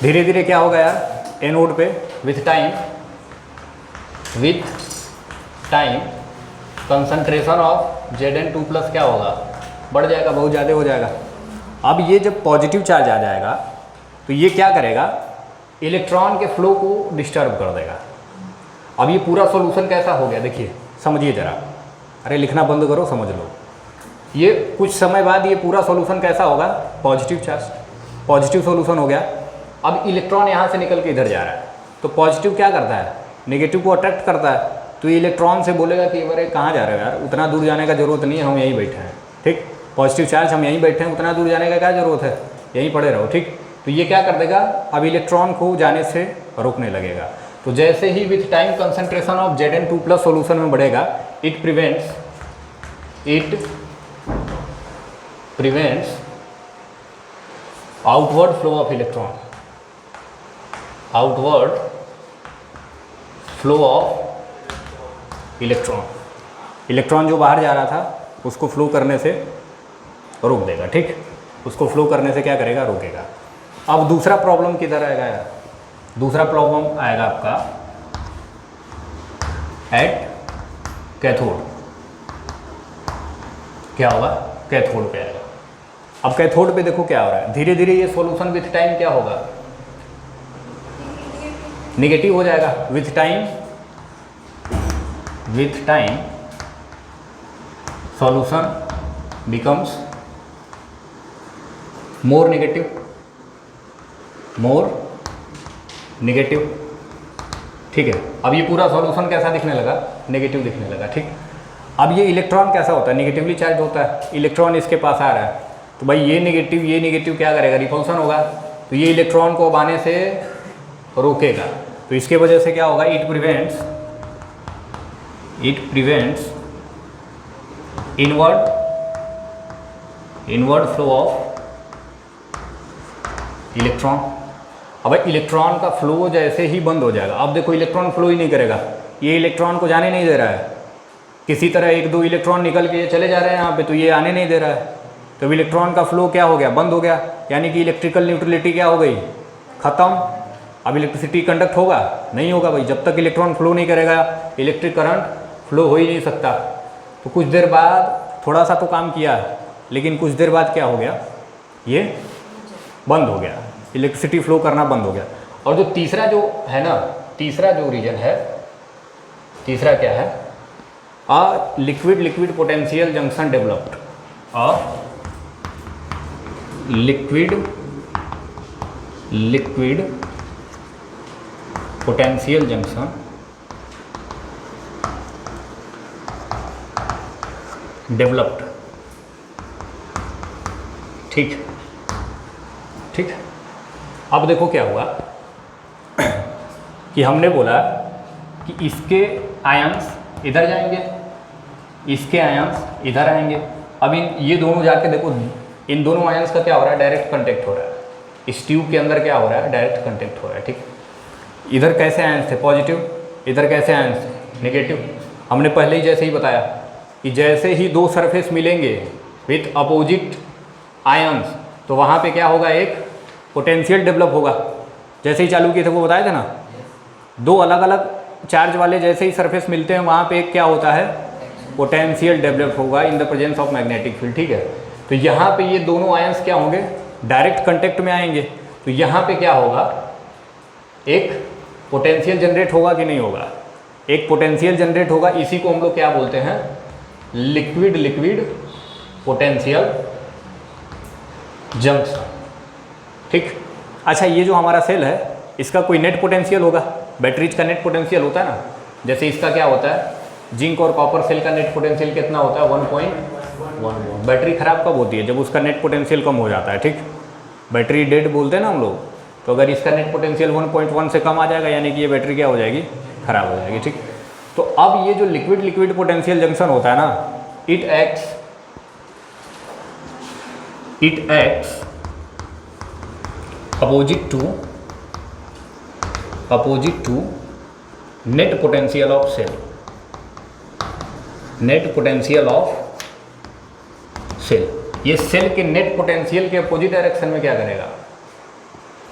धीरे धीरे क्या होगा यार एनोड पे with time concentration of Zn2+ क्या होगा, बढ़ जाएगा, बहुत ज़्यादा हो जाएगा। अब ये जब पॉजिटिव चार्ज आ जाएगा तो ये क्या करेगा, इलेक्ट्रॉन के फ्लो को डिस्टर्ब कर देगा। अब ये पूरा सॉल्यूशन कैसा हो गया देखिए, समझिए ज़रा, अरे लिखना बंद करो, समझ लो। ये कुछ समय बाद ये पूरा सॉल्यूशन कैसा होगा, पॉजिटिव चार्ज, पॉजिटिव सॉल्यूशन हो गया। अब इलेक्ट्रॉन यहाँ से निकल के इधर जा रहा है, तो पॉजिटिव क्या करता है, नेगेटिव को अट्रैक्ट करता है। तो ये इलेक्ट्रॉन से बोलेगा कि अरे कहाँ जा रहे हो यार, उतना दूर जाने का ज़रूरत नहीं है, हम यहीं बैठे हैं, ठीक। पॉजिटिव चार्ज हम यहीं बैठे हैं, उतना दूर जाने का क्या ज़रूरत है, यहीं पड़े रहो, ठीक। तो ये क्या कर देगा, अब इलेक्ट्रॉन को जाने से रोकने लगेगा। तो जैसे ही with time concentration of Zn2+ solution में बढ़ेगा, it prevents outward flow of electron, outward flow of electron जो बाहर जा रहा था उसको फ्लो करने से रोक देगा, ठीक। उसको फ्लो करने से क्या करेगा, रोकेगा। अब दूसरा प्रॉब्लम किधर आएगा यार, दूसरा प्रॉब्लम आएगा आपका एट कैथोड। क्या होगा, कैथोड पे आएगा। अब कैथोड पे देखो क्या हो रहा है, धीरे धीरे ये सॉल्यूशन विथ टाइम क्या होगा, नेगेटिव हो जाएगा। With time solution becomes more negative, ठीक है। अब ये पूरा सॉल्यूशन कैसा दिखने लगा, नेगेटिव दिखने लगा, ठीक। अब ये इलेक्ट्रॉन कैसा होता है, नेगेटिवली चार्ज होता है। इलेक्ट्रॉन इसके पास आ रहा है, तो भाई ये नेगेटिव क्या करेगा, रिपल्सन होगा। तो ये इलेक्ट्रॉन को अब आने से रोकेगा। तो इसके वजह से क्या होगा, it prevents inward flow of electron. अब इलेक्ट्रॉन का फ्लो जैसे ही बंद हो जाएगा, अब देखो इलेक्ट्रॉन फ्लो ही नहीं करेगा, ये इलेक्ट्रॉन को जाने नहीं दे रहा है। किसी तरह एक दो इलेक्ट्रॉन निकल के चले जा रहे हैं यहाँ पे, तो ये आने नहीं दे रहा है। तो इलेक्ट्रॉन का फ्लो क्या हो गया, बंद हो गया, यानी कि इलेक्ट्रिकल न्यूट्रलिटी क्या हो गई, ख़त्म। अब इलेक्ट्रिसिटी कंडक्ट होगा, नहीं होगा भाई, जब तक इलेक्ट्रॉन फ्लो नहीं करेगा इलेक्ट्रिक करंट फ्लो हो ही नहीं सकता। तो कुछ देर बाद थोड़ा सा तो काम किया, लेकिन कुछ देर बाद क्या हो गया, ये बंद हो गया, इलेक्ट्रिसिटी फ्लो करना बंद हो गया। और जो तीसरा जो है ना, तीसरा जो रीजन है, तीसरा क्या है, liquid potential junction developed, liquid potential junction developed, ठीक। अब देखो क्या हुआ कि हमने बोला कि इसके आयंस इधर जाएंगे, इसके आयंस इधर आएंगे। अब ये दोनों जाके देखो, इन दोनों आयंस का क्या हो रहा है, डायरेक्ट कांटेक्ट हो रहा है। इस ट्यूब के अंदर क्या हो रहा है, डायरेक्ट कांटेक्ट हो रहा है, ठीक। इधर कैसे आयंस थे, पॉजिटिव, इधर कैसे आयंस थे, नेगेटिव। हमने पहले ही जैसे ही बताया कि जैसे ही दो सरफेस मिलेंगे विथ अपोजिट आयंस, तो वहाँ पे क्या होगा, एक पोटेंशियल डेवलप होगा। जैसे ही चालू किए थे वो बताए थे ना, दो अलग अलग चार्ज वाले जैसे ही सरफेस मिलते हैं, वहाँ पे एक क्या होता है, पोटेंशियल डेवलप होगा in the presence of magnetic field, ठीक है। तो यहाँ पे ये दोनों आयंस क्या होंगे, डायरेक्ट कांटेक्ट में आएंगे। तो यहाँ पे क्या होगा, एक पोटेंशियल जनरेट होगा कि नहीं होगा, एक पोटेंशियल जनरेट होगा। इसी को हम लोग क्या बोलते हैं, लिक्विड पोटेंशियल जंक्शन, ठीक। अच्छा, ये जो हमारा सेल है इसका कोई नेट पोटेंशियल होगा, बैटरीज का नेट पोटेंशियल होता है ना। जैसे इसका क्या होता है, जिंक और कॉपर सेल का नेट पोटेंशियल कितना होता है, 1.11। बैटरी ख़राब कब होती है, जब उसका नेट पोटेंशियल कम हो जाता है, ठीक। बैटरी डेड बोलते हैं ना हम लोग। तो अगर इसका नेट पोटेंशियल 1.1 से कम आ जाएगा, यानी कि ये बैटरी क्या हो जाएगी, ख़राब हो जाएगी, ठीक। तो अब ये जो लिक्विड पोटेंशियल जंक्शन होता है ना, it acts opposite to net potential of cell, net potential of cell. ये सेल के नेट पोटेंशियल के अपोजिट डायरेक्शन में क्या करेगा,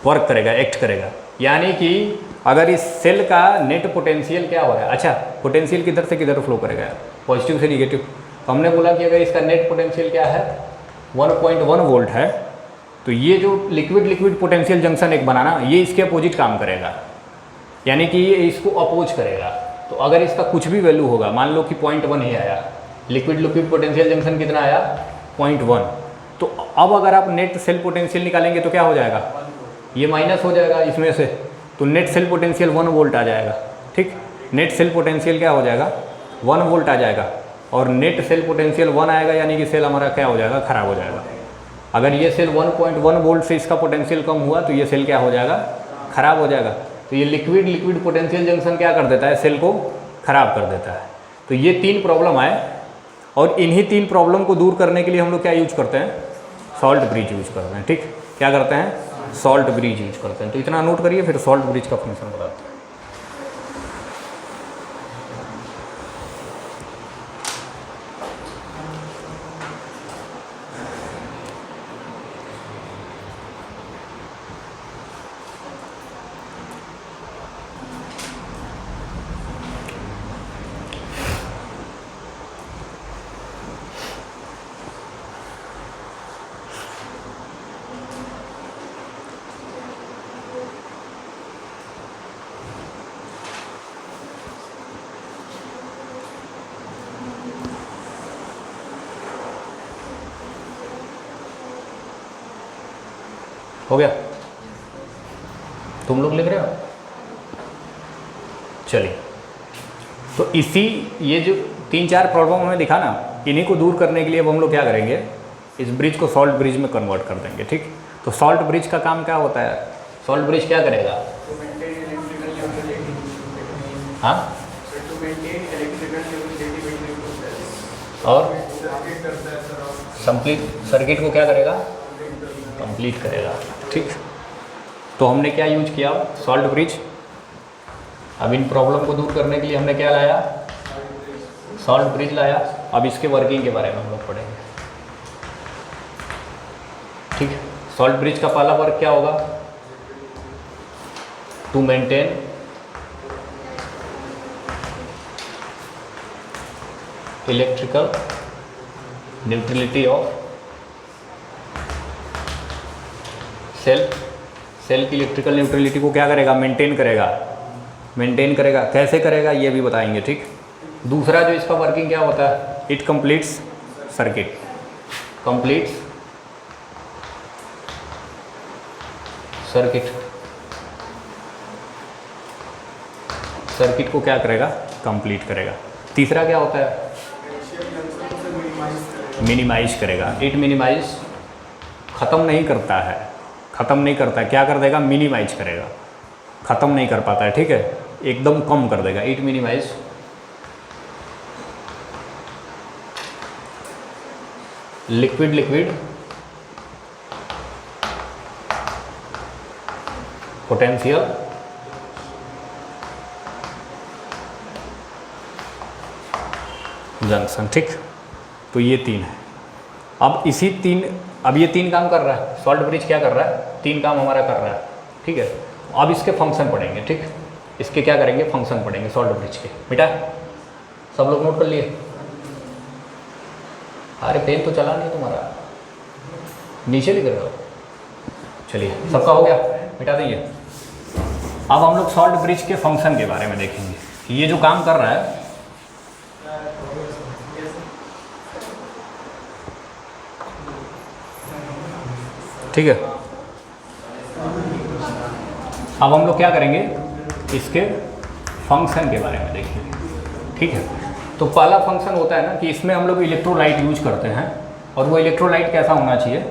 वर्क करेगा, एक्ट करेगा। यानी कि अगर इस सेल का नेट पोटेंशियल क्या हो रहा है, अच्छा पोटेंशियल किधर से किधर फ्लो करेगा, पॉजिटिव से निगेटिव। तो हमने बोला कि अगर इसका नेट पोटेंशियल क्या है 1.1 वोल्ट है, तो ये जो लिक्विड लिक्विड पोटेंशियल जंक्शन एक बनाना, ये इसके अपोजिट काम करेगा, यानी कि ये इसको अपोज करेगा। तो अगर इसका कुछ भी वैल्यू होगा, मान लो कि 0.1 ही आया, लिक्विड लिक्विड पोटेंशियल जंक्शन कितना आया 0.1, तो अब अगर आप नेट सेल पोटेंशियल निकालेंगे तो क्या हो जाएगा, ये माइनस हो जाएगा इसमें से, तो नेट सेल पोटेंशियल 1 वोल्ट आ जाएगा। ठीक, नेट सेल पोटेंशियल क्या हो जाएगा 1 वोल्ट आ जाएगा, और नेट सेल पोटेंशियल 1 आएगा, यानी कि सेल हमारा क्या हो जाएगा, ख़राब हो जाएगा। अगर ये सेल 1.1 वोल्ट से इसका पोटेंशियल कम हुआ तो ये सेल क्या हो जाएगा, ख़राब हो जाएगा। तो ये लिक्विड लिक्विड पोटेंशियल जंक्शन क्या कर देता है, सेल को ख़राब कर देता है। तो ये 3 प्रॉब्लम आए, और इन्हीं 3 प्रॉब्लम को दूर करने के लिए हम लोग क्या यूज करते हैं, सॉल्ट ब्रिज यूज करते हैं। ठीक, क्या करते हैं, सॉल्ट ब्रिज यूज करते हैं। तो इतना नोट करिए, फिर सॉल्ट ब्रिज का फंक्शन बताते हैं। हो गया, तुम लोग लिख रहे हो, चलिए। तो इसी ये जो 3-4 प्रॉब्लम हमें दिखा ना, इन्हीं को दूर करने के लिए अब हम लोग क्या करेंगे, इस ब्रिज को सॉल्ट ब्रिज में कन्वर्ट कर देंगे। ठीक, तो सॉल्ट ब्रिज का काम क्या होता है, सॉल्ट ब्रिज क्या करेगा, हाँ, और कंप्लीट सर्किट को क्या करेगा, कंप्लीट करेगा। ठीक, तो हमने क्या यूज किया, सॉल्ट ब्रिज। अब इन प्रॉब्लम को दूर करने के लिए हमने क्या लाया, सॉल्ट ब्रिज लाया। अब इसके वर्किंग के बारे में हम लोग पढ़ेंगे। ठीक है, सॉल्ट ब्रिज का पहला वर्क क्या होगा, to maintain electrical neutrality of cell. Cell की इलेक्ट्रिकल न्यूट्रलिटी को क्या करेगा, मेंटेन करेगा। मेंटेन करेगा, कैसे करेगा ये भी बताएंगे। ठीक, दूसरा जो इसका वर्किंग क्या होता है, it completes circuit. Completes circuit, circuit को क्या करेगा, कंप्लीट करेगा। तीसरा क्या होता है, मिनिमाइज करेगा। इट मिनिमाइज, ख़त्म नहीं करता है, ख़त्म नहीं करता है, क्या कर देगा, मिनिमाइज करेगा, ख़त्म नहीं कर पाता है। ठीक है, एकदम कम कर देगा। It minimise liquid liquid potential junction. ठीक, तो ये 3 है। अब ये 3 काम कर रहा है, सॉल्ट ब्रिज क्या कर रहा है, 3 काम हमारा कर रहा है। ठीक है, अब इसके फंक्शन पढ़ेंगे। ठीक, इसके क्या करेंगे, फंक्शन पढ़ेंगे सॉल्ट ब्रिज के। बेटा सब लोग नोट कर लिए, अरे पेन तो चला नहीं तुम्हारा, नीचे लिख रहे हो। चलिए, सबका हो गया, मिटा देंगे। अब हम लोग सॉल्ट ब्रिज के फंक्शन के बारे में देखेंगे। ये जो काम कर रहा है, ठीक है, अब हम लोग क्या करेंगे, इसके फंक्शन के बारे में देखेंगे। ठीक है, तो पहला फंक्शन होता है ना कि इसमें हम लोग इलेक्ट्रोलाइट यूज करते हैं, और वो इलेक्ट्रोलाइट कैसा होना चाहिए,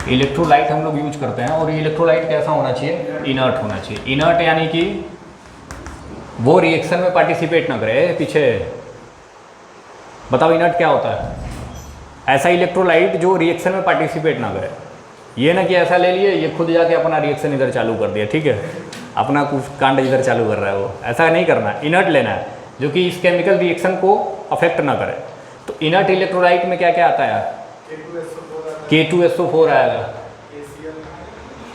इलेक्ट्रोलाइट हम लोग यूज करते हैं, और इलेक्ट्रोलाइट कैसा होना चाहिए, इनर्ट होना चाहिए। इनर्ट यानी कि वो रिएक्शन में पार्टिसिपेट ना करे। पीछे बताओ, इनर्ट क्या होता है, ऐसा इलेक्ट्रोलाइट जो रिएक्शन में पार्टिसिपेट ना करे। ये ना कि ऐसा ले लिए, ये खुद जाके अपना रिएक्शन इधर चालू कर दिया। ठीक है, अपना कुछ कांड इधर चालू कर रहा है, वो ऐसा नहीं करना। इनर्ट लेना है जो कि इस केमिकल रिएक्शन को अफेक्ट ना करे। तो इनर्ट इलेक्ट्रोलाइट में क्या क्या आता है, K2SO4 आएगा,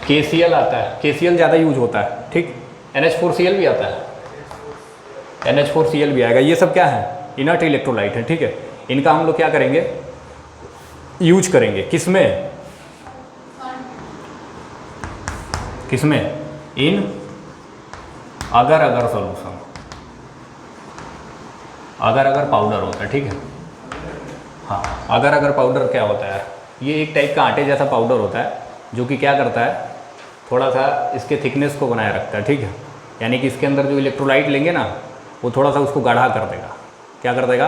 KCl आता है, KCl ज़्यादा यूज होता है, ठीक। NH4Cl भी आता है, NH4Cl भी आएगा। ये सब क्या है, इनर्ट इलेक्ट्रोलाइट है, ठीक है। इनका हम लोग क्या करेंगे, यूज करेंगे किसमें, किसमें, इन अगर अगर सॉल्यूशन, अगर अगर पाउडर होता है, ठीक है। हाँ, अगर अगर पाउडर क्या होता है, ये एक टाइप का आटे जैसा पाउडर होता है जो कि क्या करता है, थोड़ा सा इसके थिकनेस को बनाए रखता है, ठीक है। यानी कि इसके अंदर जो इलेक्ट्रोलाइट लेंगे ना, वो थोड़ा सा उसको गाढ़ा कर देगा। क्या कर देगा,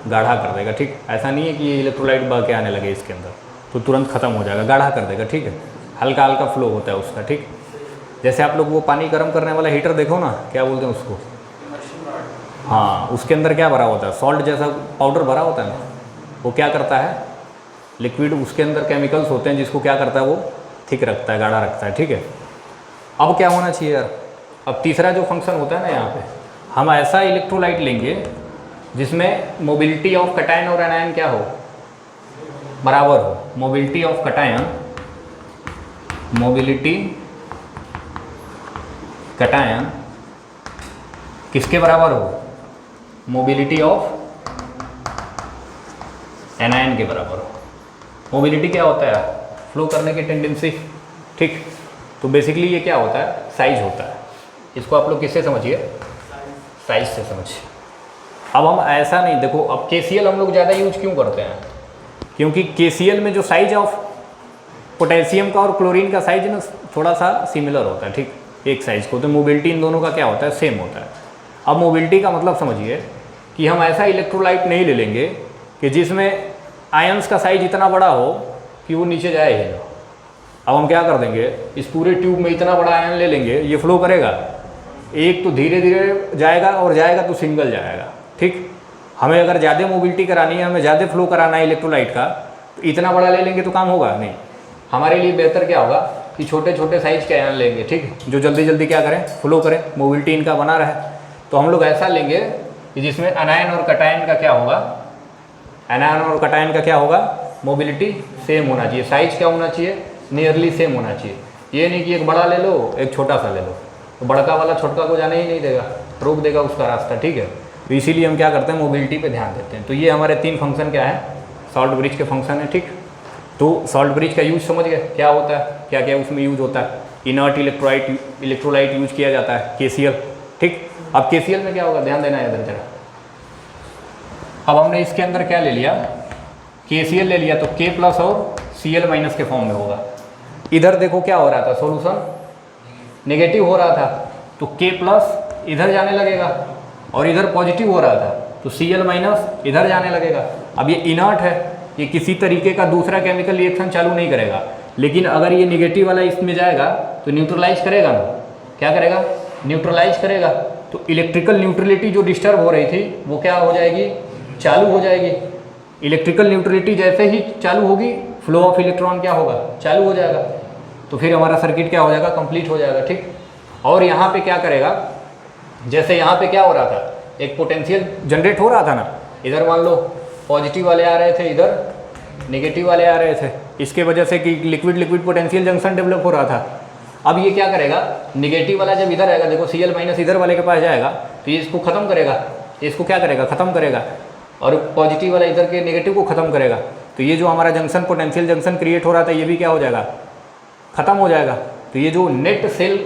गाढ़ा कर देगा, ठीक। ऐसा नहीं है कि ये इलेक्ट्रोलाइट बह के आने लगे इसके अंदर तो तुरंत ख़त्म हो जाएगा, गाढ़ा कर देगा, ठीक है। हल्का हल्का फ्लो होता है उसका, ठीक। जैसे आप लोग वो पानी गर्म करने वाला हीटर देखो ना, क्या बोलते हैं उसको, हाँ, उसके अंदर क्या भरा होता है, सॉल्ट जैसा पाउडर भरा होता है ना, वो क्या करता है, लिक्विड, उसके अंदर केमिकल्स होते हैं जिसको क्या करता है, वो थिक रखता है, गाढ़ा रखता है, ठीक है। अब क्या होना चाहिए यार, अब तीसरा जो फंक्शन होता है ना, यहाँ पे हम ऐसा इलेक्ट्रोलाइट लेंगे जिसमें मोबिलिटी ऑफ कैटायन और एनायन क्या हो, बराबर हो। Mobility of cation, mobility cation किसके बराबर हो, मोबिलिटी ऑफ एनायन के बराबर हो। मोबिलिटी क्या होता है, फ्लो करने की टेंडेंसी, ठीक। तो बेसिकली ये क्या होता है, साइज होता है। इसको आप लोग किससे समझिए, साइज से समझिए। अब हम ऐसा नहीं, देखो अब KCl हम लोग ज़्यादा यूज क्यों करते हैं, क्योंकि KCl में जो साइज ऑफ पोटेशियम का और क्लोरीन का साइज ना थोड़ा सा सिमिलर होता है, ठीक, एक साइज को। तो मोबिलिटी इन दोनों का क्या होता है, सेम होता है। अब मोबिलिटी का मतलब समझिए कि हम ऐसा इलेक्ट्रोलाइट नहीं ले लेंगे कि जिसमें आयंस का साइज इतना बड़ा हो कि वो नीचे जाए ही ना। अब हम क्या कर देंगे, इस पूरे ट्यूब में इतना बड़ा आयन ले लेंगे, ये फ्लो करेगा, एक तो धीरे धीरे जाएगा और जाएगा तो सिंगल जाएगा, ठीक। हमें अगर ज़्यादा मोबिलिटी करानी है, हमें ज़्यादा फ्लो कराना है इलेक्ट्रोलाइट का, तो इतना बड़ा ले लेंगे तो काम होगा नहीं। हमारे लिए बेहतर क्या होगा कि छोटे छोटे साइज के आयन लेंगे, ठीक, जो जल्दी जल्दी क्या करें, फ्लो करें, मोबिलिटी इनका बना रहे। तो हम लोग ऐसा लेंगे कि जिसमें एनायन और कैटायन का क्या होगा, एनायन और कैटायन का क्या होगा, मोबिलिटी सेम होना चाहिए, साइज क्या होना चाहिए, नियरली सेम होना चाहिए। ये नहीं कि एक बड़ा ले लो एक छोटा सा ले लो, तो बड़का वाला छोटका को जाने ही नहीं देगा, रोक देगा उसका रास्ता, ठीक है। तो इसीलिए हम क्या करते हैं, मोबिलिटी पे ध्यान देते हैं। तो ये हमारे 3 फंक्शन क्या है, सॉल्ट ब्रिज के फंक्शन है, ठीक। तो सॉल्ट ब्रिज का यूज समझ गए क्या होता है, क्या क्या उसमें यूज होता है। इनर्ट इलेक्ट्रोलाइट यूज किया जाता है, KCl, ठीक। अब KCl में क्या होगा, ध्यान देना है इधर जरा। अब हमने इसके अंदर क्या ले लिया, KCl ले लिया, तो K प्लस और Cl माइनस के फॉर्म में होगा। इधर देखो क्या हो रहा था, सॉल्यूशन नेगेटिव हो रहा था, तो K प्लस इधर जाने लगेगा, और इधर पॉजिटिव हो रहा था तो Cl माइनस इधर जाने लगेगा। अब ये इनर्ट है, ये किसी तरीके का दूसरा केमिकल रिएक्शन चालू नहीं करेगा, लेकिन अगर ये निगेटिव वाला इसमें जाएगा तो न्यूट्रलाइज करेगा ना, क्या करेगा, न्यूट्रलाइज करेगा। तो इलेक्ट्रिकल न्यूट्रलिटी जो डिस्टर्ब हो रही थी वो क्या हो जाएगी, चालू हो जाएगी। इलेक्ट्रिकल न्यूट्रलिटी जैसे ही चालू होगी, फ्लो ऑफ इलेक्ट्रॉन क्या होगा, चालू हो जाएगा। तो फिर हमारा सर्किट क्या हो जाएगा, कंप्लीट हो जाएगा, ठीक। और यहाँ पे क्या करेगा, जैसे यहाँ पे क्या हो रहा था, एक पोटेंशियल जनरेट हो रहा था ना, इधर मान लो पॉजिटिव वाले आ रहे थे, इधर नेगेटिव वाले आ रहे थे, इसके वजह से कि liquid liquid potential junction develop हो रहा था। अब ये क्या करेगा, निगेटिव वाला जब इधर आएगा, देखो Cl माइनस इधर वाले के पास जाएगा तो ये इसको ख़त्म करेगा, इसको क्या करेगा, ख़त्म करेगा, और पॉजिटिव वाला इधर के नेगेटिव को ख़त्म करेगा। तो ये जो हमारा जंक्शन पोटेंशियल जंक्शन क्रिएट हो रहा था, ये भी क्या हो जाएगा, ख़त्म हो जाएगा। तो ये जो नेट सेल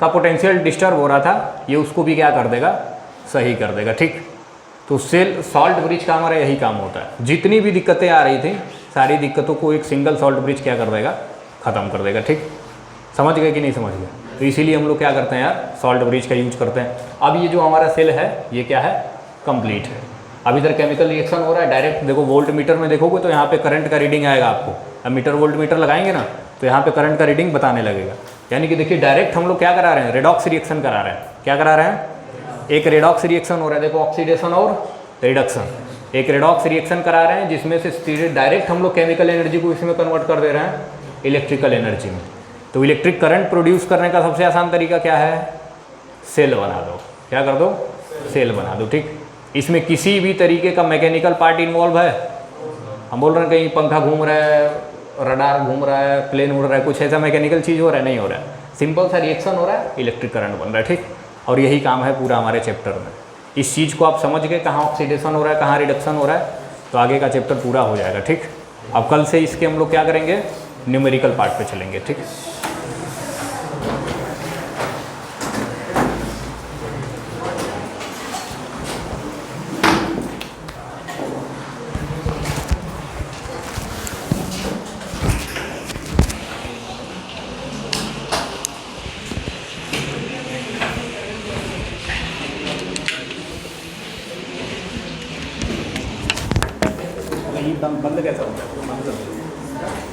का पोटेंशियल डिस्टर्ब हो रहा था, ये उसको भी क्या कर देगा, सही कर देगा, ठीक। तो सेल सॉल्ट ब्रिज का हमारा यही काम होता है। जितनी भी दिक्कतें आ रही थी, सारी दिक्कतों को एक सिंगल सॉल्ट ब्रिज क्या कर देगा, ख़त्म कर देगा, ठीक। समझ गए कि नहीं समझ गए। तो इसीलिए हम लोग क्या करते हैं यार, सॉल्ट ब्रिज का यूज करते हैं। अब ये जो हमारा सेल है ये क्या है, कंप्लीट है। अब इधर केमिकल रिएक्शन हो रहा है, डायरेक्ट देखो वोल्ट मीटर में देखोगे तो यहाँ पे करंट का रीडिंग आएगा आपको। अब मीटर वोल्ट मीटर लगाएंगे ना तो यहाँ पे करंट का रीडिंग बताने लगेगा। यानी कि देखिए डायरेक्ट हम लोग क्या करा रहे हैं, रेडॉक्स रिएक्शन करा रहे हैं। क्या करा रहे हैं, एक रेडॉक्स रिएक्शन हो रहा है, देखो ऑक्सीडेशन और रिडक्शन। एक रेडॉक्स रिएक्शन करा रहे हैं जिसमें से डायरेक्ट हम लोग केमिकल एनर्जी को इसमें कन्वर्ट कर दे रहे हैं इलेक्ट्रिकल एनर्जी में। तो इलेक्ट्रिक करंट प्रोड्यूस करने का सबसे आसान तरीका क्या है, सेल बना दो। क्या कर दो, सेल बना दो, ठीक। इसमें किसी भी तरीके का मैकेनिकल पार्ट इन्वॉल्व है, हम बोल रहे हैं कहीं पंखा घूम रहा है, रडार घूम रहा है, प्लेन उड़ रहा है, कुछ ऐसा मैकेनिकल चीज़ हो रहा है, नहीं हो रहा है, सिंपल सा रिएक्शन हो रहा है, इलेक्ट्रिक करंट बन रहा है, ठीक। और यही काम है पूरा हमारे चैप्टर में। इस चीज़ को आप समझ गए कहाँ ऑक्सीडेशन हो रहा है, कहाँ रिडक्शन हो रहा है, तो आगे का चैप्टर पूरा हो जाएगा, ठीक। अब कल से इसके हम लोग क्या करेंगे, न्यूमेरिकल पार्ट पे चलेंगे, ठीक। बंद कैसा होता है, बंद कर दो।